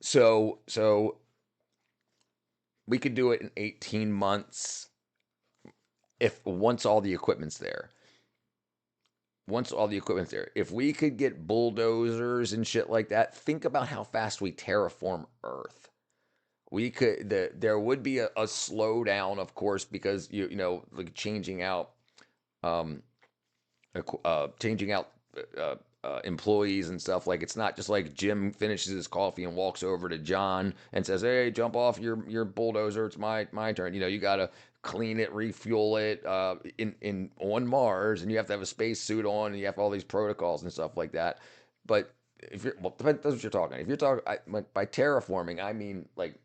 So we could do it in 18 months if once all the equipment's there. Once all the equipment's there. If we could get bulldozers and shit like that, think about how fast we terraform Earth. We could there would be a slowdown, of course, because you know like changing out employees and stuff. Like it's not just like Jim finishes his coffee and walks over to John and says, "Hey, jump off your bulldozer. It's my turn." You know, you gotta clean it, refuel it in on Mars, and you have to have a space suit on, and you have all these protocols and stuff like that. But if you're that's what you're talking. If you're talking by terraforming, I mean like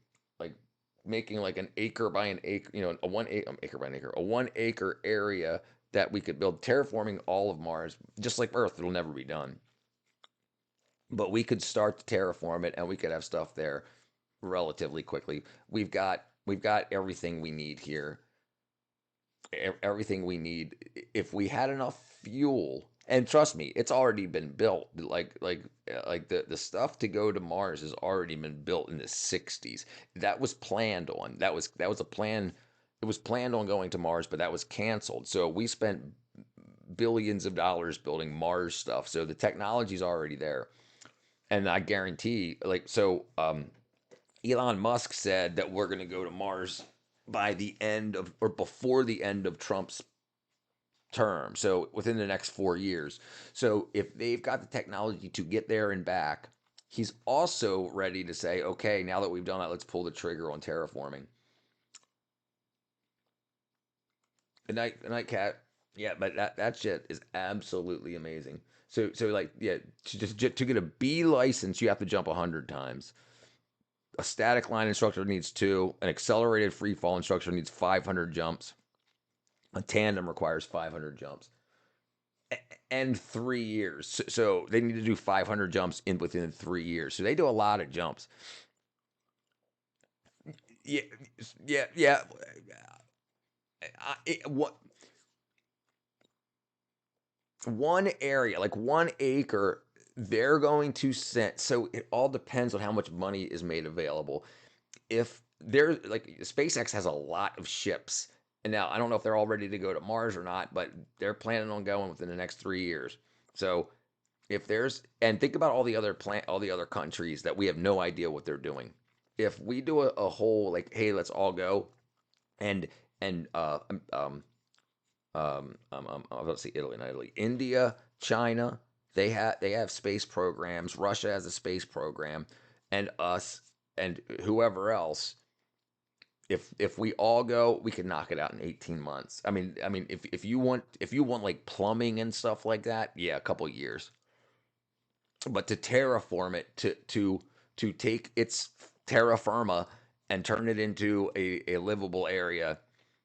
making like an acre by an acre, you know, a 1 acre by an acre, a 1 acre area that we could build, terraforming all of Mars, just like Earth. It'll never be done, but we could start to terraform it, and we could have stuff there relatively quickly. We've got everything we need here. Everything we need. If we had enough fuel, and trust me, it's already been built. Like the stuff to go to Mars has already been built in the 60s. That was planned on. That was a plan. It was planned on going to Mars, but that was canceled. So we spent billions of dollars building Mars stuff. So the technology's already there. And I guarantee, Elon Musk said that we're going to go to Mars by the end of, or before the end of Trump's term. So within the next 4 years. So if they've got the technology to get there and back, he's also ready to say, okay, now that we've done that, let's pull the trigger on terraforming. Good night, Kat. Yeah, but that shit is absolutely amazing. So like, yeah, to get a B license, you have to jump 100 times. A static line instructor needs 2. An accelerated free fall instructor needs 500 jumps. A tandem requires 500 jumps. And 3 years. So they need to do 500 jumps within 3 years. So they do a lot of jumps. Yeah. One area, like 1 acre, they're going to send. So it all depends on how much money is made available. If they're like, SpaceX has a lot of ships. And now I don't know if they're all ready to go to Mars or not, but they're planning on going within the next 3 years. So if there's, and think about all the other countries that we have no idea what they're doing. If we do a whole like, hey, let's all go, and let's see, Italy, not Italy, India, China, they have space programs. Russia has a space program, and us and whoever else. If we all go, we can knock it out in 18 months. I mean, if you want like plumbing and stuff like that, yeah, a couple years. But to terraform it, to take its terra firma and turn it into a livable area,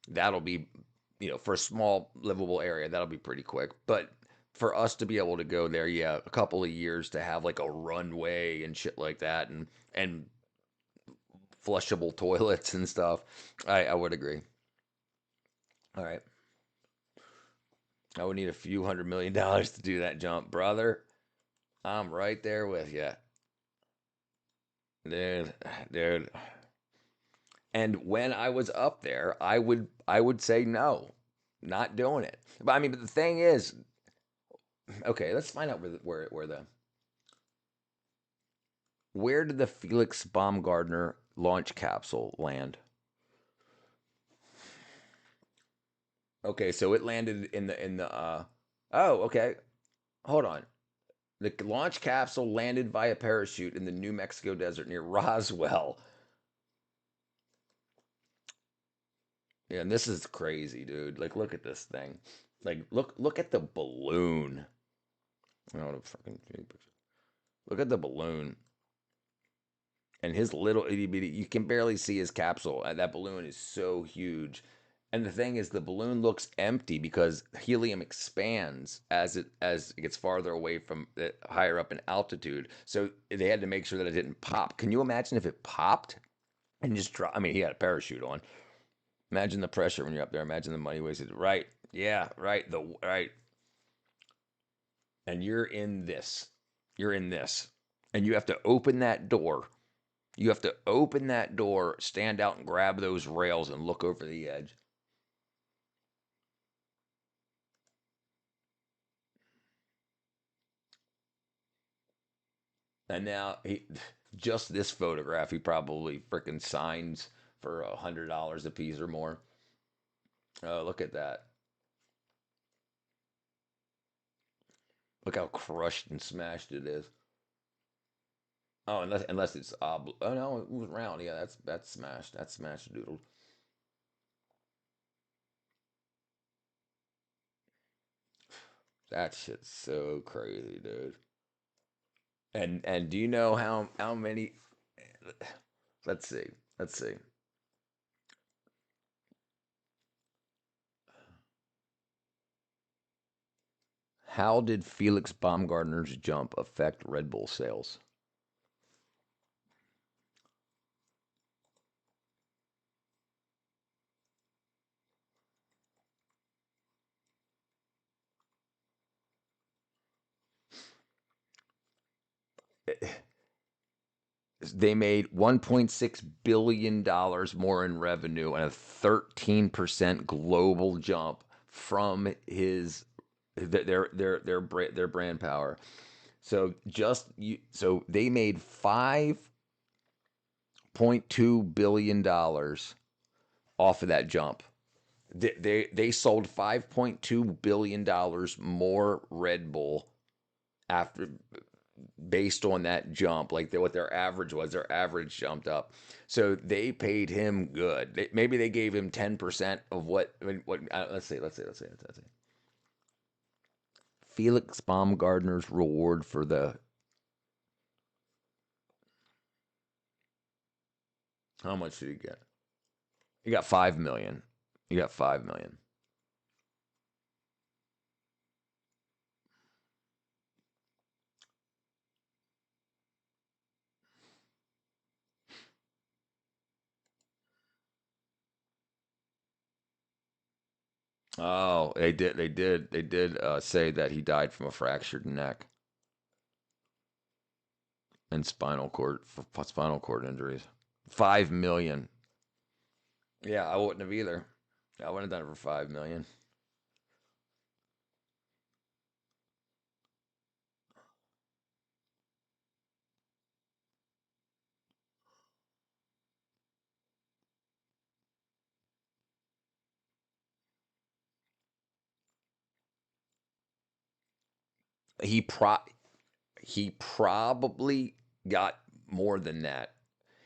that'll be, for a small livable area, that'll be pretty quick. But for us to be able to go there, yeah, a couple of years to have like a runway and shit like that, and flushable toilets and stuff. I would agree. All right. I would need a few $100 million to do that jump, brother. I'm right there with you. Dude. And when I was up there, I would say no, not doing it. But the thing is, okay, let's find out where the Where did the Felix Baumgartner launch capsule land? Okay, so it landed in the oh, okay. Hold on. The launch capsule landed via parachute in the New Mexico desert near Roswell. Yeah, and this is crazy, dude. Like, look at this thing. Like, look at the balloon. I don't know, fucking look at the balloon. And his little itty bitty, you can barely see his capsule. That balloon is so huge. And the thing is, the balloon looks empty because helium expands as it gets farther away from higher up in altitude. So they had to make sure that it didn't pop. Can you imagine if it popped and just drop? I mean, he had a parachute on. Imagine the pressure when you're up there. Imagine the money wasted. Right? Yeah. Right. Right. And you're in this. You're in this, and you have to open that door. You have to open that door, stand out, and grab those rails and look over the edge. And now just this photograph, he probably freaking signs for $100 a piece or more. Oh, look at that! Look how crushed and smashed it is. Oh, unless it's oh no, it was round. Yeah, that's smashed. That's smashed doodle. That shit's so crazy, dude. And do you know how many? Let's see. Let's see. How did Felix Baumgartner's jump affect Red Bull sales? They made $1.6 billion more in revenue and a 13% global jump from their brand power. So so they made $5.2 billion off of that jump. They sold $5.2 billion more Red Bull after, based on that jump, like what their average was. Their average jumped up, so they paid him good. Maybe they gave him 10% of what. Let's see. Felix Baumgartner's reward for the. How much did he get? He got 5 million. He got 5 million. Oh, they did say that he died from a fractured neck and spinal cord injuries. 5 million. Yeah, I wouldn't have either. I wouldn't have done it for 5 million. He probably got more than that.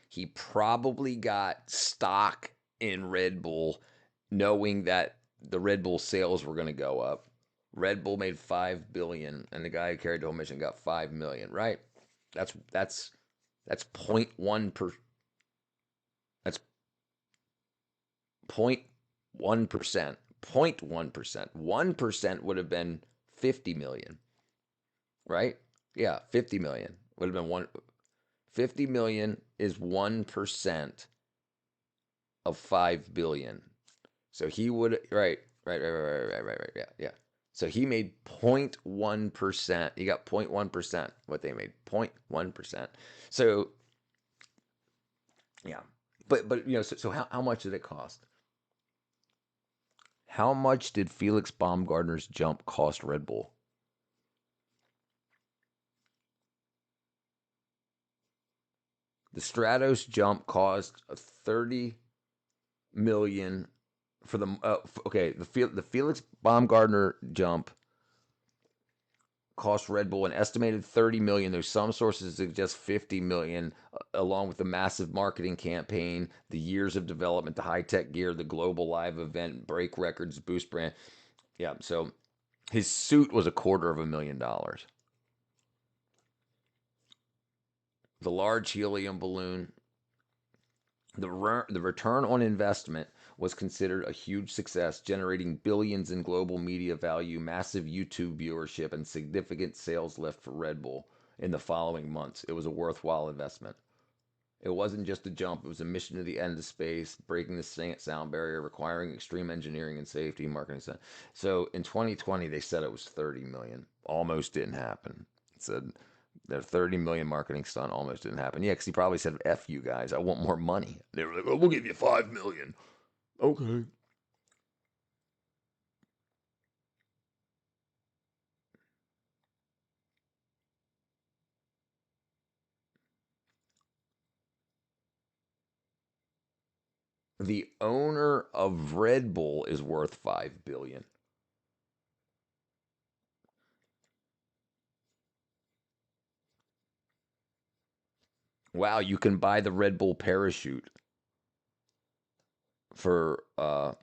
He probably got stock in Red Bull, knowing that the Red Bull sales were going to go up. Red Bull made 5 billion, and the guy who carried the whole mission got 5 million. Right? That's 0.1 per. That's 0.1%. 0.1%. 1% would have been 50 million. Right? Yeah, 50 million would have been 50 million is 1% of 5 billion. So he would right. Yeah. So he made 0.1%. He got 0.1%. What they made 0.1%. So yeah, but so how much did it cost? How much did Felix Baumgartner's jump cost Red Bull? The Stratos jump caused a 30 million for the the Felix Baumgartner jump cost Red Bull an estimated 30 million. There's some sources suggest 50 million, along with the massive marketing campaign, the years of development, the high-tech gear, the global live event, break records, boost brand. Yeah, so his suit was $250,000. The large helium balloon, the return on investment was considered a huge success, generating billions in global media value, massive YouTube viewership, and significant sales lift for Red Bull in the following months. It was a worthwhile investment. It wasn't just a jump, it was a mission to the end of space, breaking the sound barrier, requiring extreme engineering and safety, marketing. So in 2020, they said it was 30 million. Almost didn't happen. It said their 30 million marketing stunt almost didn't happen. Yeah, because he probably said, F you guys, I want more money. They were like, oh, we'll give you 5 million. Okay. The owner of Red Bull is worth 5 billion. Wow, you can buy the Red Bull parachute for let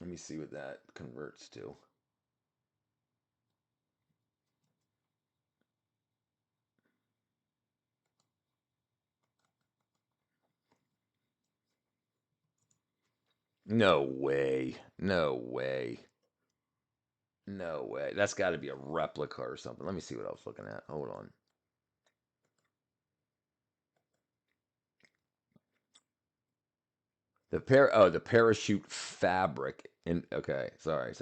me see what that converts to. No way. No way. No way. That's got to be a replica or something. Let me see what I was looking at. Hold on. The parachute fabric in okay. Sorry.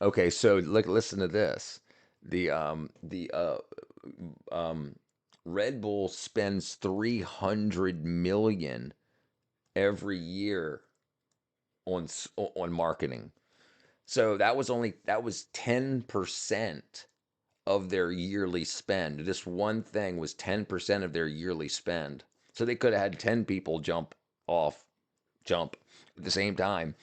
Okay, so look, listen to this. The Red Bull spends 300 million every year on marketing. So that was 10% of their yearly spend. This one thing was 10% of their yearly spend. So they could have had 10 people jump at the same time.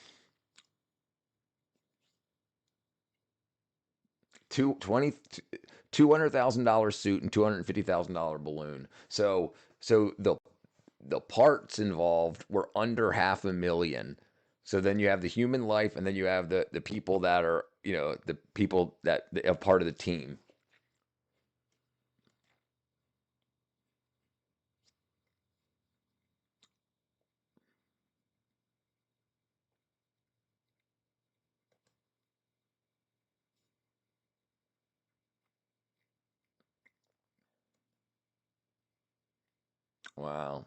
$200,000 suit and $250,000 balloon. So the parts involved were under $500,000. So then you have the human life, and then you have the people that are the people that are part of the team. Wow,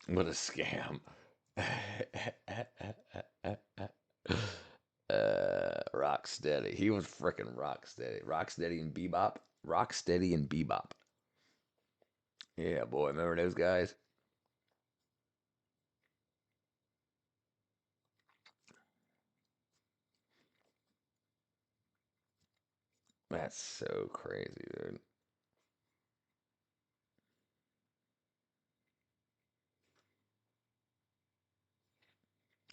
what a scam! Rocksteady. He was freaking Rocksteady. Rocksteady and Bebop. Rocksteady and Bebop. Yeah, boy, remember those guys? That's so crazy, dude.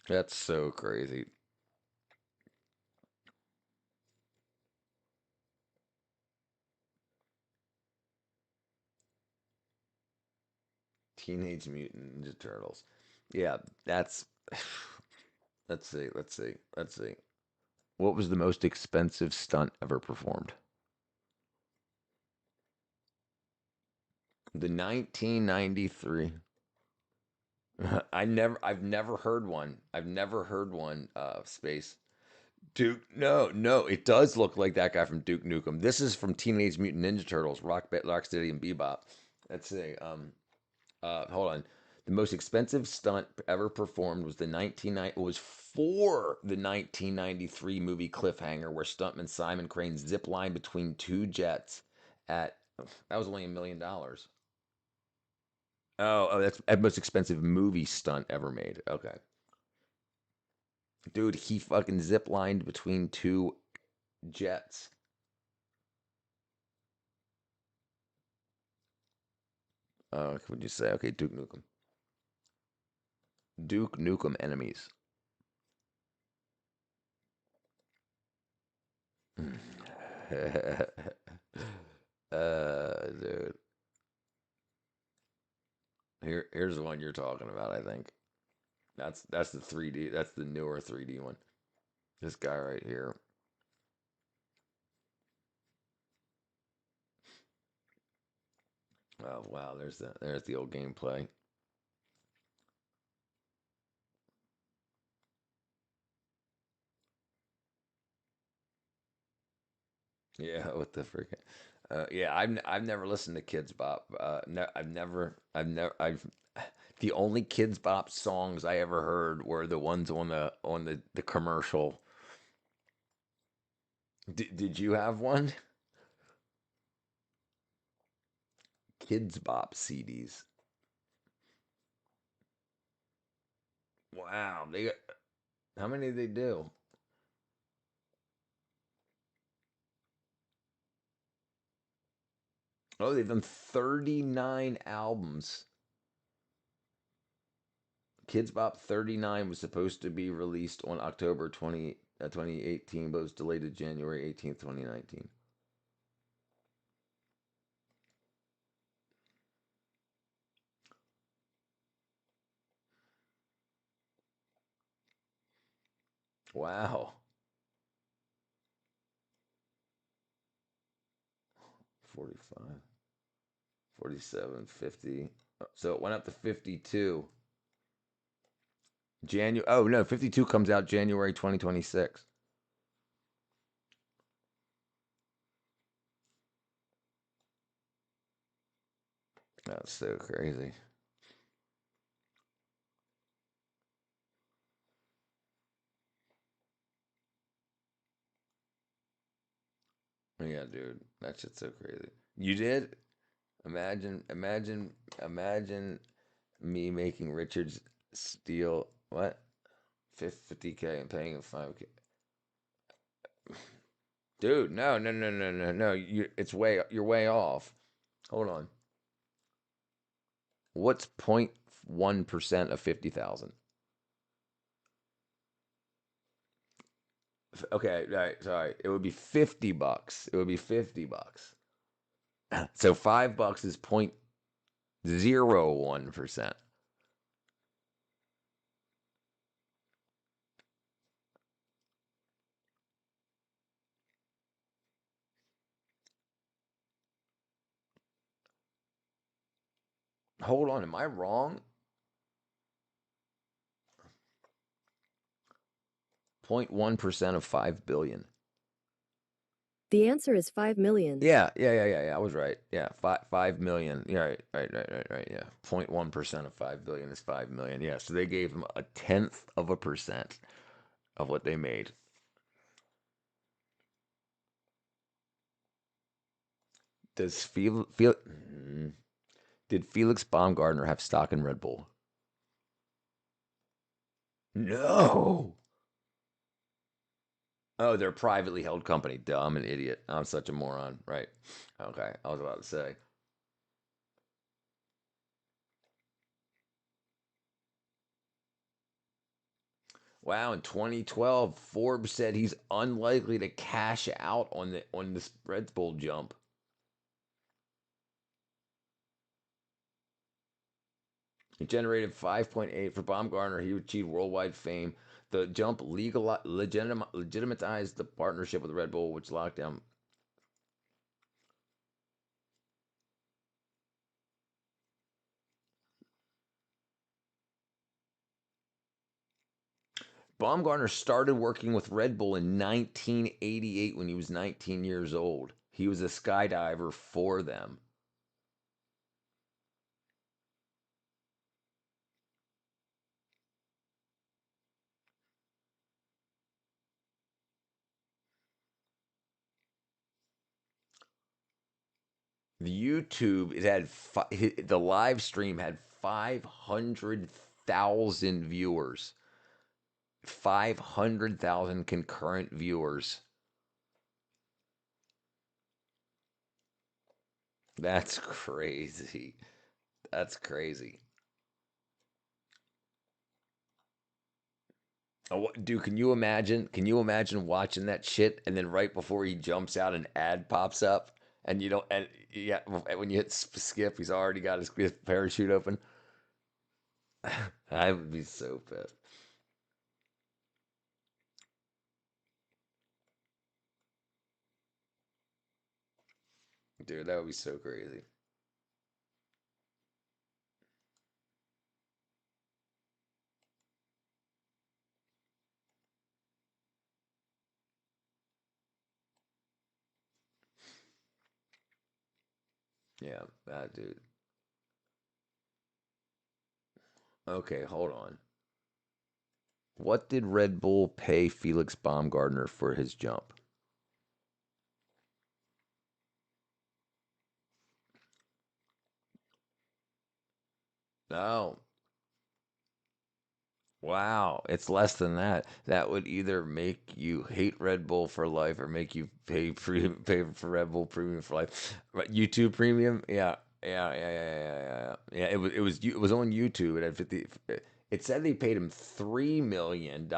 That's so crazy. Teenage Mutant Ninja Turtles. Yeah, that's. Let's see. What was the most expensive stunt ever performed? The 1993. I've never heard one. I've never heard one. Space. Duke. No. It does look like that guy from Duke Nukem. This is from Teenage Mutant Ninja Turtles. Rocksteady and Bebop. Let's see. Hold on. The most expensive stunt ever performed was for the 1993 movie Cliffhanger, where stuntman Simon Crane ziplined between two jets that was only $1 million. Oh, that's the most expensive movie stunt ever made. Okay. Dude, he fucking ziplined between two jets. What would you say? Okay, Duke Nukem. Duke Nukem enemies. Dude. Here's the one you're talking about, I think. That's the 3D. That's the newer 3D one. This guy right here. Oh wow, there's the old gameplay. Yeah, what the freaking yeah, I've never listened to Kids Bop. No, I've the only Kids Bop songs I ever heard were the ones on the commercial. Did you have one? Kids Bop CDs. Wow, how many did they do? Oh, they've done 39 albums. Kids Bop 39 was supposed to be released on October 2018, but was delayed to January 18th, 2019. Wow. 45, 47, 50. So it went up to 52. Oh no, 52 comes out January 2026. That's so crazy. Yeah, dude, that shit's so crazy. You did? Imagine me making Richard steal what? 50K and paying him 5K. Dude, no. You're way off. Hold on. What's 0.1% of 50,000? Okay, right, sorry. It would be $50. It would be $50. So $5 is 0.01%. Hold on, am I wrong? 0.1% of 5 billion. The answer is 5 million. Yeah. I was right. Yeah, 5 million. Yeah, right. Yeah, 0.1% of 5 billion is 5 million. Yeah, so they gave him 0.1% of what they made. Did Felix Baumgartner have stock in Red Bull? No. Oh, they're a privately held company. Duh, I'm an idiot. I'm such a moron. Right. Okay, I was about to say. Wow, in 2012, Forbes said he's unlikely to cash out on this Red Bull jump. He generated 5.8 for Baumgartner. He achieved worldwide fame. The jump legitimized the partnership with Red Bull, which locked down. Baumgartner started working with Red Bull in 1988 when he was 19 years old. He was a skydiver for them. The YouTube, the live stream had 500,000 viewers. 500,000 concurrent viewers. That's crazy. That's crazy. Oh, dude, can you imagine? Can you imagine watching that shit and then right before he jumps out, an ad pops up and you don't, and yeah, when you hit skip, he's already got his parachute open. I would be so pissed. Dude, that would be so crazy. Yeah, that dude. Okay, hold on. What did Red Bull pay Felix Baumgartner for his jump? No. Wow, it's less than that. That would either make you hate Red Bull for life or make you pay for Red Bull Premium for life. Right, YouTube Premium, yeah, yeah. It was on YouTube. It had 50. It said they paid him $3 million,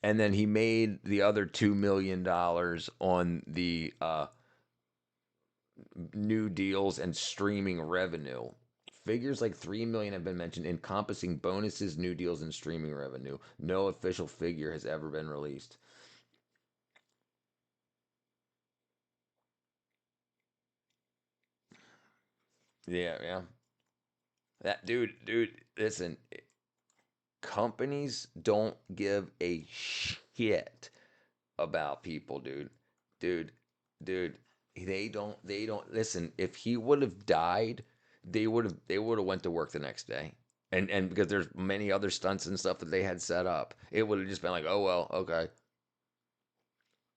and then he made the other $2 million on the new deals and streaming revenue. Figures like 3 million have been mentioned, encompassing bonuses, new deals, and streaming revenue. No official figure has ever been released. Yeah. That dude, listen, companies don't give a shit about people, dude. Dude, dude, they don't listen. If he would have died, they would have went to work the next day. And because there's many other stunts and stuff that they had set up, it would have just been like, oh well, okay.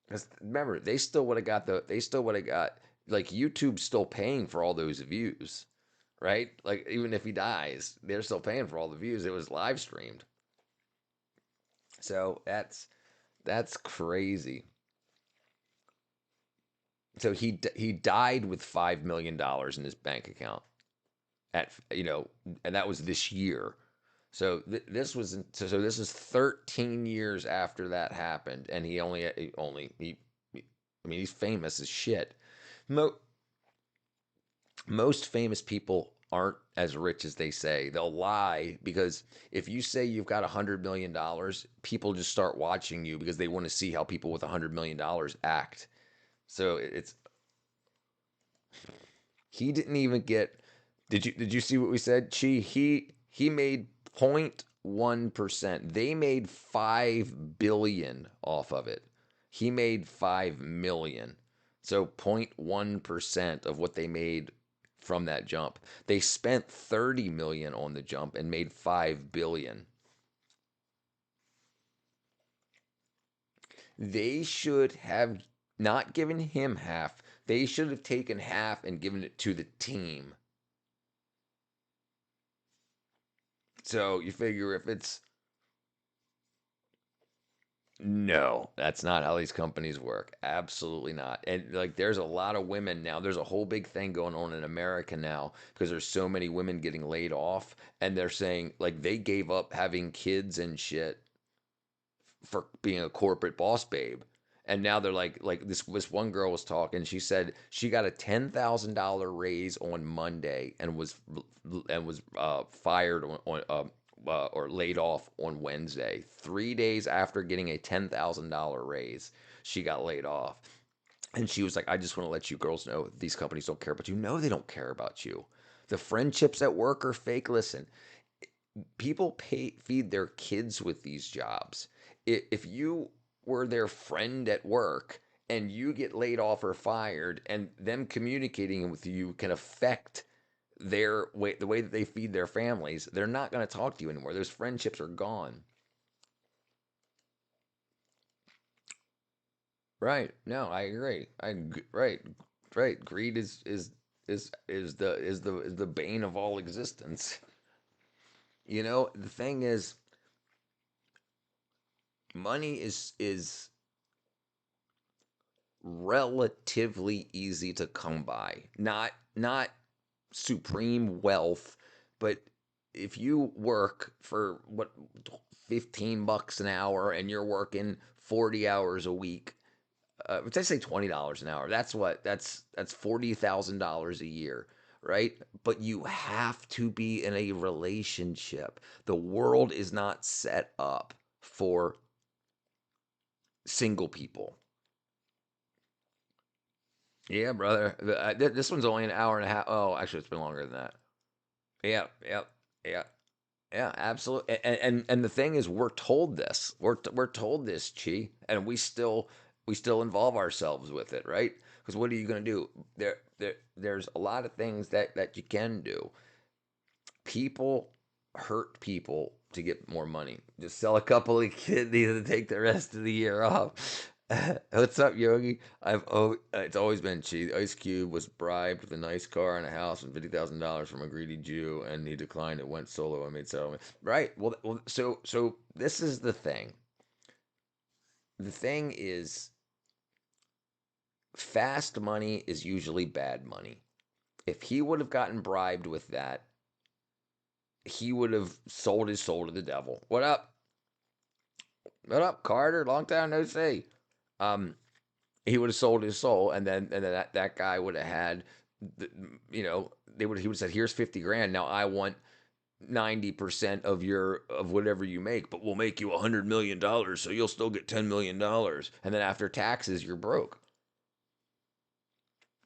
'Cause remember, they still would have got, like, YouTube's still paying for all those views, right? Like, even if he dies, they're still paying for all the views. It was live streamed. So that's crazy. So he died with $5 million in his bank account and that was this year. So this is 13 years after that happened, and I mean, he's famous as shit. Mo, most famous people aren't as rich as they say. They'll lie, because if you say you've got $100 million, people just start watching you because they want to see how people with $100 million act. So it's he didn't even get. Did you see what we said? He made 0.1%. They made 5 billion off of it. He made 5 million. So 0.1% of what they made from that jump. They spent 30 million on the jump and made 5 billion. They should have not given him half. They should have taken half and given it to the team. So you figure if it's no, that's not how these companies work. Absolutely not. And like, there's a lot of women now. There's a whole big thing going on in America now because there's so many women getting laid off, and they're saying like they gave up having kids and shit for being a corporate boss babe. And now they're like this one girl was talking. She said she got a $10,000 raise on Monday and was fired or laid off on Wednesday. 3 days after getting a $10,000 raise, she got laid off. And she was like, I just want to let you girls know these companies don't care about you. No, they don't care about you. The friendships at work are fake. Listen, people feed their kids with these jobs. If you were their friend at work and you get laid off or fired, and them communicating with you can affect the way that they feed their families, they're not going to talk to you anymore. Those friendships are gone. Right? No, I agree. Right, right. Greed is the bane of all existence. The thing is, money is relatively easy to come by. Not supreme wealth, but if you work for what $15 an hour and you're working 40 hours a week, let's say $20 an hour. That's $40,000 a year, right? But you have to be in a relationship. The world is not set up for single people. Yeah, brother. This one's only an hour and a half. Oh, actually, it's been longer than that. Yeah, yeah, yeah, yeah. Absolutely. And the thing is, we're told this. We're told this, Chi, and we still involve ourselves with it, right? Because what are you going to do? There's a lot of things that you can do. People hurt people to get more money. Just sell a couple of kidneys to take the rest of the year off. What's up, Yogi? It's always been cheap. Ice Cube was bribed with a nice car and a house and $50,000 from a greedy Jew, and he declined it, went solo, and made settlement. Right. Well, so this is the thing. The thing is, fast money is usually bad money. If he would have gotten bribed with that, he would have sold his soul to the devil. What up? What up, Carter? Long time no see. He would have sold his soul, and then that guy would have had, he would have said, "Here's 50 grand. Now I want 90% of whatever you make, but we'll make you $100 million, so you'll still get $10 million, and then after taxes, you're broke."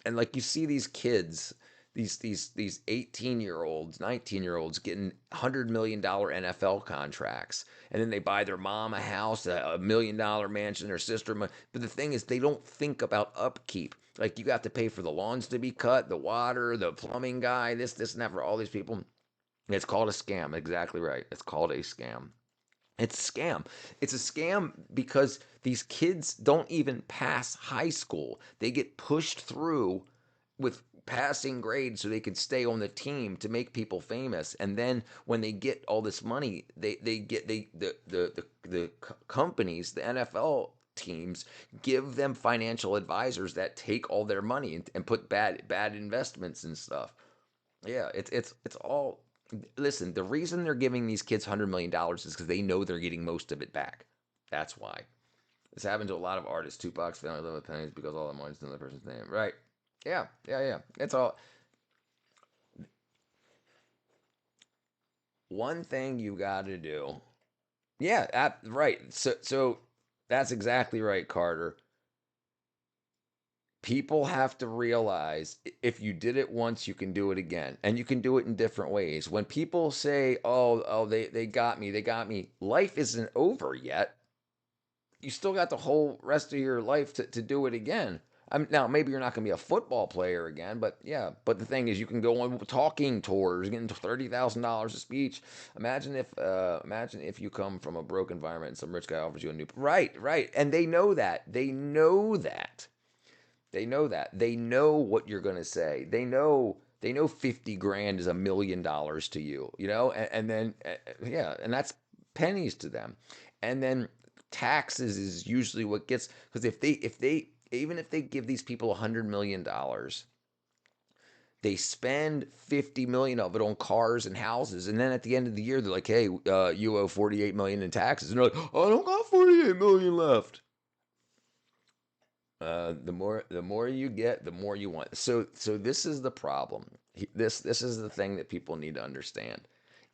And like you see these kids, these 18-year-olds, 19-year-olds getting $100 million NFL contracts, and then they buy their mom a house, a $1 million mansion, their sister. But the thing is, they don't think about upkeep. Like, you have to pay for the lawns to be cut, the water, the plumbing guy, this, and that, for all these people. It's called a scam. Exactly right. It's called a scam. It's a scam. It's a scam because these kids don't even pass high school. They get pushed through with passing grades so they can stay on the team to make people famous. And then when they get all this money, the companies, the NFL teams, give them financial advisors that take all their money and put bad investments and stuff. Yeah, it's all. Listen, the reason they're giving these kids $100 million is because they know they're getting most of it back. That's why. This happened to a lot of artists. Tupac's family lived with pennies because all the money's in the person's name. Right. Yeah. It's all. One thing you got to do. Yeah, right. So that's exactly right, Carter. People have to realize if you did it once, you can do it again. And you can do it in different ways. When people say, oh, they got me, life isn't over yet. You still got the whole rest of your life to do it again. Now, maybe you're not going to be a football player again, but yeah. But the thing is, you can go on talking tours, getting $30,000 a speech. Imagine if you come from a broke environment and some rich guy offers you a new. Right. And they know that. They know that. They know what you're going to say. They know 50 grand is $1 million to you, and then, and that's pennies to them. And then taxes is usually what gets, because even if they give these people $100 million, they spend 50 million of it on cars and houses, and then at the end of the year, they're like, hey, you owe 48 million in taxes. And they're like, oh, I don't got 48 million left. The more you get, the more you want. So this is the problem. This is the thing that people need to understand.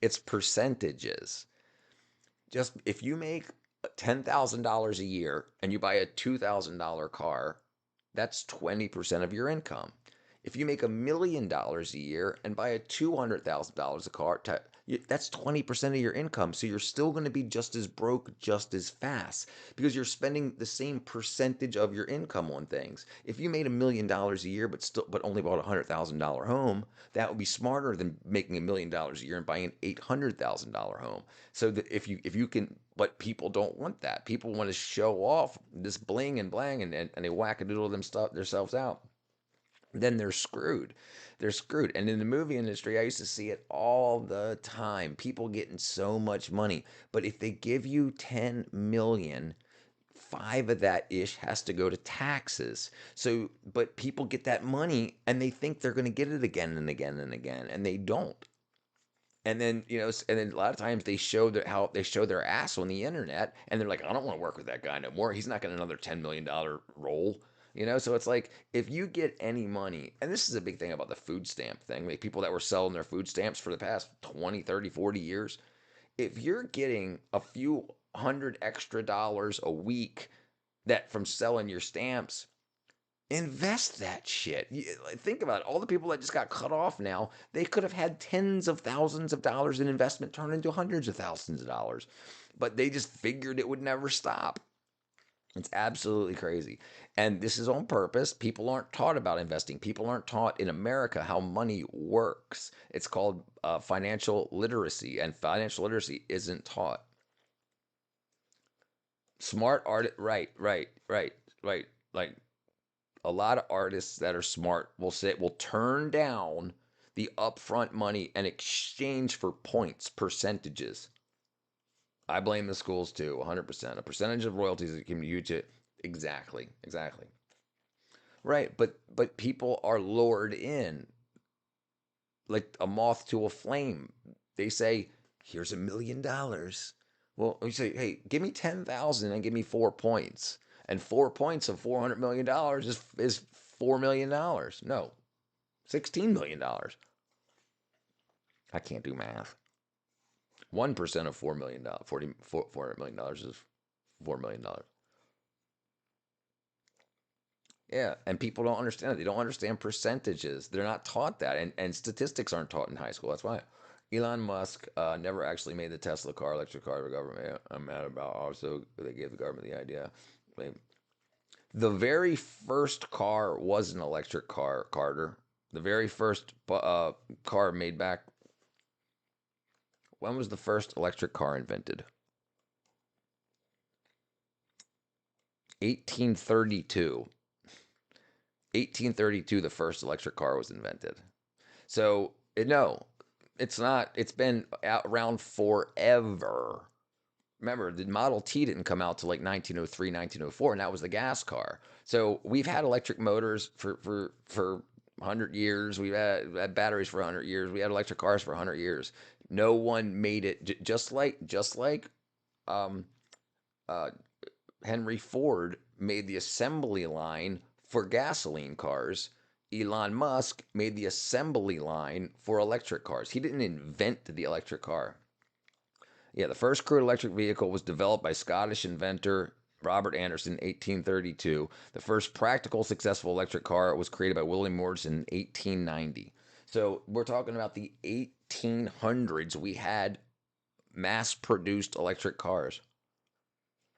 It's percentages. Just if you make $10,000 a year and you buy a $2,000 car, that's 20% of your income. If you make $1 million a year and buy a $200,000 a car, that's 20% of your income. So you're still going to be just as broke just as fast because you're spending the same percentage of your income on things. If you made $1 million a year but only bought a $100,000 home, that would be smarter than making $1 million a year and buying an $800,000 home. So that if you can, but people don't want that. People want to show off this bling and blang and they whack a doodle themselves out. then they're screwed. They're screwed. And in the movie industry, I used to see it all the time. People getting so much money. But if they give you 10 million, 5 of that ish has to go to taxes. So, but people get that money and they think they're going to get it again and again and again, and they don't. And then, and then a lot of times they show how they show their ass on the internet, and they're like, I don't want to work with that guy no more. He's not getting another $10 million role. So it's like, if you get any money, and this is a big thing about the food stamp thing, like people that were selling their food stamps for the past 20, 30, 40 years, if you're getting a few $100 extra a week that from selling your stamps, invest that shit. Think about it. All the people that just got cut off now, they could have had tens of thousands of dollars in investment turn into hundreds of thousands of dollars, but they just figured it would never stop. It's absolutely crazy. And this is on purpose. People aren't taught about investing. People aren't taught in America how money works. It's called financial literacy, and financial literacy isn't taught. Smart art, right. Like a lot of artists that are smart will turn down the upfront money in exchange for points, percentages. I blame the schools too, 100%. A percentage of royalties that can be used it. Exactly. Right, but people are lured in like a moth to a flame. They say, here's $1 million. Well, you say, hey, give me 10,000 and give me 4 points. And 4 points of $400 million is $4 million. No, $16 million. I can't do math. 1% of $4 million, $400 million is $4 million. Yeah, and people don't understand it. They don't understand percentages. They're not taught that, and statistics aren't taught in high school. That's why Elon Musk never actually made the Tesla car, electric car, the government. I'm mad about. Also, they gave the government the idea. The very first car was an electric car, Carter. The very first car made back. When was the first electric car invented? 1832. 1832, the first electric car was invented. So, no, it's not. It's been around forever. Remember, the Model T didn't come out till like 1903, 1904, and that was the gas car. So we've had electric motors for 100 years. We've had batteries for 100 years. We had electric cars for 100 years. No one made it. Just like Henry Ford made the assembly line for gasoline cars, Elon Musk made the assembly line for electric cars. He didn't invent the electric car. Yeah, the first crude electric vehicle was developed by Scottish inventor Robert Anderson in 1832. The first practical successful electric car was created by William Morrison in 1890. So we're talking about the 1800s. We had mass-produced electric cars.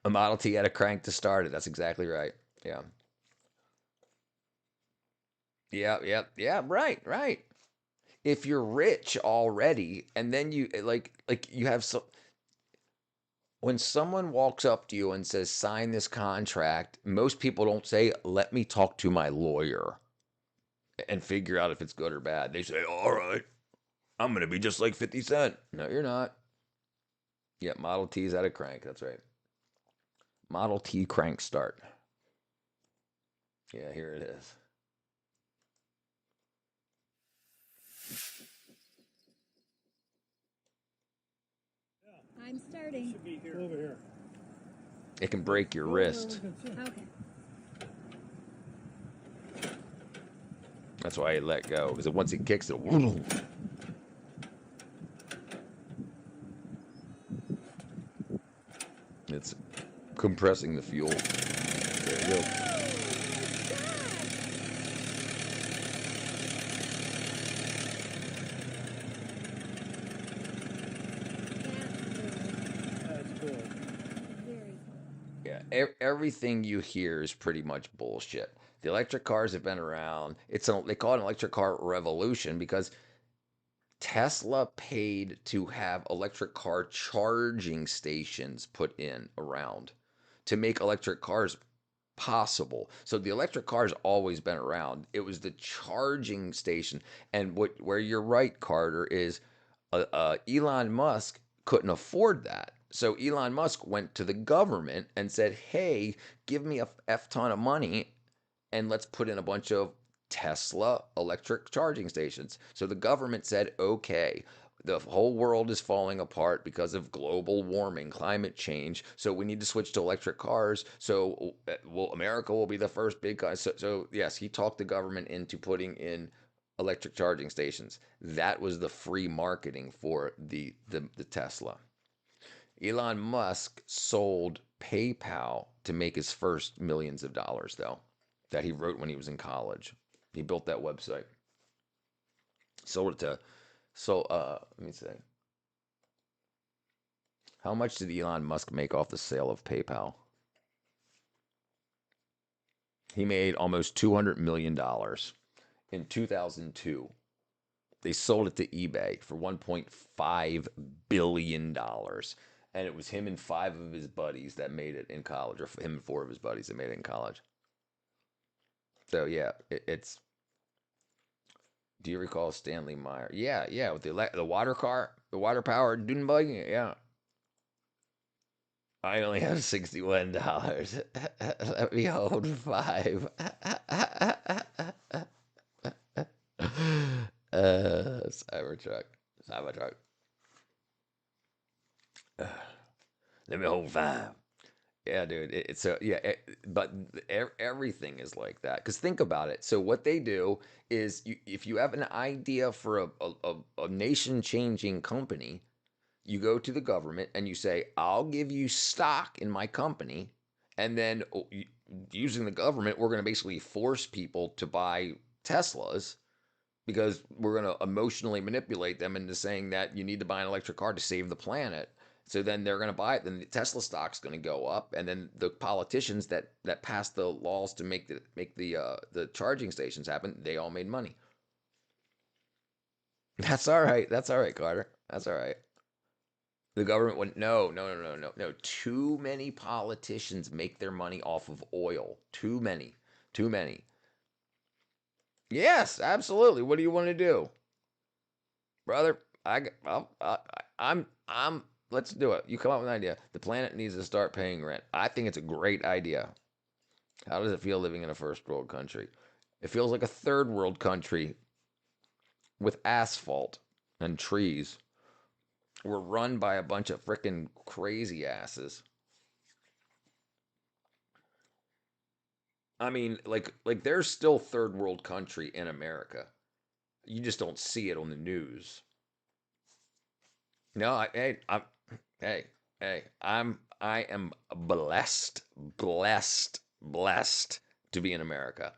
A Model T had a crank to start it. That's exactly right. Yeah. Yeah, right. If you're rich already, and then you like you have so when someone walks up to you and says, sign this contract, most people don't say, let me talk to my lawyer and figure out if it's good or bad. They say, all right, I'm going to be just like 50 Cent. No, you're not. Yeah, Model T's had a crank. That's right. Model T crank start. Yeah, here it is. I'm starting. Should be here. Over here. It can break your wrist. Okay. That's why I let go, because once it kicks it, it's compressing the fuel. There you go. Everything you hear is pretty much bullshit. The electric cars have been around. They call it an electric car revolution because Tesla paid to have electric car charging stations put in around to make electric cars possible. So the electric car's always been around. It was the charging station. And where you're right, Carter, is Elon Musk couldn't afford that. So Elon Musk went to the government and said, hey, give me a F ton of money and let's put in a bunch of Tesla electric charging stations. So the government said, okay, the whole world is falling apart because of global warming, climate change. So we need to switch to electric cars. So America will be the first big guy. So yes, he talked the government into putting in electric charging stations. That was the free marketing for the Tesla. Elon Musk sold PayPal to make his first millions of dollars, though, that he wrote when he was in college. He built that website. Sold it to, let me see. How much did Elon Musk make off the sale of PayPal? He made almost $200 million in 2002. They sold it to eBay for $1.5 billion. And it was him and 5 of his buddies that made it in college, or him and 4 of his buddies that made it in college. So yeah, it's. Do you recall Stanley Meyer? Yeah, with the water car, the water powered dune buggy. Yeah. I only have $61. Let me hold 5. Cybertruck. Let me hold 5. Yeah, dude. It's so yeah, but everything is like that. Because think about it. So what they do is, if you have an idea for a nation-changing company, you go to the government and you say, "I'll give you stock in my company," and then using the government, we're going to basically force people to buy Teslas because we're going to emotionally manipulate them into saying that you need to buy an electric car to save the planet. So then they're going to buy it. Then the Tesla stock's going to go up, and then the politicians that passed the laws to make the charging stations happen, they all made money. That's all right. That's all right, Carter. That's all right. The government went, no. Too many politicians make their money off of oil. Too many. Yes, absolutely. What do you want to do, brother? I'm. Let's do it. You come up with an idea. The planet needs to start paying rent. I think it's a great idea. How does it feel living in a first world country? It feels like a third world country with asphalt and trees. We're run by a bunch of freaking crazy asses. I mean, like there's still third world country in America. You just don't see it on the news. No, I am blessed to be in America.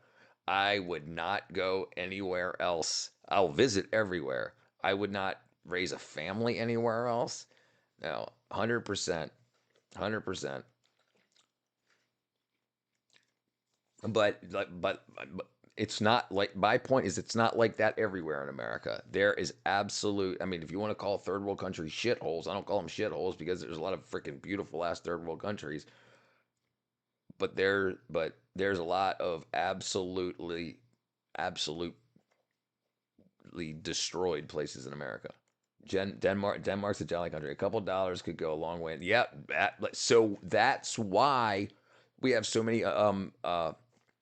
I would not go anywhere else. I'll visit everywhere. I would not raise a family anywhere else. No, 100%. But it's not like, my point is, it's not like that everywhere in America. There is absolute, I mean, if you want to call third world countries shitholes, I don't call them shitholes because there's a lot of freaking beautiful ass third world countries. But there's a lot of absolutely destroyed places in America. Denmark's a jolly country. A couple dollars could go a long way. Yeah, so that's why we have so many.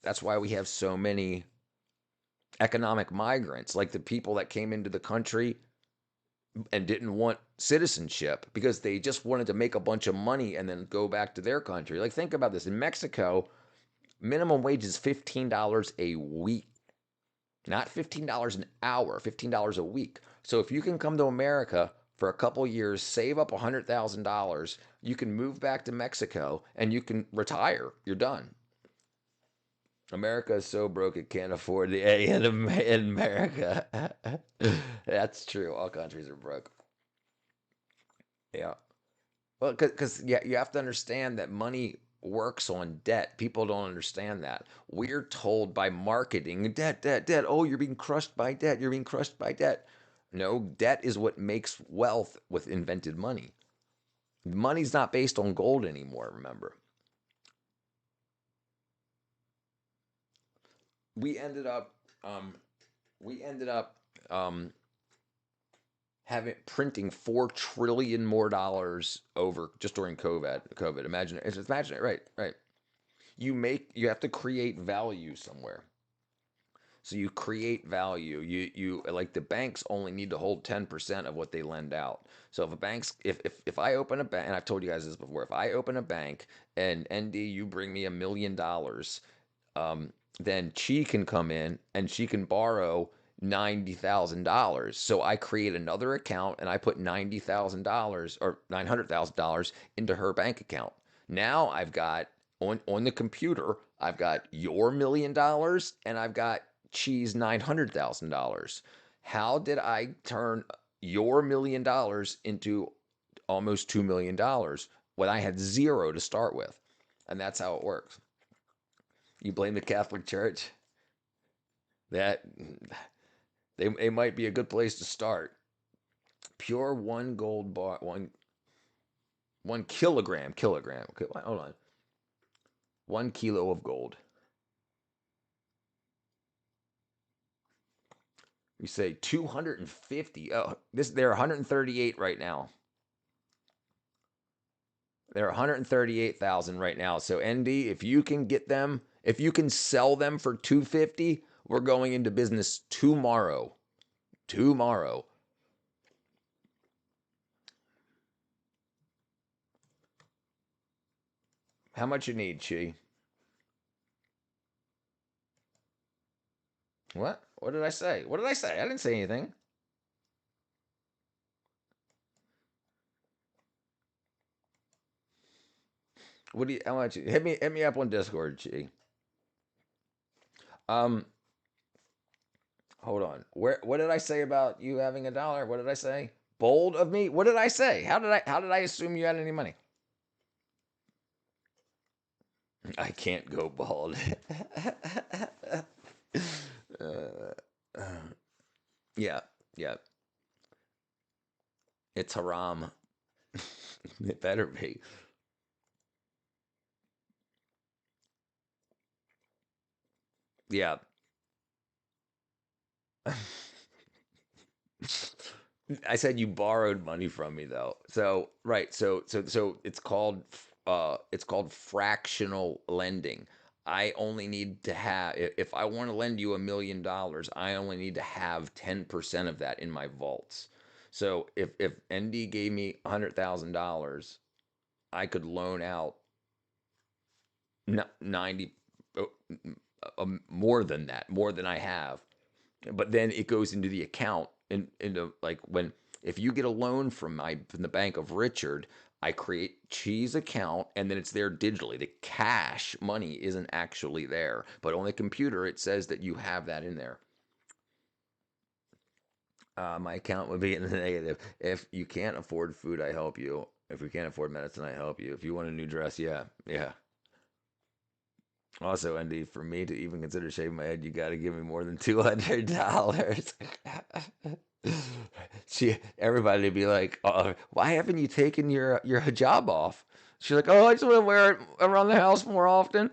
That's why we have so many economic migrants, like the people that came into the country and didn't want citizenship because they just wanted to make a bunch of money and then go back to their country. Like, think about this. In Mexico, minimum wage is $15 a week. Not $15 an hour, $15 a week. So if you can come to America for a couple years, save up $100,000, you can move back to Mexico and you can retire. You're done. America is so broke it can't afford the A in America. That's true. All countries are broke. Yeah. Well, because you have to understand that money works on debt. People don't understand that. We're told by marketing, debt. Oh, you're being crushed by debt. You're being crushed by debt. No, debt is what makes wealth with invented money. Money's not based on gold anymore, remember. we ended up having printing $4 trillion more dollars over just during COVID. Imagine it. Imagine it. Right. You have to create value somewhere. So you create value. You like the banks only need to hold 10% of what they lend out. So if I open a bank, and I've told you guys this before, if I open a bank and ND, you bring me $1 million, then Chi can come in and she can borrow $90,000. So I create another account and I put $90,000 or $900,000 into her bank account. Now I've got on the computer, I've got your $1 million and I've got Chi's $900,000. How did I turn your $1 million into almost $2 million when I had zero to start with? And that's how it works. You blame the Catholic Church? That they might be a good place to start. Pure one gold bar, one kilogram. Okay, hold on. 1 kilo of gold. We say 250. Oh, they're 138 right now. They're 138,000 right now. So ND, if you can get them, if you can sell them for 250, we're going into business tomorrow. Tomorrow. How much you need, Chi? What? What did I say? What did I say? I didn't say anything. What do you? How much? Hit me up on Discord, Chi. Hold on. What did I say about you having $1? What did I say? Bold of me? What did I say? How did I assume you had any money? I can't go bald. Yeah. It's haram. It better be. Yeah. I said you borrowed money from me though. So right. So it's called fractional lending. I only need to have, if I want to lend you $1 million, I only need to have 10% of that in my vaults. So if ND gave me $100,000, I could loan out 90, more than that, more than I have. But then it goes into the account, into like if you get a loan from the Bank of Richard, I create Chi's account and then it's there digitally. The cash money isn't actually there, but on the computer it says that you have that in there. My account would be in the negative. If you can't afford food, I help you. If we can't afford medicine, I help you. If you want a new dress, yeah. Also, Andy, for me to even consider shaving my head, you got to give me more than $200. Everybody would be like, "Why haven't you taken your hijab off?" She's like, "Oh, I just want to wear it around the house more often."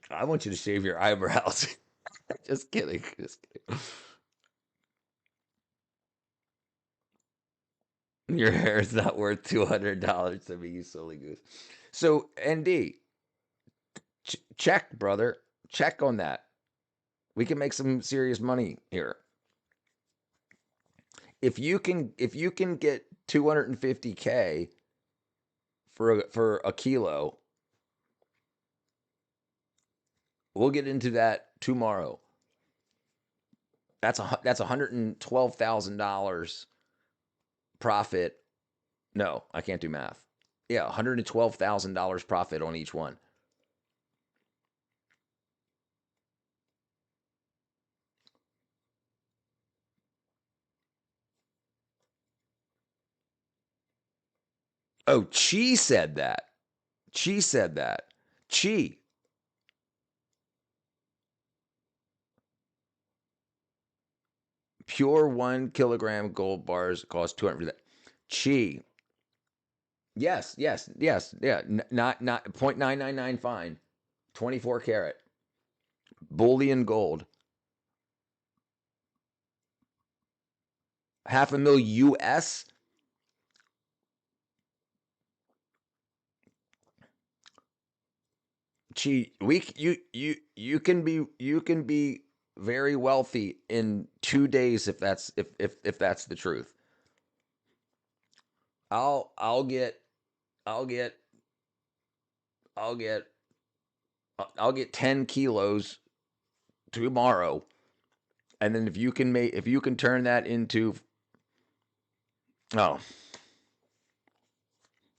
I want you to shave your eyebrows. Just kidding. Your hair is not worth $200 to me, you silly goose. So, ND, check, brother. Check on that. We can make some serious money here. If you can get 250K for a kilo, we'll get into that tomorrow. That's $112,000 profit. No, I can't do math. Yeah, $112,000 profit on each one. Oh, Chi said that. Chi. Pure 1 kilogram gold bars cost 200. Chi. Yes, yes, yes, yeah. Not 0.999 fine. 24 karat bullion gold. Half a mil US. Gee, you can be very wealthy in 2 days if that's the truth. I'll get I'll get I'll get I'll get 10 kilos tomorrow, and then if you can turn that into, oh,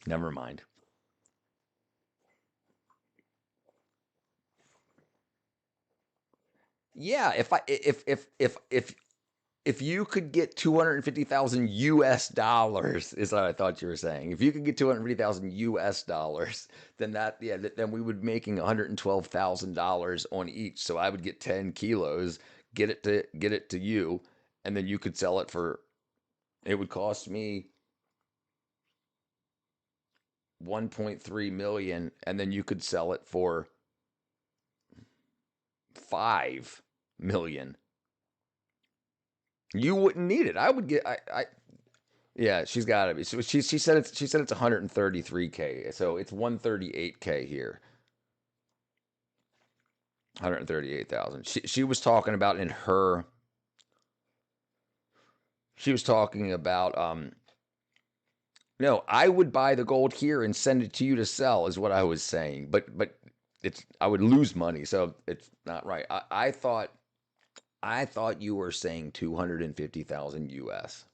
never mind. Yeah, if you could get 250,000 US dollars is what I thought you were saying. If you could get 250,000 US dollars, then then we would be making $112,000 on each. So I would get 10 kilos, get it to you, and then you could sell it for, it would cost me 1.3 million, and then you could sell it for 5 million. You wouldn't need it. I would get. Yeah, she's got to be. So she said it's 133K. So it's 138K here. 138,000. She was talking about in her. She was talking about no, I would buy the gold here and send it to you to sell is what I was saying. But I would lose money, so it's not right. I thought you were saying 250,000 US.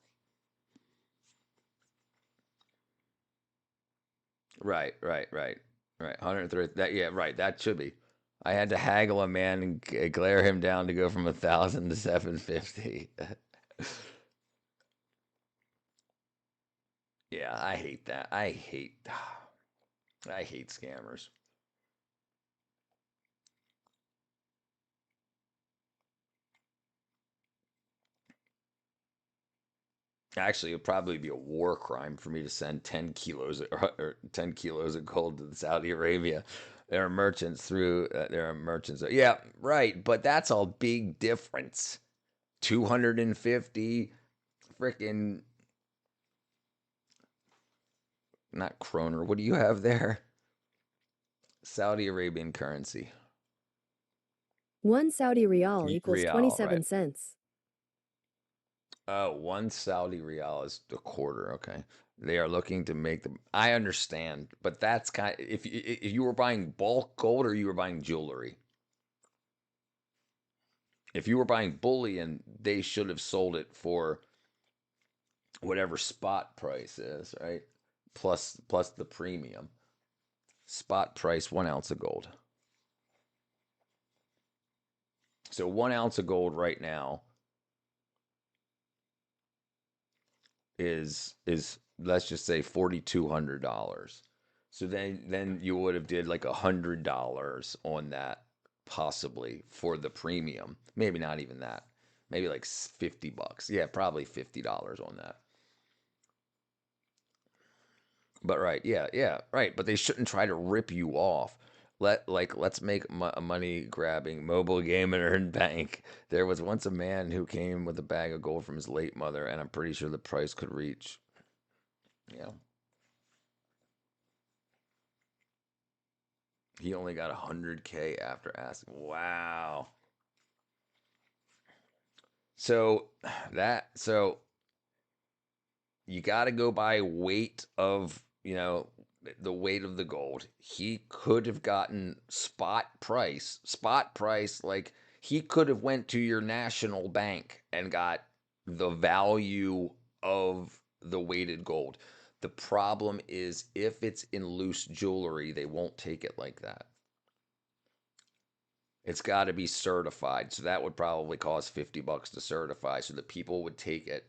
Right. 130. That, yeah, right. That should be. I had to haggle a man and glare him down to go from 1,000 to 750. Yeah, I hate that. I hate scammers. Actually, it'd probably be a war crime for me to send 10 kilos or 10 kilos of gold to Saudi Arabia. There are merchants there are merchants. Yeah, right. But that's a big difference. 250 freaking, not kroner. What do you have there? Saudi Arabian currency. 1 Saudi riyal equals Rial, 27 right. cents. Oh, 1 Saudi Rial is a quarter. Okay. They are looking to make them. I understand, but that's kind of, if you were buying bulk gold or you were buying jewelry. If you were buying bullion, they should have sold it for whatever spot price is, right? Plus the premium. Spot price 1 ounce of gold. So 1 ounce of gold right now is let's just say $4,200. So then you would have did like $100 on that, possibly, for the premium. Maybe not even that. Maybe like $50. Yeah, probably $50 on that. But right, yeah, right. But they shouldn't try to rip you off. Let's make a money grabbing mobile game and earn bank. There was once a man who came with a bag of gold from his late mother, and I'm pretty sure the price could reach. Yeah. He only got 100K after asking. Wow. So you got to go by weight of, the weight of the gold. He could have gotten spot price, like he could have went to your national bank and got the value of the weighted gold. The problem is if it's in loose jewelry, they won't take it like that. It's got to be certified. So that would probably cost $50 to certify so that people would take it.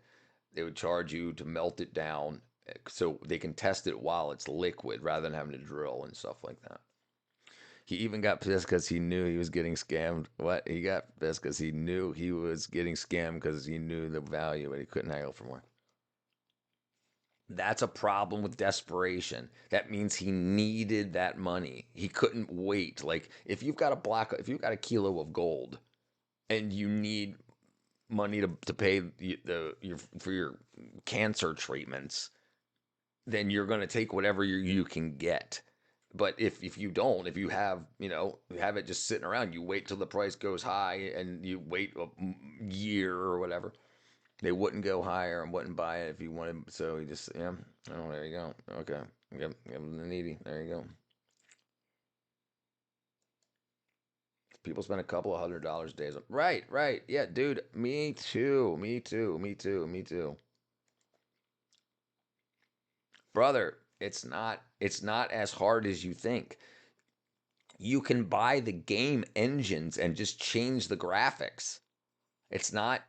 They would charge you to melt it down so they can test it while it's liquid rather than having to drill and stuff like that. He even got pissed because he knew he was getting scammed. What? He got pissed because he knew he was getting scammed because he knew the value and he couldn't haggle for more. That's a problem with desperation. That means he needed that money. He couldn't wait. Like if you've got if you've got a kilo of gold and you need money to pay for your cancer treatments, then you're going to take whatever you can get. But if you don't, if you have, you have it just sitting around, you wait till the price goes high and you wait a year or whatever. They wouldn't go higher and wouldn't buy it if you wanted. So he just, yeah. Oh, there you go. Okay. Give him the needy. There you go. People spend a couple of $100 days. Right, right. Yeah, dude. Me too. Me too. Me too. Me too. Brother, it's not as hard as you think. You can buy the game engines and just change the graphics. It's not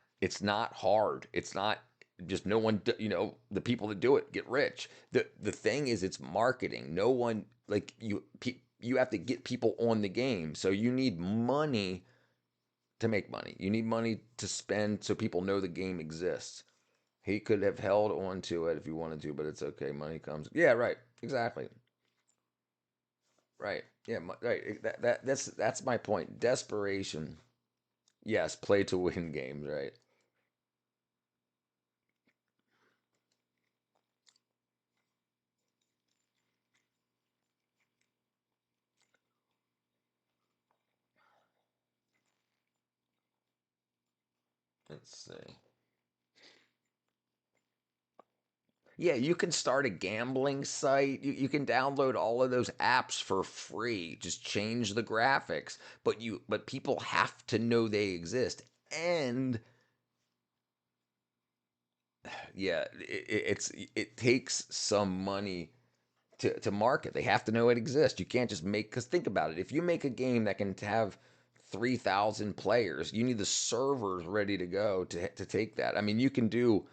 hard. It's not just no one, the people that do it get rich. The thing is it's marketing. No one like you have to get people on the game. So you need money to make money. You need money to spend so people know the game exists. He could have held on to it if he wanted to, but it's okay. Money comes. Yeah, right. Exactly. Right. Yeah, right. That's my point. Desperation. Yes, play to win games, right? Let's see. Yeah, you can start a gambling site. You can download all of those apps for free. Just change the graphics. But people have to know they exist. And yeah, it takes some money to market. They have to know it exists. You can't just because think about it. If you make a game that can have 3,000 players, you need the servers ready to go to take that. I mean, you can do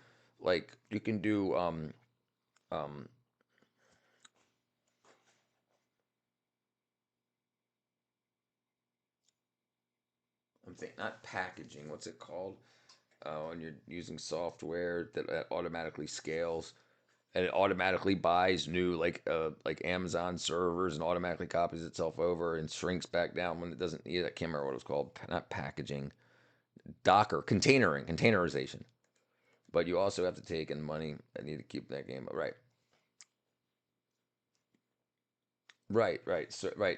um I'm thinking not packaging. What's it called? When you're using software that automatically scales and it automatically buys new like Amazon servers and automatically copies itself over and shrinks back down when it doesn't need it. I can't remember what it was called. Not packaging. Docker, containerization. But you also have to take in money. I need to keep that game up. Right. Right.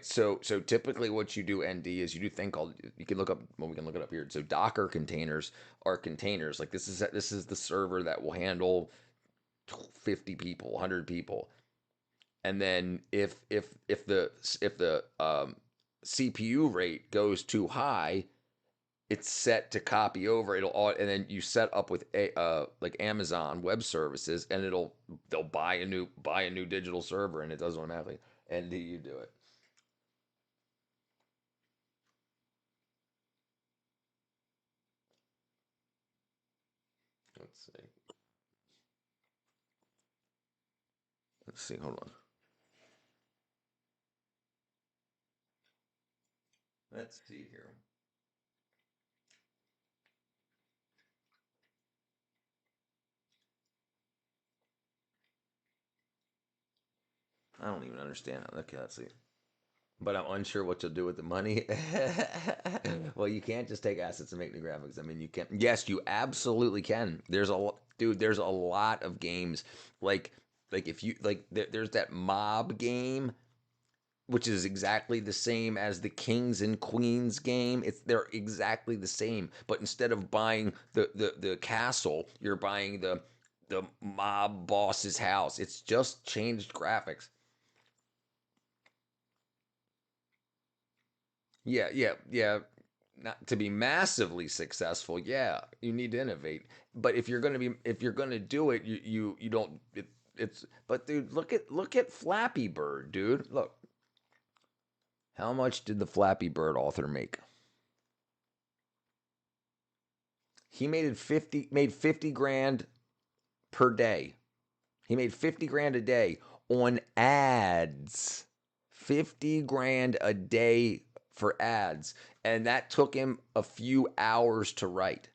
So typically what you do ND is you do a thing called you can look up we can look it up here. So Docker containers are containers. Like this is the server that will handle 50 people, 100 people. And then if the CPU rate goes too high, it's set to copy over. And then you set up with like Amazon Web Services, and they'll buy a new digital server, and it does automatically. And you do it. Let's see. Let's see. Hold on. Let's see here. I don't even understand. Okay, let's see. But I'm unsure what you'll do with the money. Well, you can't just take assets and make new graphics. I mean, you can. Yes, you absolutely can. There's there's a lot of games like if you there's that mob game which is exactly the same as the Kings and Queens game. They're exactly the same, but instead of buying the castle, you're buying the mob boss's house. It's just changed graphics. Yeah. Not to be massively successful, yeah, you need to innovate. But if you're gonna do it, you don't. It's but dude, look at Flappy Bird, dude. Look, how much did the Flappy Bird author make? He made 50 grand per day. He made 50 grand a day on ads. 50 grand a day for ads. And that took him a few hours to write.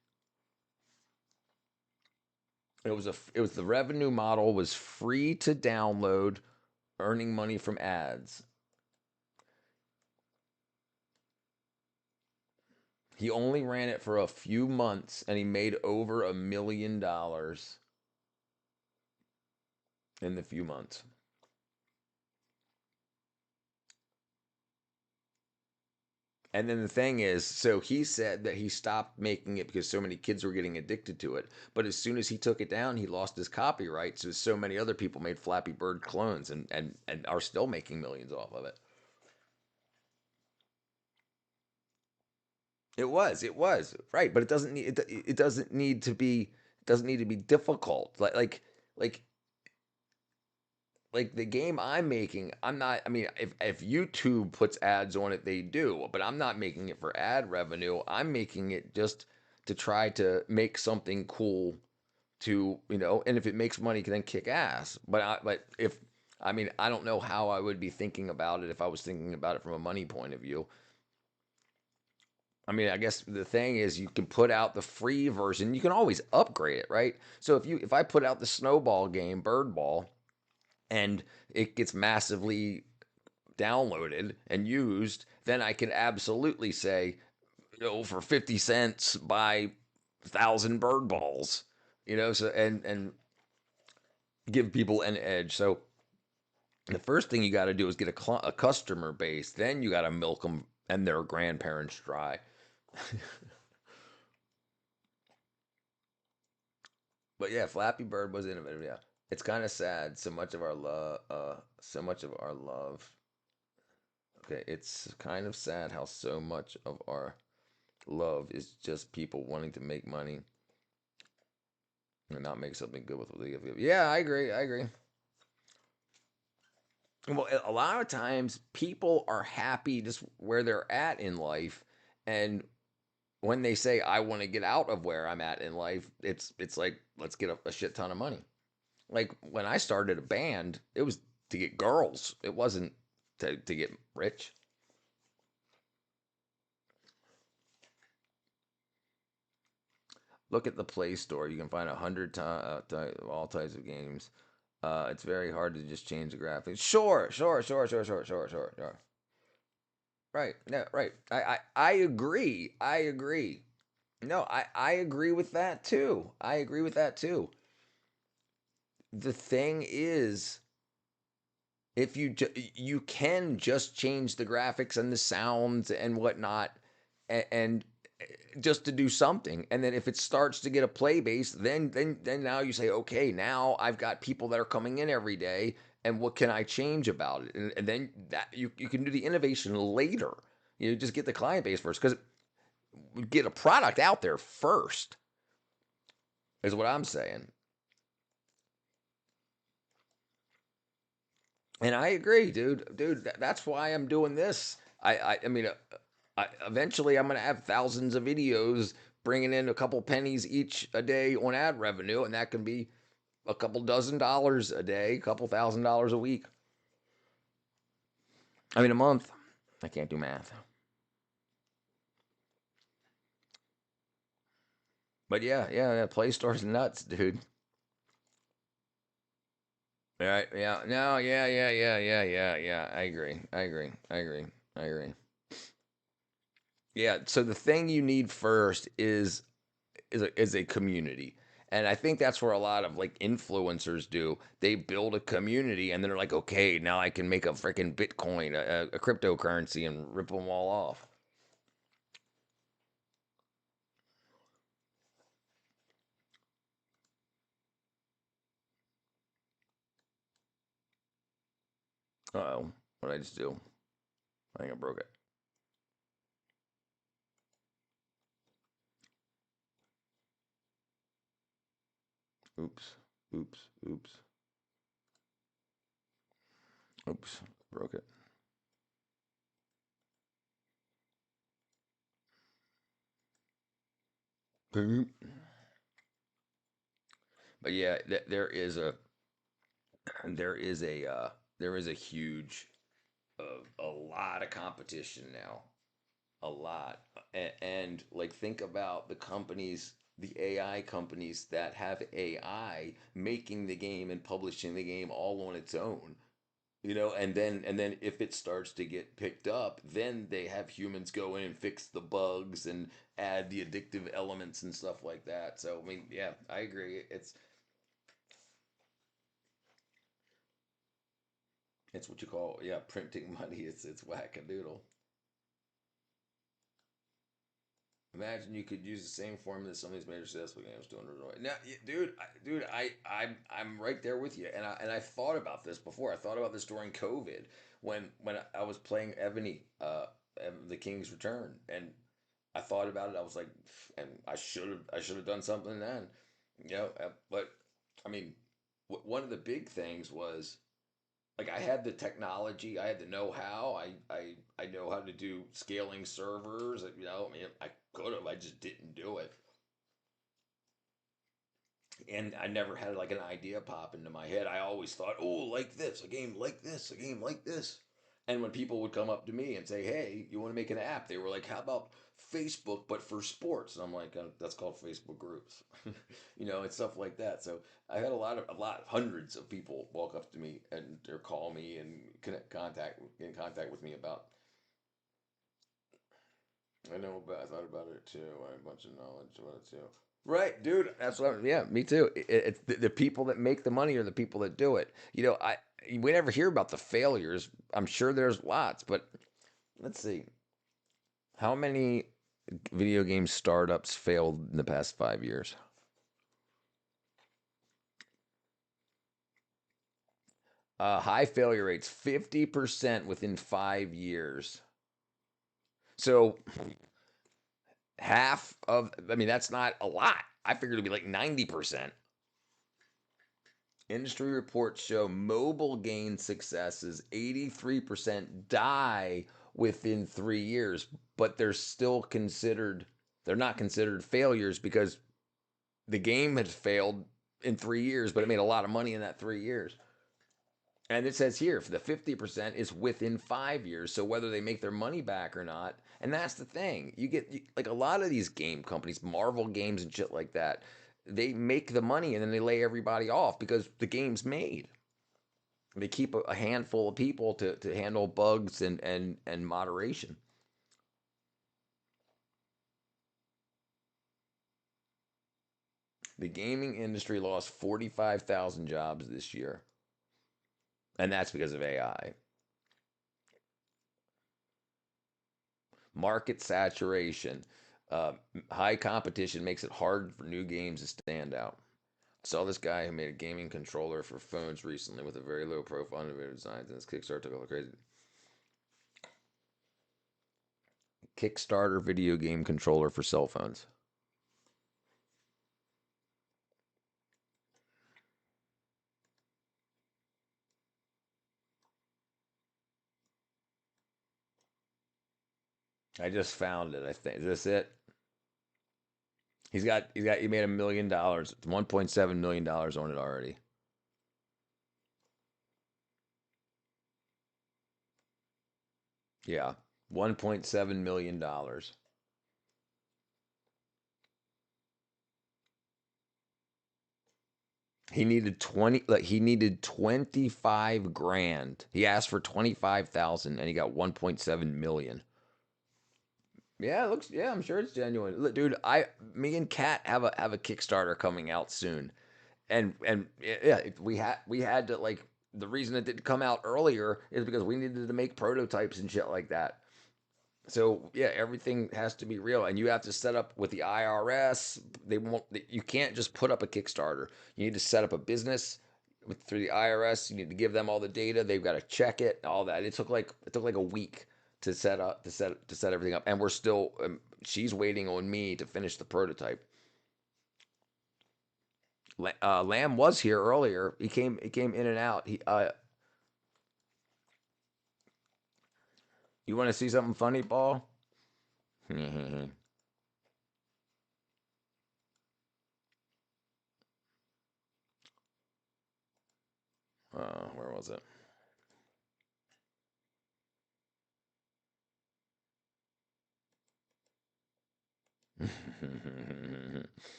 it was the revenue model was free to download, earning money from ads. He only ran it for a few months and he made over $1 million in the few months. And then the thing is, so he said that he stopped making it because so many kids were getting addicted to it. But as soon as he took it down, he lost his copyright. So many other people made Flappy Bird clones and are still making millions off of it. It was right, but it doesn't need to be difficult. Like the game I'm making, I'm not. I mean, if YouTube puts ads on it, they do, but I'm not making it for ad revenue. I'm making it just to try to make something cool to, and if it makes money, then kick ass. But if I mean, I don't know how I would be thinking about it if I was thinking about it from a money point of view. I mean, I guess the thing is you can put out the free version. You can always upgrade it, right? So if I put out the snowball game, Bird Ball, and it gets massively downloaded and used, then I can absolutely say, for 50 cents, buy 1,000 bird balls, so and give people an edge. So the first thing you got to do is get a customer base. Then you got to milk them and their grandparents dry. But yeah, Flappy Bird was innovative. Yeah, it's kind of sad. So much of our love. Okay, it's kind of sad how so much of our love is just people wanting to make money and not make something good with what they give. Yeah, I agree. Well, a lot of times people are happy just where they're at in life, and when they say I want to get out of where I'm at in life, it's like let's get a shit ton of money. Like when I started a band, it was to get girls. It wasn't to get rich. Look at the Play Store. You can find 100 all types of games. It's very hard to just change the graphics. Sure. Right. No, right. I agree. No, I agree with that too. The thing is, if you can just change the graphics and the sounds and whatnot, and just to do something, and then if it starts to get a play base, then now you say, okay, now I've got people that are coming in every day, and what can I change about it? And then that you can do the innovation later. Just get the client base first, because get a product out there first is what I'm saying. And I agree, dude. That's why I'm doing this. I mean, eventually I'm going to have thousands of videos bringing in a couple pennies each a day on ad revenue, and that can be a couple $1,000 a day, a couple $1,000 a week. I mean, a month. I can't do math. But yeah, Play Store's nuts, dude. Right, yeah, no, yeah. I agree. Yeah, so the thing you need first is a community. And I think that's where a lot of like influencers do. They build a community and they're like, okay, now I can make a freaking Bitcoin, a cryptocurrency, and rip them all off. Uh-oh, what did I just do? I think I broke it. Oops, broke it. But yeah, there is a huge, a lot of competition now, a lot, and like think about the companies the AI companies that have AI making the game and publishing the game all on its own. And then if it starts to get picked up, then they have humans go in and fix the bugs and add the addictive elements and stuff like that. So I mean, yeah, I agree. It's what you call, yeah, printing money. It's wackadoodle. Imagine you could use the same formula that some of these major successful games doing it right now, I'm right there with you, and I thought about this before. I thought about this during COVID when I was playing Ebony, the King's Return, and I thought about it. I was like, and I should have done something then, but I mean, one of the big things was like I had the technology, I had the know-how, I know how to do scaling servers. I mean, I could have, I just didn't do it, and I never had like an idea pop into my head. I always thought, oh, like this, a game like this, a game like this. And when people would come up to me and say, "Hey, you want to make an app?" They were like, "How about Facebook but for sports?" And I'm like, "That's called Facebook groups," and stuff like that. So I had hundreds of people walk up to me and or call me and get in contact with me about. I know, but I thought about it too. I have a bunch of knowledge about it too. Right, dude. That's what. Yeah, me too. It's the people that make the money are the people that do it. We never hear about the failures. I'm sure there's lots, but let's see. How many video game startups failed in the past 5 years? High failure rates, 50% within 5 years. So that's not a lot. I figured it'd be like 90%. Industry reports show mobile game successes, 83% die within 3 years, but they're not considered failures because the game had failed in 3 years, but it made a lot of money in that 3 years. And it says here, for the 50% is within 5 years. So whether they make their money back or not, and that's the thing. Like a lot of these game companies, Marvel games and shit like that, they make the money and then they lay everybody off because the game's made. They keep a handful of people to handle bugs and moderation. The gaming industry lost 45,000 jobs this year. And that's because of AI. Market saturation. High competition makes it hard for new games to stand out. I saw this guy who made a gaming controller for phones recently with a very low profile innovative designs, and his Kickstarter took all crazy. Kickstarter video game controller for cell phones. I just found it. I think is this it? He made $1 million, $1.7 million on it already. Yeah, $1.7 million. He needed 25 grand. He asked for 25,000 and he got 1.7 million. Yeah, I'm sure it's genuine. Look, dude, me and Kat have a Kickstarter coming out soon. And yeah, we had to, like, the reason it didn't come out earlier is because we needed to make prototypes and shit like that. So yeah, everything has to be real, and you have to set up with the IRS. You can't just put up a Kickstarter. You need to set up a business through the IRS. You need to give them all the data. They've got to check it, all that. It took like a week to set everything up, and we're still. She's waiting on me to finish the prototype. Lamb was here earlier. He came in and out. You want to see something funny, Paul? Where was it?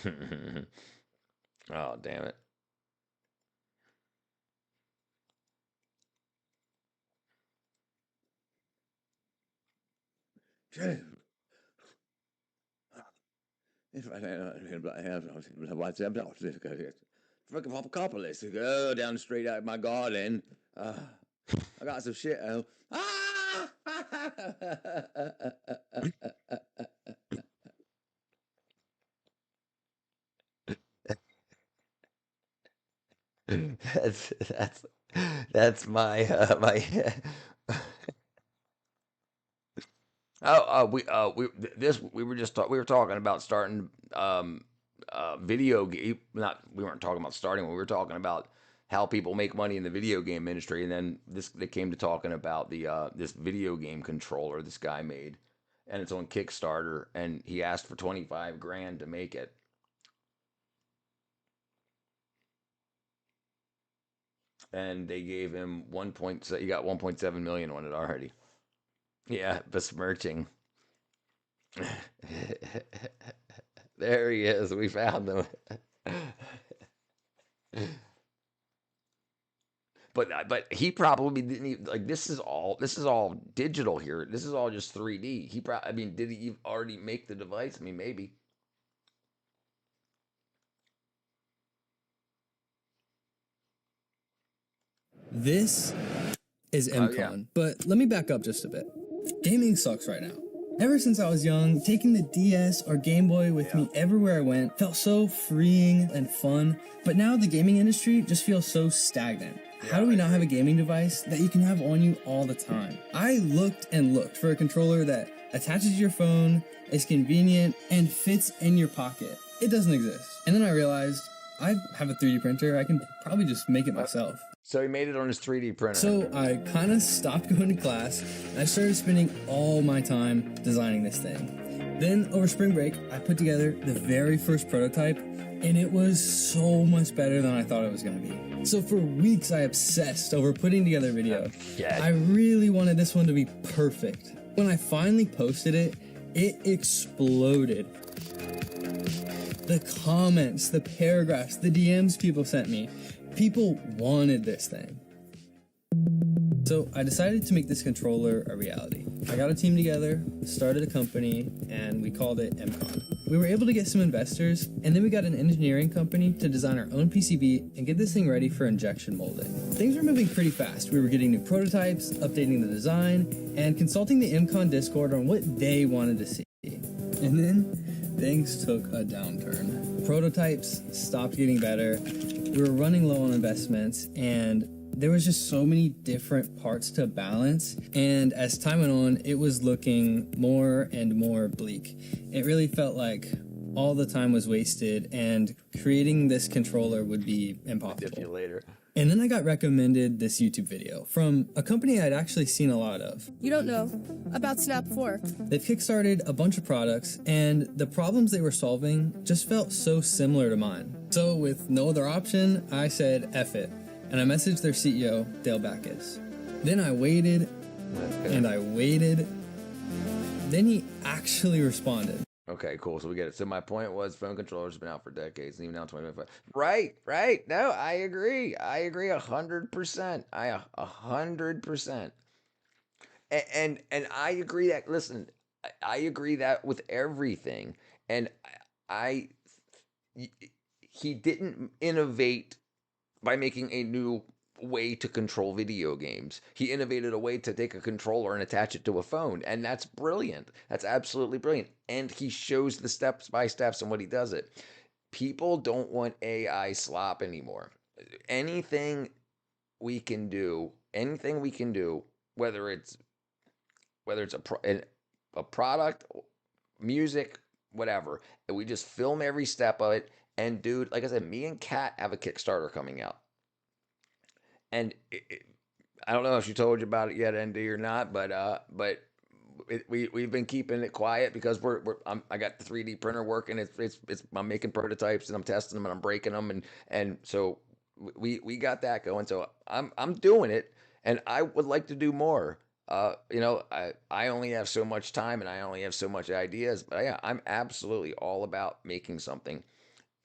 Oh, damn it. Fucking Papacopolis. Go down the street out of my garden. I got some shit. That's my my we were talking about starting video game. Not we weren't talking about starting. We were talking about how people make money in the video game industry, and then they came to talking about the this video game controller this guy made, and it's on Kickstarter, and he asked for 25 grand to make it. And they gave him 1.7. He got 1.7 million on it already. Yeah, besmirching. There he is. We found him. But he probably didn't even, like, this is all digital here. This is all just 3D. I mean, did he already make the device? I mean, maybe. This is MCon, yeah. but let me back up just a bit. Gaming sucks right now. Ever since I was young, taking the DS or Game Boy with me everywhere I went felt so freeing and fun, but now the gaming industry just feels so stagnant. How do we not have a gaming device that you can have on you all the time? I looked and looked for a controller that attaches to your phone, is convenient, and fits in your pocket. It doesn't exist. And then I realized I have a 3D printer. I can probably just make it myself. So he made it on his 3D printer. So I kind of stopped going to class, and I started spending all my time designing this thing. Then over spring break, I put together the very first prototype, and it was so much better than I thought it was going to be. So for weeks, I obsessed over putting together a video. I really wanted this one to be perfect. When I finally posted it, it exploded. The comments, the paragraphs, the DMs people sent me. People wanted this thing. So I decided to make this controller a reality. I got a team together, started a company, and we called it MCon. We were able to get some investors, and then we got an engineering company to design our own PCB and get this thing ready for injection molding. Things were moving pretty fast. We were getting new prototypes, updating the design, and consulting the MCon Discord on what they wanted to see. And then things took a downturn. Prototypes stopped getting better. We were running low on investments, and there was just so many different parts to balance. And as time went on, it was looking more and more bleak. It really felt like all the time was wasted, and creating this controller would be impossible. Later. And then I got recommended this YouTube video from a company I'd actually seen a lot of. You don't know about Snap 4. They've kickstarted a bunch of products, and the problems they were solving just felt so similar to mine. So with no other option, I said F it, and I messaged their CEO, Dale Backus. Then I waited, and I waited. Then he actually responded. Okay, cool. So we get it. So my point was phone controllers have been out for decades, and even now 2025. Right. No, I agree. 100%. 100%. And I agree that, listen, I agree that with everything. And he didn't innovate by making a new way to control video games. He innovated a way to take a controller and attach it to a phone, and that's brilliant. That's absolutely brilliant. And he shows the steps by steps and what he does it. People don't want AI slop anymore. Anything we can do, whether it's a product, music, whatever, and we just film every step of it. And dude, like I said, me and Kat have a Kickstarter coming out. And I don't know if she told you about it yet, ND, or not, but we've been keeping it quiet because I got the 3D printer working. I'm making prototypes and I'm testing them and I'm breaking them, and so we got that going. So I'm doing it, and I would like to do more. I only have so much time and I only have so much ideas, but yeah, I'm absolutely all about making something.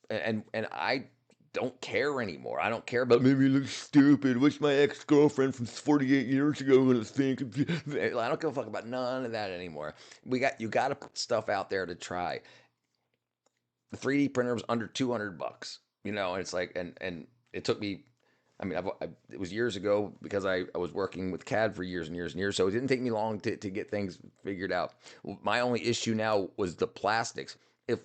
and I don't care anymore. I don't care about maybe you look stupid. What's my ex-girlfriend from 48 years ago gonna think? I don't give a fuck about none of that anymore. You got to put stuff out there to try. The 3D printer was under $200, and it's like, and it took me. I mean, it was years ago because I was working with CAD for years and years and years, so it didn't take me long to get things figured out. My only issue now was the plastics. If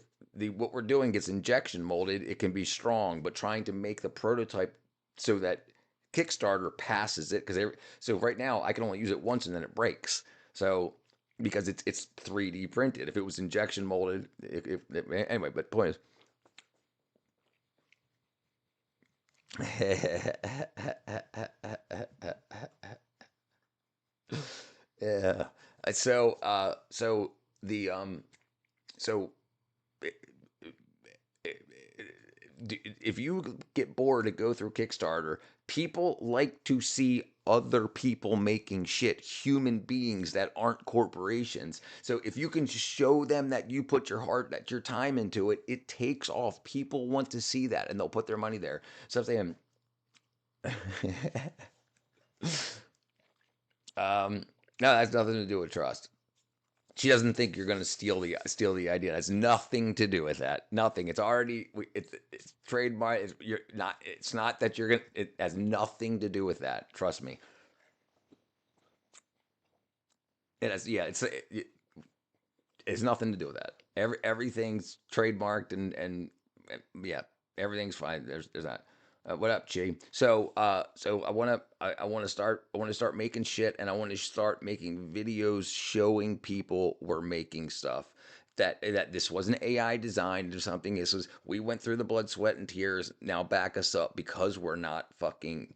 what we're doing gets injection molded, it can be strong, but trying to make the prototype so that Kickstarter passes it, so right now I can only use it once and then it breaks. So because it's 3D printed, if it was injection molded, anyway. But point is. Yeah. So the so if you get bored and go through Kickstarter, people like to see other people making shit, human beings that aren't corporations. So if you can show them that you put your heart, that your time into it, it takes off. People want to see that, and they'll put their money there. So I'm saying, no, that has nothing to do with trust. She doesn't think you're going to steal the idea. It has nothing to do with that. Nothing. It's already it's trademark. It's not that you're gonna. It has nothing to do with that. Trust me. It has. Yeah. It's nothing to do with that. Everything's trademarked and yeah, everything's fine. There's not. What up, Chi? So I want to start making shit, and I want to start making videos showing people we're making stuff. That this wasn't AI designed or something. We went through the blood, sweat, and tears. Now back us up, because we're not freaking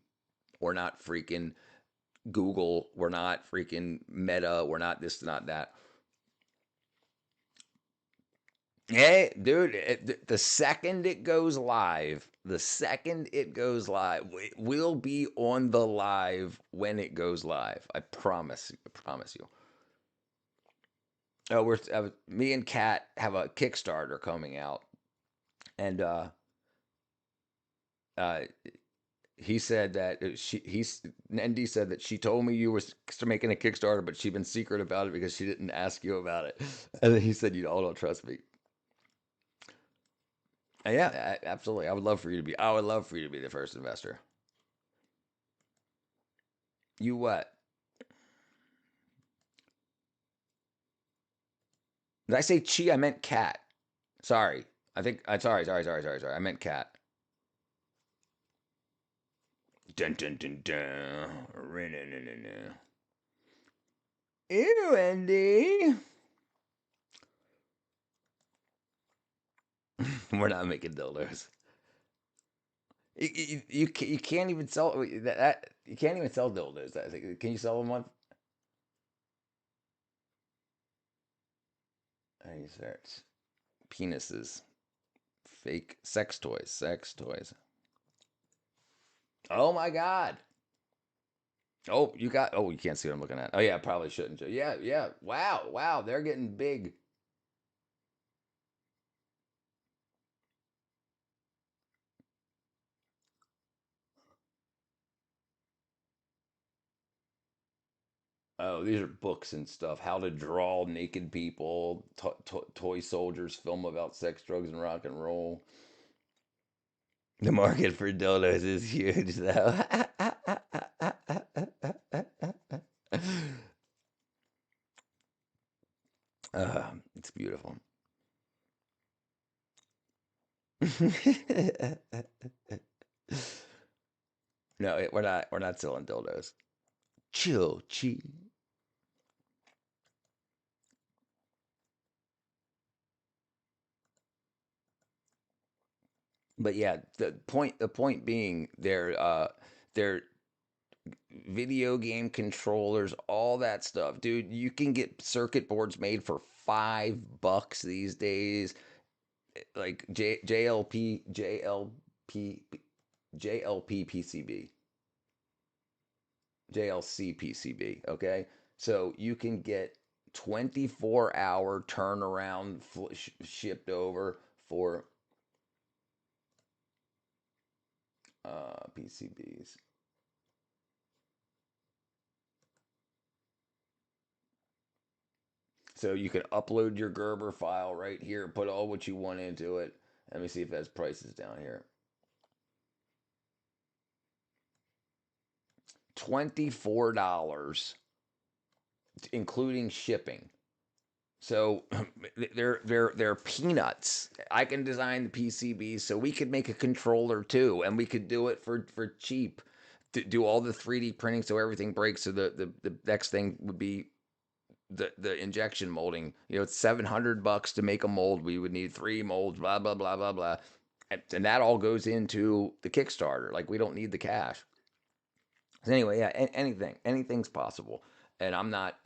Google. We're not freaking Meta. We're not this, not that. Hey, dude, the second it goes live, we'll be on the live when it goes live. I promise you. Oh, me and Kat have a Kickstarter coming out, and he said that Nendi said that she told me you were making a Kickstarter, but she'd been secret about it because she didn't ask you about it. And then he said, you all don't trust me. Yeah, absolutely. I would love for you to be the first investor. You what? Did I say Chi? I meant cat. Sorry. Sorry. I meant cat. Dun dun dun dun. Ew, Andy. We're not making dildos. You can't even sell that. You can't even sell dildos. Can you sell them one? I search penises, fake sex toys. Oh my god. Oh, you can't see what I'm looking at. Oh yeah, I probably shouldn't. Yeah. Wow. They're getting big. Oh, these are books and stuff. How to draw naked people, toy soldiers, film about sex, drugs, and rock and roll. The market for dildos is huge, though. It's beautiful. No, we're not selling dildos. Chill, Chi. But yeah, the point being, they're video game controllers, all that stuff, dude. You can get circuit boards made for $5 these days, like JLP PCB, JLC PCB. Okay, so you can get 24-hour turnaround shipped over for PCBs. So you can upload your Gerber file right here, put all what you want into it. Let me see if it has prices down here. $24, including shipping. So they're peanuts. I can design the PCBs, so we could make a controller too, and we could do it for cheap. To do all the 3D printing so everything breaks. So the next thing would be the injection molding. You know, it's $700 to make a mold. We would need 3 molds, blah blah blah blah blah, and that all goes into the Kickstarter. Like, we don't need the cash. So anyway, yeah, anything's possible, and I'm not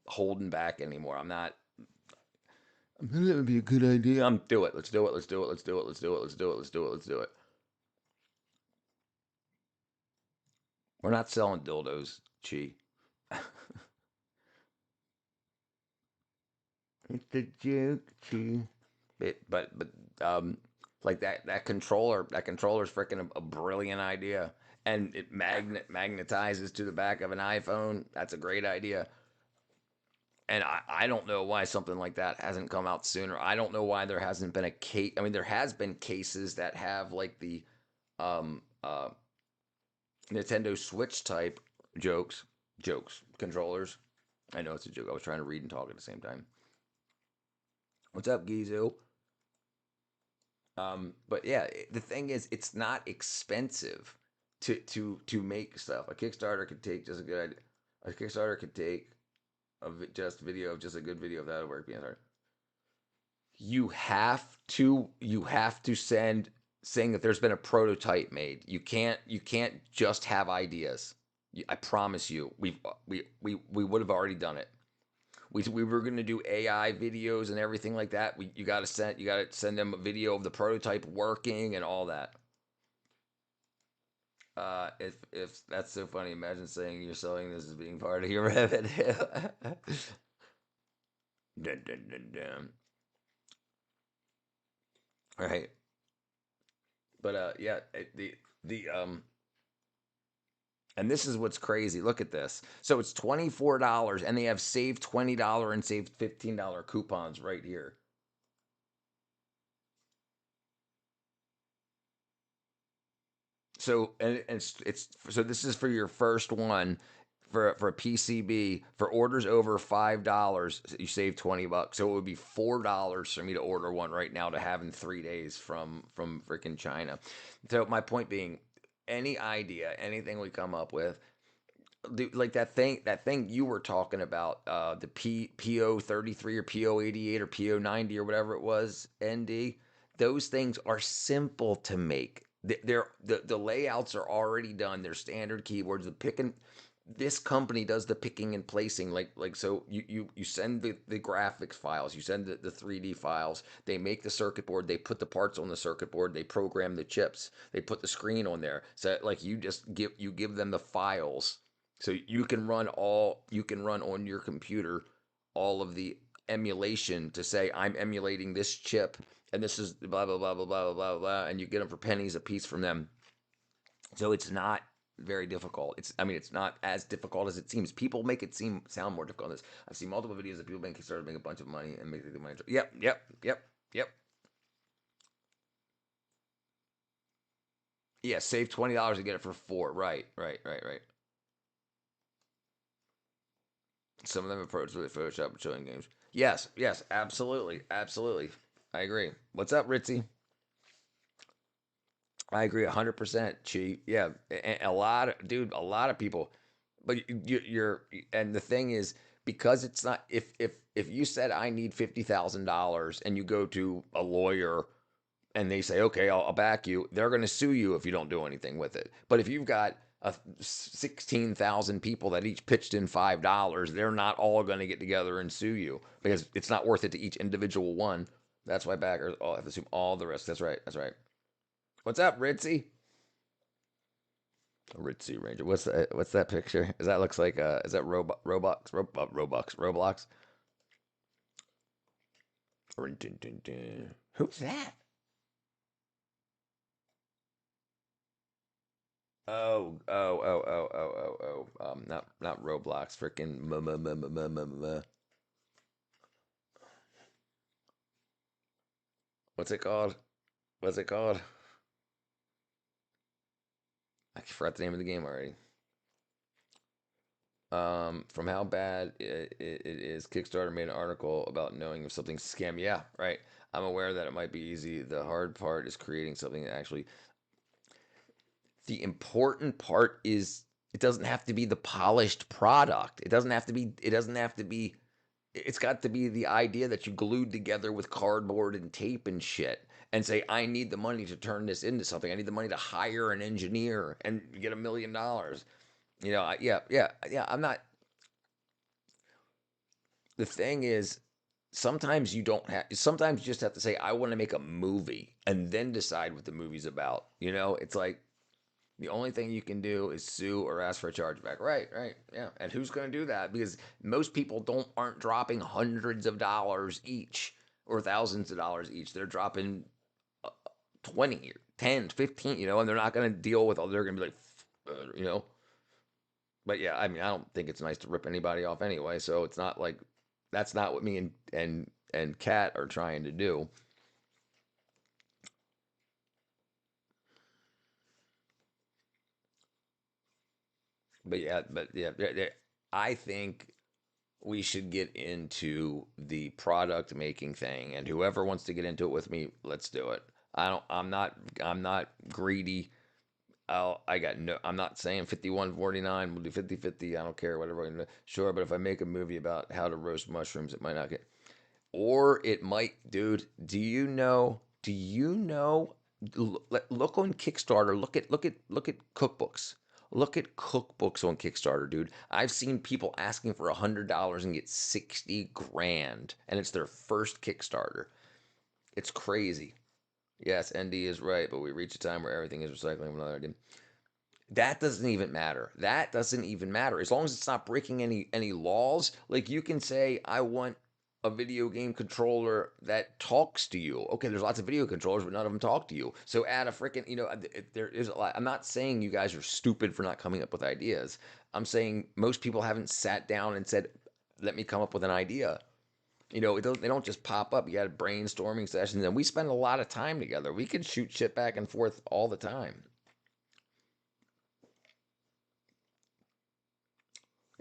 holding back anymore. That would be a good idea. Do it. Let's do it. Let's do it. Let's do it. Let's do it. Let's do it. Let's do it. Let's do it. We're not selling dildos, Chi. It's a joke, Chi. But like that controller's freaking a brilliant idea, and it magnetizes to the back of an iPhone. That's a great idea. And I don't know why something like that hasn't come out sooner. I don't know why there hasn't been a case. I mean, there has been cases that have like the Nintendo Switch type jokes, controllers. I know it's a joke. I was trying to read and talk at the same time. What's up, Gizu? But yeah, the thing is, it's not expensive to make stuff. A Kickstarter could take just a good idea. A Kickstarter could take just a good video of that work being hard. You have to send saying that there's been a prototype made. You can't just have ideas. I promise you, we would have already done it. We were going to do AI videos and everything like that. You got to send them a video of the prototype working and all that. If that's so funny, imagine saying you're selling this as being part of your revenue. Dun, dun, dun, dun. Right. But yeah, and this is what's crazy. Look at this. So it's $24, and they have saved $20 and saved $15 coupons right here. So so this is for your first one for a PCB. For orders over $5, you save $20. So it would be $4 for me to order one right now to have in 3 days from freaking China. So my point being, any idea, anything we come up with, like that thing you were talking about, the PO33 or PO88 or PO90 or whatever it was, ND, those things are simple to make. The layouts are already done. They're standard keyboards. This company does the picking and placing. Like so you send the graphics files, you send the 3D files, they make the circuit board, they put the parts on the circuit board, they program the chips, they put the screen on there. So like you give them the files. So you can run on your computer all of the emulation to say, I'm emulating this chip and this is blah blah blah blah blah blah blah, and you get them for pennies a piece from them. So it's not very difficult. It's not as difficult as it seems. People make it sound more difficult than this. I've seen multiple videos of people making Kickstarter, make a bunch of money and make the money. Yep. Yeah, save $20 to get it for $4. Right. Some of them approach with Photoshop and showing games. Yes, absolutely. I agree. What's up, Ritzy? I agree 100%, Chi. Yeah, a lot of people. But you're and the thing is, because it's not, if you said I need $50,000 and you go to a lawyer and they say, okay, I'll back you, they're going to sue you if you don't do anything with it. But if you've got 16,000 people that each pitched in $5, they're not all going to get together and sue you because it's not worth it to each individual one. That's why backers all have to assume all the risk. That's right. What's up, Ritzy? Ritzy Ranger. What's that picture? Is that looks like is that Roblox? Who's that? Not Roblox, freaking what's it called? What's it called? I forgot the name of the game already. From how bad it is, Kickstarter made an article about knowing if something's a scam. Yeah, right. I'm aware that it might be easy. The hard part is creating something that actually. The important part is it doesn't have to be the polished product. It doesn't have to be. It doesn't have to be. It's got to be the idea that you glued together with cardboard and tape and shit, and say, I need the money to turn this into something. I need the money to hire an engineer and get $1 million. You know, yeah. I'm not. The thing is, sometimes you don't have. Sometimes you just have to say, I want to make a movie, and then decide what the movie's about. You know, it's like the only thing you can do is sue or ask for a chargeback. Right, yeah. And who's going to do that? Because most people aren't dropping hundreds of dollars each or thousands of dollars each. They're dropping 20, 10, 15. You know, and they're not going to deal with all. They're going to be like, you know. But yeah, I mean, I don't think it's nice to rip anybody off anyway. So it's not like that's not what me and Kat are trying to do. But yeah, I think we should get into the product making thing, and whoever wants to get into it with me, let's do it. I'm not greedy. I'm not saying 51-49. We'll do 50-50. I don't care, whatever. Sure, but if I make a movie about how to roast mushrooms, it might not get, or it might, dude. Do you know? Look on Kickstarter. Look at cookbooks. Look at cookbooks on Kickstarter, dude. I've seen people asking for $100 and get 60 grand, and it's their first Kickstarter. It's crazy. Yes, ND is right, but we reach a time where everything is recycling another idea. That doesn't even matter. That doesn't even matter. As long as it's not breaking any laws, like you can say, I want a video game controller that talks to you. Okay, there's lots of video controllers, but none of them talk to you. So add a freaking, you know, there is a lot. I'm not saying you guys are stupid for not coming up with ideas. I'm saying most people haven't sat down and said, let me come up with an idea. You know, they don't just pop up. You got brainstorming sessions, and we spend a lot of time together. We can shoot shit back and forth all the time.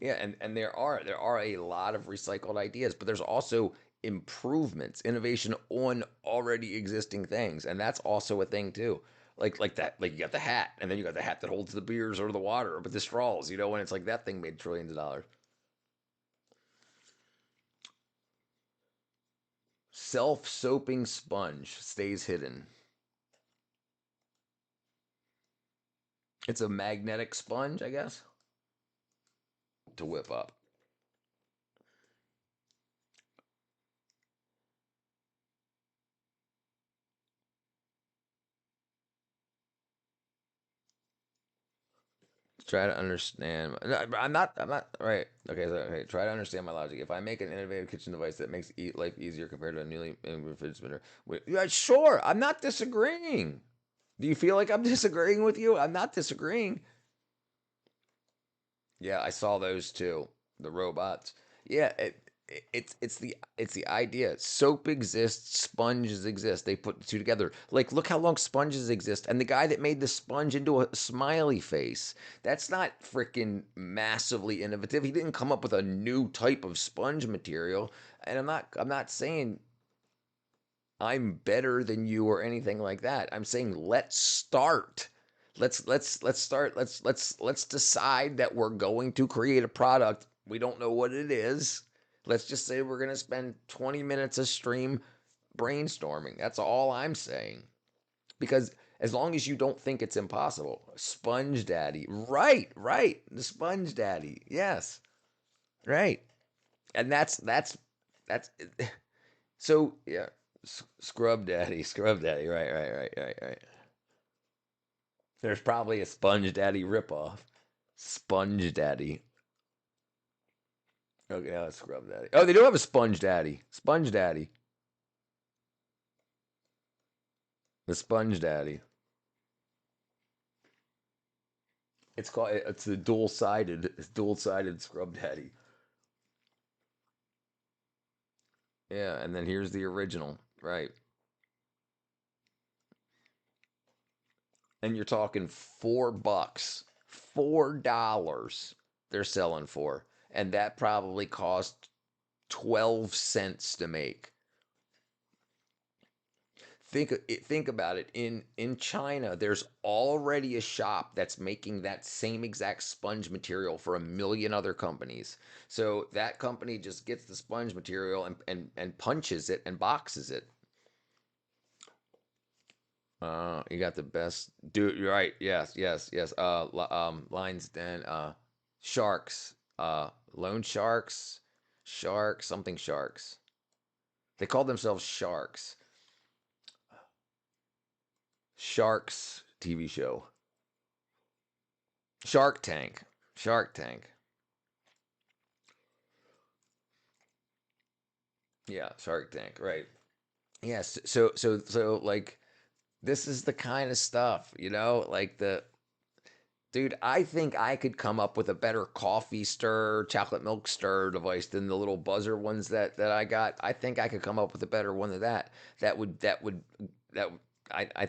Yeah, and there are a lot of recycled ideas, but there's also improvements, innovation on already existing things, and that's also a thing too. Like that, like you got the hat, and then you got the hat that holds the beers or the water, but the straws, you know, and it's like that thing made trillions of dollars. Self-soaping sponge stays hidden. It's a magnetic sponge, I guess, to whip up. Try to understand. I'm not right. Okay, so okay. Try to understand my logic. If I make an innovative kitchen device that makes life easier compared to a newly fidget spinner, yeah, sure. I'm not disagreeing. Do you feel like I'm disagreeing with you? I'm not disagreeing. Yeah, I saw those too. The robots. Yeah, it's the idea. Soap exists, sponges exist. They put the two together. Like, look how long sponges exist. And the guy that made the sponge into a smiley face, that's not freaking massively innovative. He didn't come up with a new type of sponge material. And I'm not saying I'm better than you or anything like that. I'm saying let's start. Let's start. Let's decide that we're going to create a product. We don't know what it is. Let's just say we're going to spend 20 minutes a stream brainstorming. That's all I'm saying. Because as long as you don't think it's impossible. Sponge Daddy. Right. The Sponge Daddy. Yes. Right. And that's so yeah. Scrub Daddy. Right. There's probably a Sponge Daddy ripoff. Sponge Daddy. Okay, now it's Scrub Daddy. Oh, they do have a Sponge Daddy. Sponge Daddy. The Sponge Daddy. It's the dual-sided Scrub Daddy. Yeah, and then here's the original, right? And you're talking $4, $4 they're selling for, and that probably cost 12 cents to make. Think about it. In China, there's already a shop that's making that same exact sponge material for a million other companies. So that company just gets the sponge material and punches it and boxes it. You got the best dude. You're right. Yes, yes, yes. Lines Den. Sharks. Loan Sharks. Sharks. Something Sharks. They call themselves Sharks. Sharks TV show. Shark Tank. Shark Tank. Yeah, Shark Tank. Right. Yes. So like, this is the kind of stuff, like dude, I think I could come up with a better coffee stir, chocolate milk stir device than the little buzzer ones that I got. I think I could come up with a better one than that. I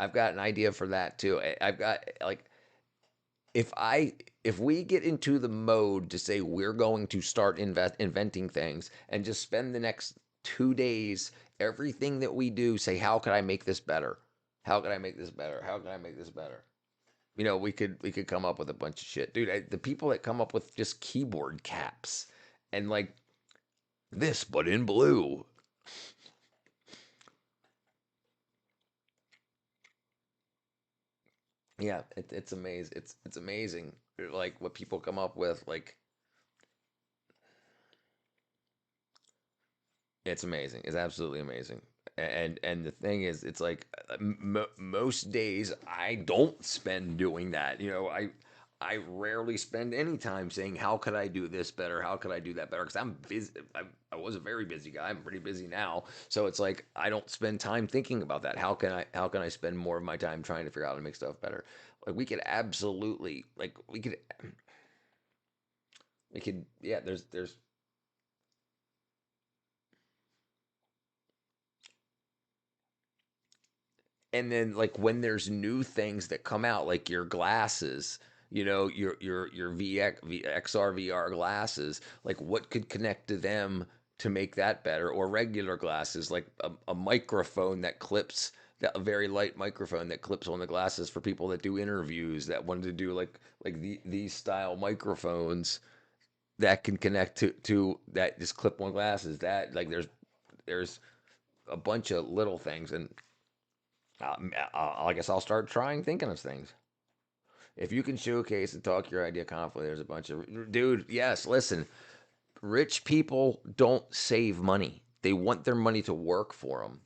I've got an idea for that too. I've got, like, if we get into the mode to say we're going to start inventing things and just spend the next 2 days, everything that we do, say, how could I make this better? How could I make this better? How can I make this better? We could come up with a bunch of shit, dude. The people that come up with just keyboard caps and like this, but in blue. Yeah, it's amazing. It's amazing, like what people come up with. Like, it's amazing. It's absolutely amazing. And the thing is, it's like, most days I don't spend doing that. I rarely spend any time saying, how could I do this better? How could I do that better? Because I'm busy. I was a very busy guy. I'm pretty busy now. So it's like, I don't spend time thinking about that. How can I spend more of my time trying to figure out how to make stuff better? Like, yeah, there's and then, like, when there's new things that come out, like your glasses, your XR VR glasses, like, what could connect to them to make that better? Or regular glasses, like a microphone that clips, a very light microphone that clips on the glasses for people that do interviews, that wanted to do these style microphones that can connect to that, just clip on glasses. That, like, there's a bunch of little things. And I guess I'll start thinking of things. If you can showcase and talk your idea confidently, there's a bunch of, dude. Yes, listen, rich people don't save money. They want their money to work for them,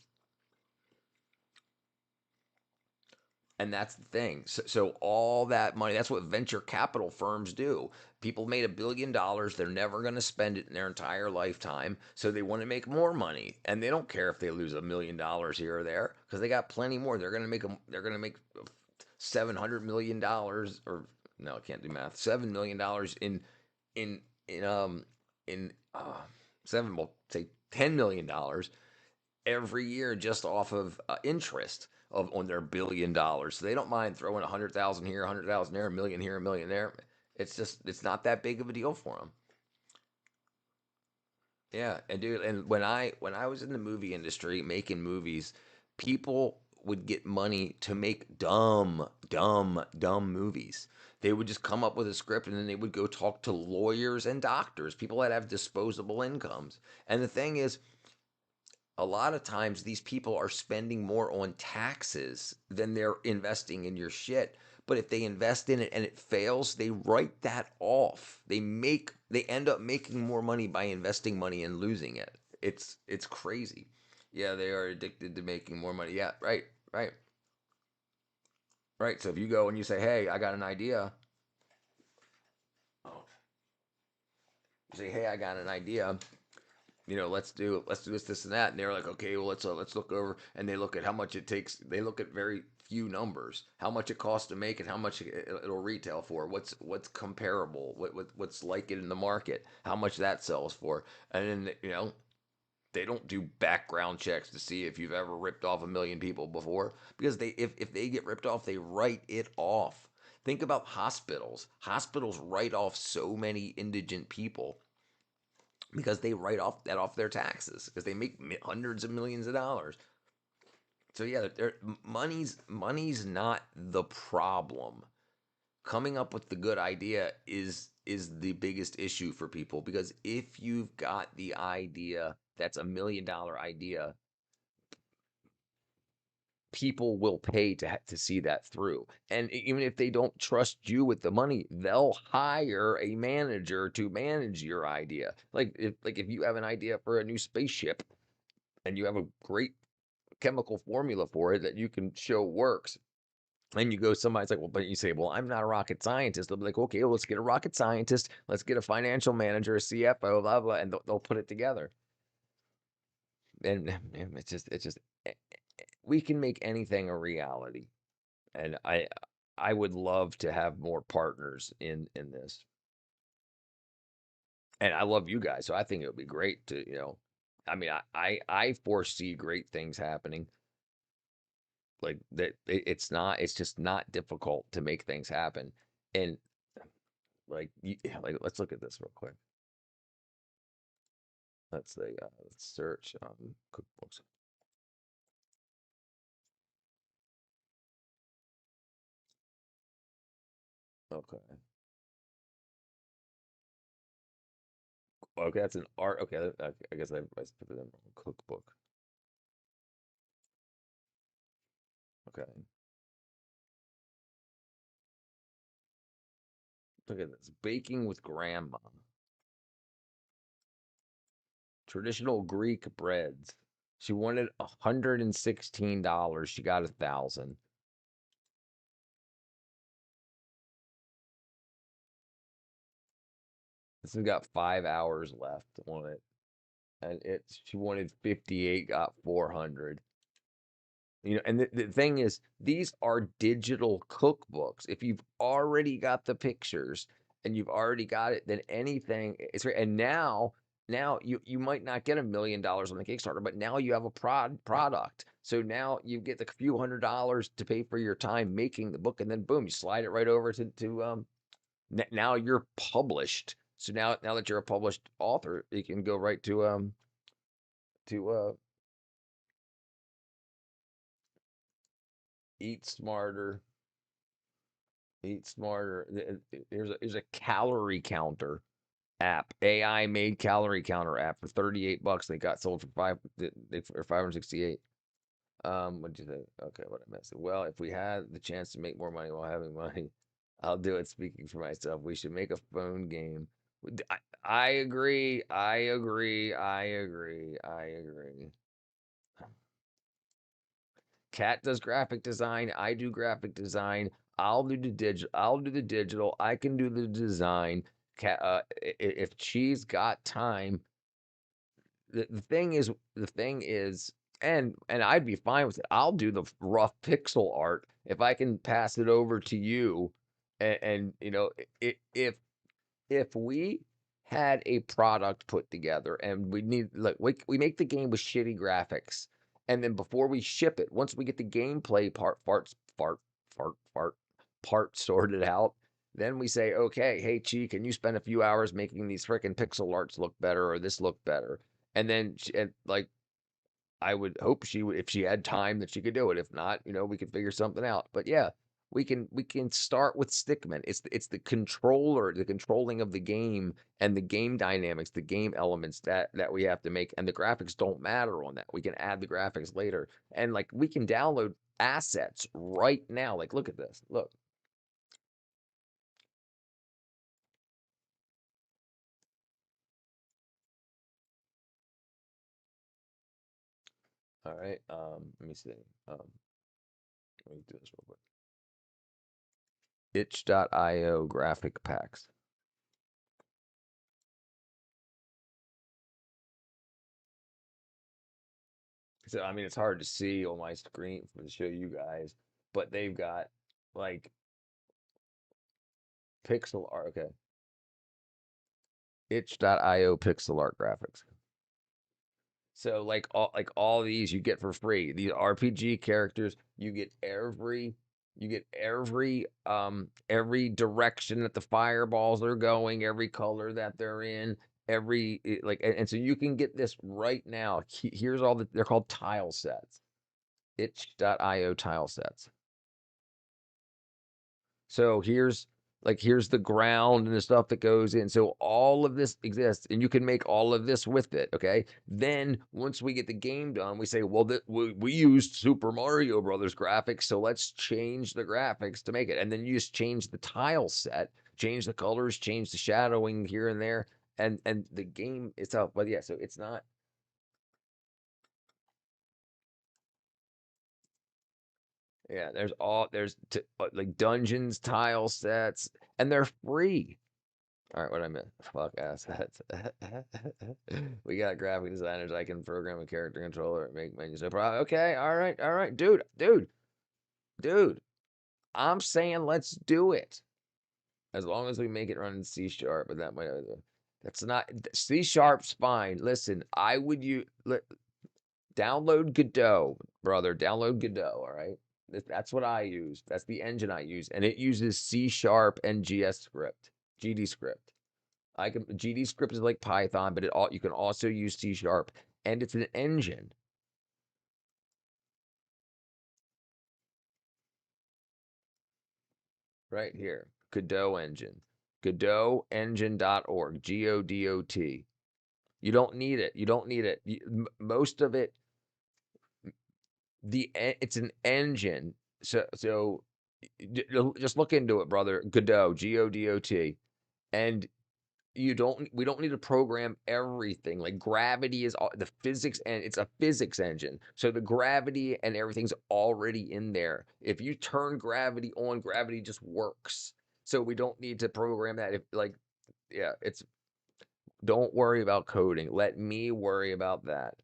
and that's the thing. So all that money, that's what venture capital firms do. People made $1 billion. They're never going to spend it in their entire lifetime. So they want to make more money, and they don't care if they lose $1 million here or there, because they got plenty more. They're going to make $700 million, or no, I can't do math. $7 million in seven, well, say $10 million every year, just off of interest on their $1 billion. So they don't mind throwing 100,000 here, 100,000 there, a million here, a million there. It's not that big of a deal for them. Yeah, and dude, and when I was in the movie industry making movies, people would get money to make dumb, dumb, dumb movies. They would just come up with a script, and then they would go talk to lawyers and doctors, people that have disposable incomes. And the thing is, a lot of times these people are spending more on taxes than they're investing in your shit. But if they invest in it and it fails, they write that off. They end up making more money by investing money and losing it. It's crazy. Yeah, they are addicted to making more money. Yeah, right, right, right. So if you go and you say, "Hey, I got an idea," you say, "Hey, I got an idea," let's do this, and that. And they're like, okay, well, let's look over, and they look at how much it takes. They look at very few numbers, how much it costs to make and how much it'll retail for. What's comparable? What's like it in the market? How much that sells for? And then they don't do background checks to see if you've ever ripped off a million people before, because if they get ripped off, they write it off. Think about hospitals. Hospitals write off so many indigent people because they write off their taxes because they make hundreds of millions of dollars. So yeah, money's not the problem. Coming up with the good idea is the biggest issue for people, because if you've got the idea that's $1 million idea, people will pay to see that through. And even if they don't trust you with the money, they'll hire a manager to manage your idea. Like if you have an idea for a new spaceship and you have a great chemical formula for it that you can show works, and you go, somebody's like, well, but you say, well, I'm not a rocket scientist. They'll be like, okay, well, let's get a rocket scientist. Let's get a financial manager, a CFO, blah, blah, and they'll put it together. And it's just, we can make anything a reality. And I would love to have more partners in this. And I love you guys. So I think it would be great to, I mean, I foresee great things happening. Like that, it's just not difficult to make things happen. And like let's look at this real quick. Let's say let's search cookbooks. Okay. Okay, that's an art. Okay, I guess I put it in cookbook. Okay. Look at this. Baking with Grandma. Traditional Greek breads. She wanted $116. She got 1,000. This has got 5 hours left on it. And she wanted 58, got 400. And the thing is, these are digital cookbooks. If you've already got the pictures and you've already got it, then anything is right. And now you might not get $1 million on the Kickstarter, but now you have a product. So now you get the few $100s to pay for your time making the book, and then boom, you slide it right over to now you're published. So now that you're a published author, you can go right to Eat Smarter. Here's a calorie counter app, AI made calorie counter app for $38. They got sold for 568. What'd you think? Okay, what I missed. Well, if we had the chance to make more money while having money, I'll do it. Speaking for myself, we should make a phone game. I agree. I agree. I agree. I agree. Kat does graphic design. I do graphic design. I'll do the digital. I can do the design. If she's got time, the thing is, and I'd be fine with it. I'll do the rough pixel art if I can pass it over to you, and if we had a product put together and we make the game with shitty graphics, and then before we ship it, once we get the gameplay part sorted out, then we say, okay, hey Chi, can you spend a few hours making these freaking pixel arts look better or this look better? And then I would hope she would, if she had time, that she could do it. If not, we could figure something out. But yeah, we can start with Stickman. It's the controller, the controlling of the game and the game dynamics, the game elements that we have to make, and the graphics don't matter on that. We can add the graphics later, and we can download assets right now. Look at this. Look. All right. Let me see. Let me do this real quick. Itch.io graphic packs. So I mean, it's hard to see on my screen to show you guys, but they've got like pixel art. Okay, itch.io pixel art graphics. So like all these you get for free. These RPG characters, you get every every direction that the fireballs are going, every color that they're in, and so you can get this right now. Here's all they're called tile sets. Itch.io tile sets. So here's the ground and the stuff that goes in. So all of this exists, and you can make all of this with it. Okay. Then once we get the game done, we say, well, we used Super Mario Brothers graphics, so let's change the graphics to make it. And then you just change the tile set, change the colors, change the shadowing here and there, and the game itself. But yeah, so it's not. Yeah, there's like dungeons, tile sets, and they're free. All right, what I meant. Fuck assets. We got graphic designers. I can program a character controller and make menus. Okay, all right, dude. I'm saying let's do it. As long as we make it run in C#, but that might. That's not C#'s fine. Listen, I would download Godot, brother. Download Godot. All right. That's what I use. That's the engine I use, and it uses C# and GD script. GD script is like Python, but you can also use C#, and it's an engine. Right here, Godot engine, GodotEngine.org, GODOT. You don't need it. You don't need it. Most of it. It's an engine. So just look into it, brother. Godot, GODOT, and we don't need to program everything. Like gravity is the physics, and it's a physics engine. So the gravity and everything's already in there. If you turn gravity on, gravity just works. So we don't need to program that. Don't worry about coding. Let me worry about that.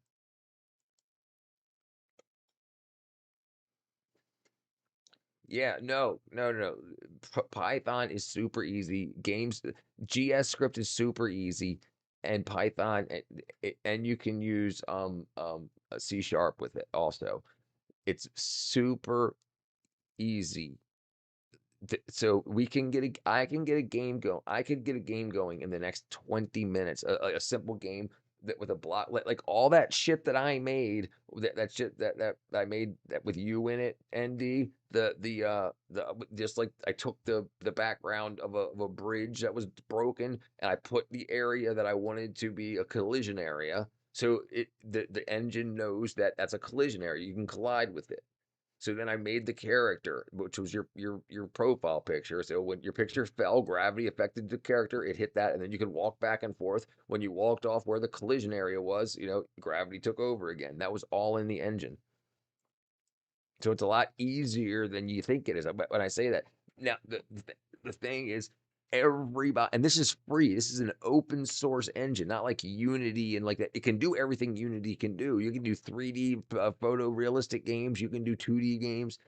Yeah, no. Python is super easy. GS script is super easy, and Python, and you can use a C# with it also. It's super easy. So I can get a game going. I could get a game going in the next 20 minutes. A simple game with a block, like all that shit that I made, that shit that I made that with you in it, ND. Just like I took the background of a bridge that was broken, and I put the area that I wanted to be a collision area. So the engine knows that that's a collision area. You can collide with it. So then I made the character, which was your profile picture. So when your picture fell, gravity affected the character. It hit that, and then you could walk back and forth. When you walked off where the collision area was, gravity took over again. That was all in the engine. So it's a lot easier than you think it is. But when I say that, now the thing is, everybody, and this is free. This is an open source engine, not like Unity and like that. It can do everything Unity can do. You can do 3D photorealistic games. You can do 2D games,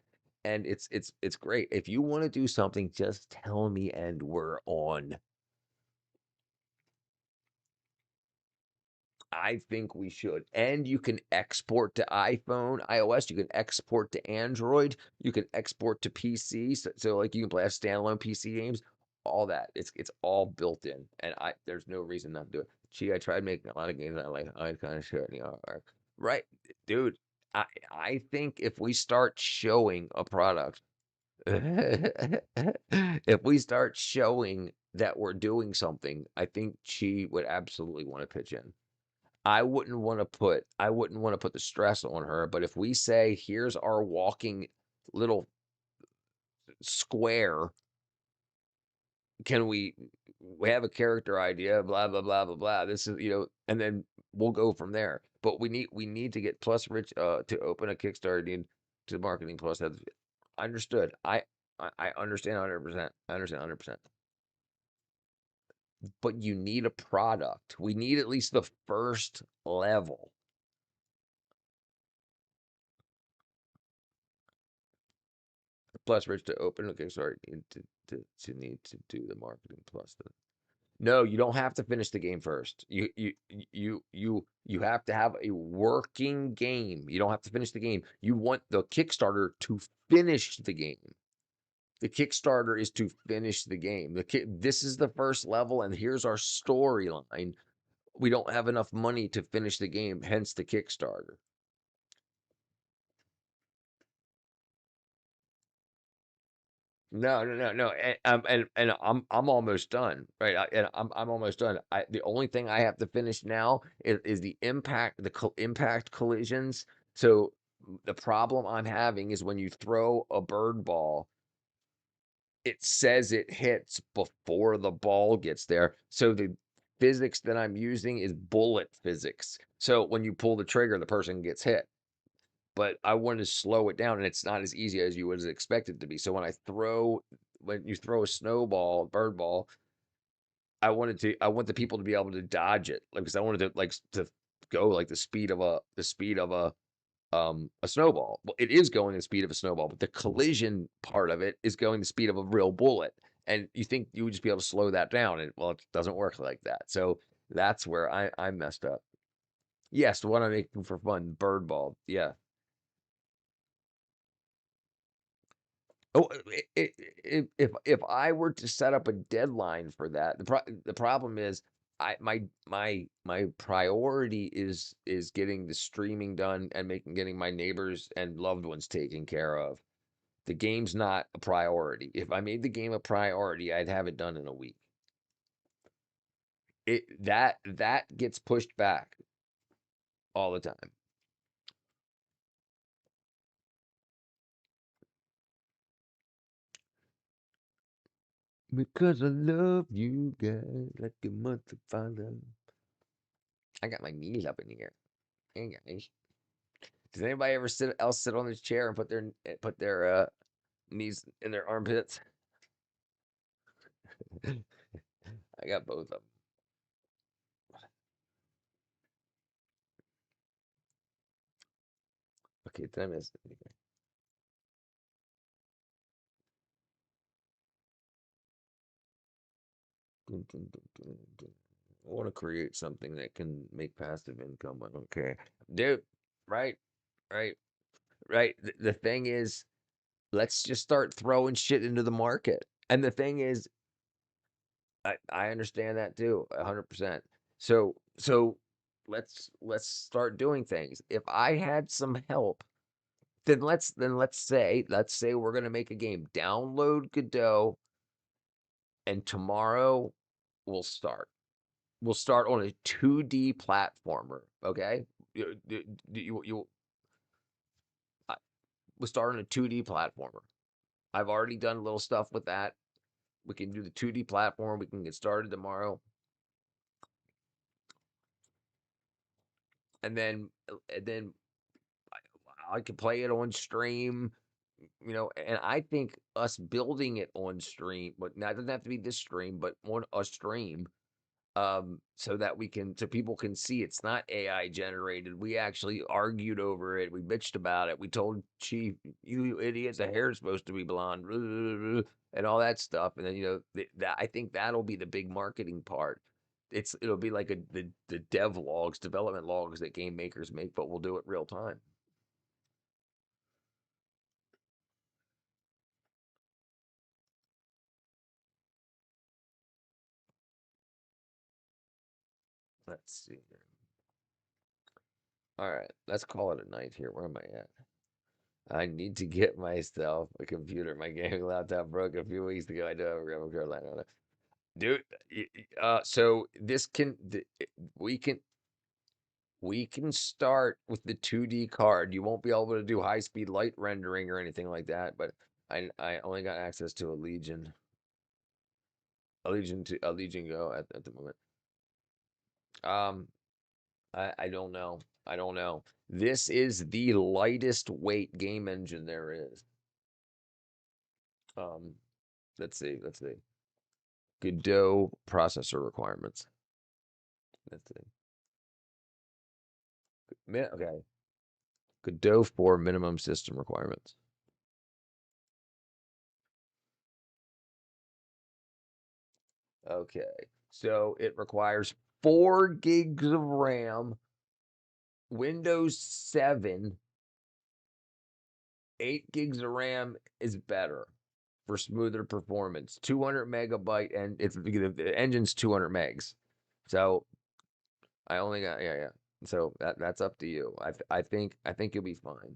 and it's great. If you want to do something, just tell me, and we're on. I think we should. And you can export to iPhone, iOS. You can export to Android. You can export to PC. So like you can play standalone PC games. All that. It's all built in. And there's no reason not to do it. Gee, I tried making a lot of games. I kind of share it. Right, dude. I think if we start showing a product, if we start showing that we're doing something, I think she would absolutely want to pitch in. I wouldn't want to put the stress on her, but if we say, here's our walking little square, can we have a character idea, blah blah blah blah blah. This is, and then we'll go from there. But we need to get Plus Rich to open a Kickstarter, need to Marketing Plus. Understood. I understand 100%. I understand 100%. But you need a product. We need at least the first level. plus rich to open a Kickstarter to need to do the marketing plus the. No, you don't have to finish the game first. You have to have a working game. You don't have to finish the game. You want the Kickstarter to finish the game. The Kickstarter is to finish the game. This is the first level, and here's our storyline. We don't have enough money to finish the game, hence the Kickstarter. No. And I'm almost done, right? I'm almost done. The only thing I have to finish now is the impact collisions. So the problem I'm having is when you throw a bird ball, it says it hits before the ball gets there. So the physics that I'm using is bullet physics. So when you pull the trigger, the person gets hit. But I wanted to slow it down, and it's not as easy as you would expect it to be. So when you throw a snowball, bird ball, I want the people to be able to dodge it, like, because I wanted to go like the speed of a snowball. Well, it is going the speed of a snowball, but the collision part of it is going the speed of a real bullet. And you think you would just be able to slow that down, and well, it doesn't work like that. So that's where I messed up. Yes, the one I'm making for fun, bird ball. Yeah. Oh, if I were to set up a deadline for that, the problem is my priority is getting the streaming done and getting my neighbors and loved ones taken care of. The game's not a priority. If I made the game a priority, I'd have it done in a week. That gets pushed back all the time. Because I love you guys like a mother father. I got my knees up in the air. Hey guys. Does anybody ever sit on this chair and put their knees in their armpits? I got both of them. Okay, did I miss anything? I want to create something that can make passive income. I don't care. Dude, right? The thing is, let's just start throwing shit into the market. And the thing is, I understand that too, 100%. So let's start doing things. If I had some help, then let's say we're gonna make a game. Download Godot, and tomorrow we'll start. We'll start on a 2D platformer. Okay, we'll start on a 2D platformer. I've already done little stuff with that. We can do the 2D platform. We can get started tomorrow. And then I can play it on stream, and I think us building it on stream, but now it doesn't have to be this stream, but on a stream, so that so people can see it's not AI generated. We actually argued over it. We bitched about it. We told Chief, you idiots, the hair is supposed to be blonde, and all that stuff. And then, I think that'll be the big marketing part. It'll be like the dev logs, development logs that game makers make, but we'll do it real time. Let's see here. All right, let's call it a night here. Where am I at? I need to get myself a computer. My gaming laptop broke a few weeks ago. I do have a Grandma Carolina. Dude, so we can start with the 2D card. You won't be able to do high-speed light rendering or anything like that, but I only got access to a Legion Go at the moment. I don't know. I don't know. This is the lightest weight game engine there is. Let's see. Godot processor requirements. Let's see. Okay. Godot 4 minimum system requirements. Okay. So it requires 4 gigs of RAM, Windows 7, 8 gigs of RAM is better for smoother performance. 200 megabyte, and the engine's 200 megs. So I only got yeah. So that's up to you. I think you'll be fine.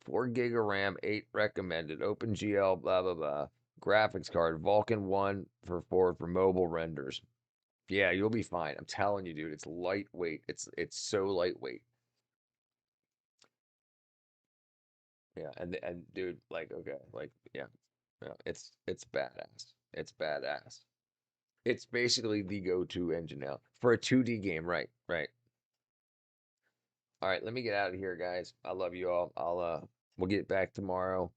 4 gig of RAM, 8 recommended. OpenGL, blah blah blah. Graphics card, Vulkan 1 for mobile renders. Yeah, you'll be fine. I'm telling you, dude. It's lightweight. It's so lightweight. Yeah, and dude, like, okay, like, yeah, it's badass. It's badass. It's basically the go-to engine now for a 2D game, right? Right. All right, let me get out of here, guys. I love you all. We'll get back tomorrow.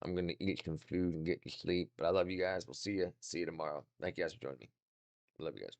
I'm gonna eat some food and get to sleep. But I love you guys. We'll see you tomorrow. Thank you guys for joining me. I love you guys.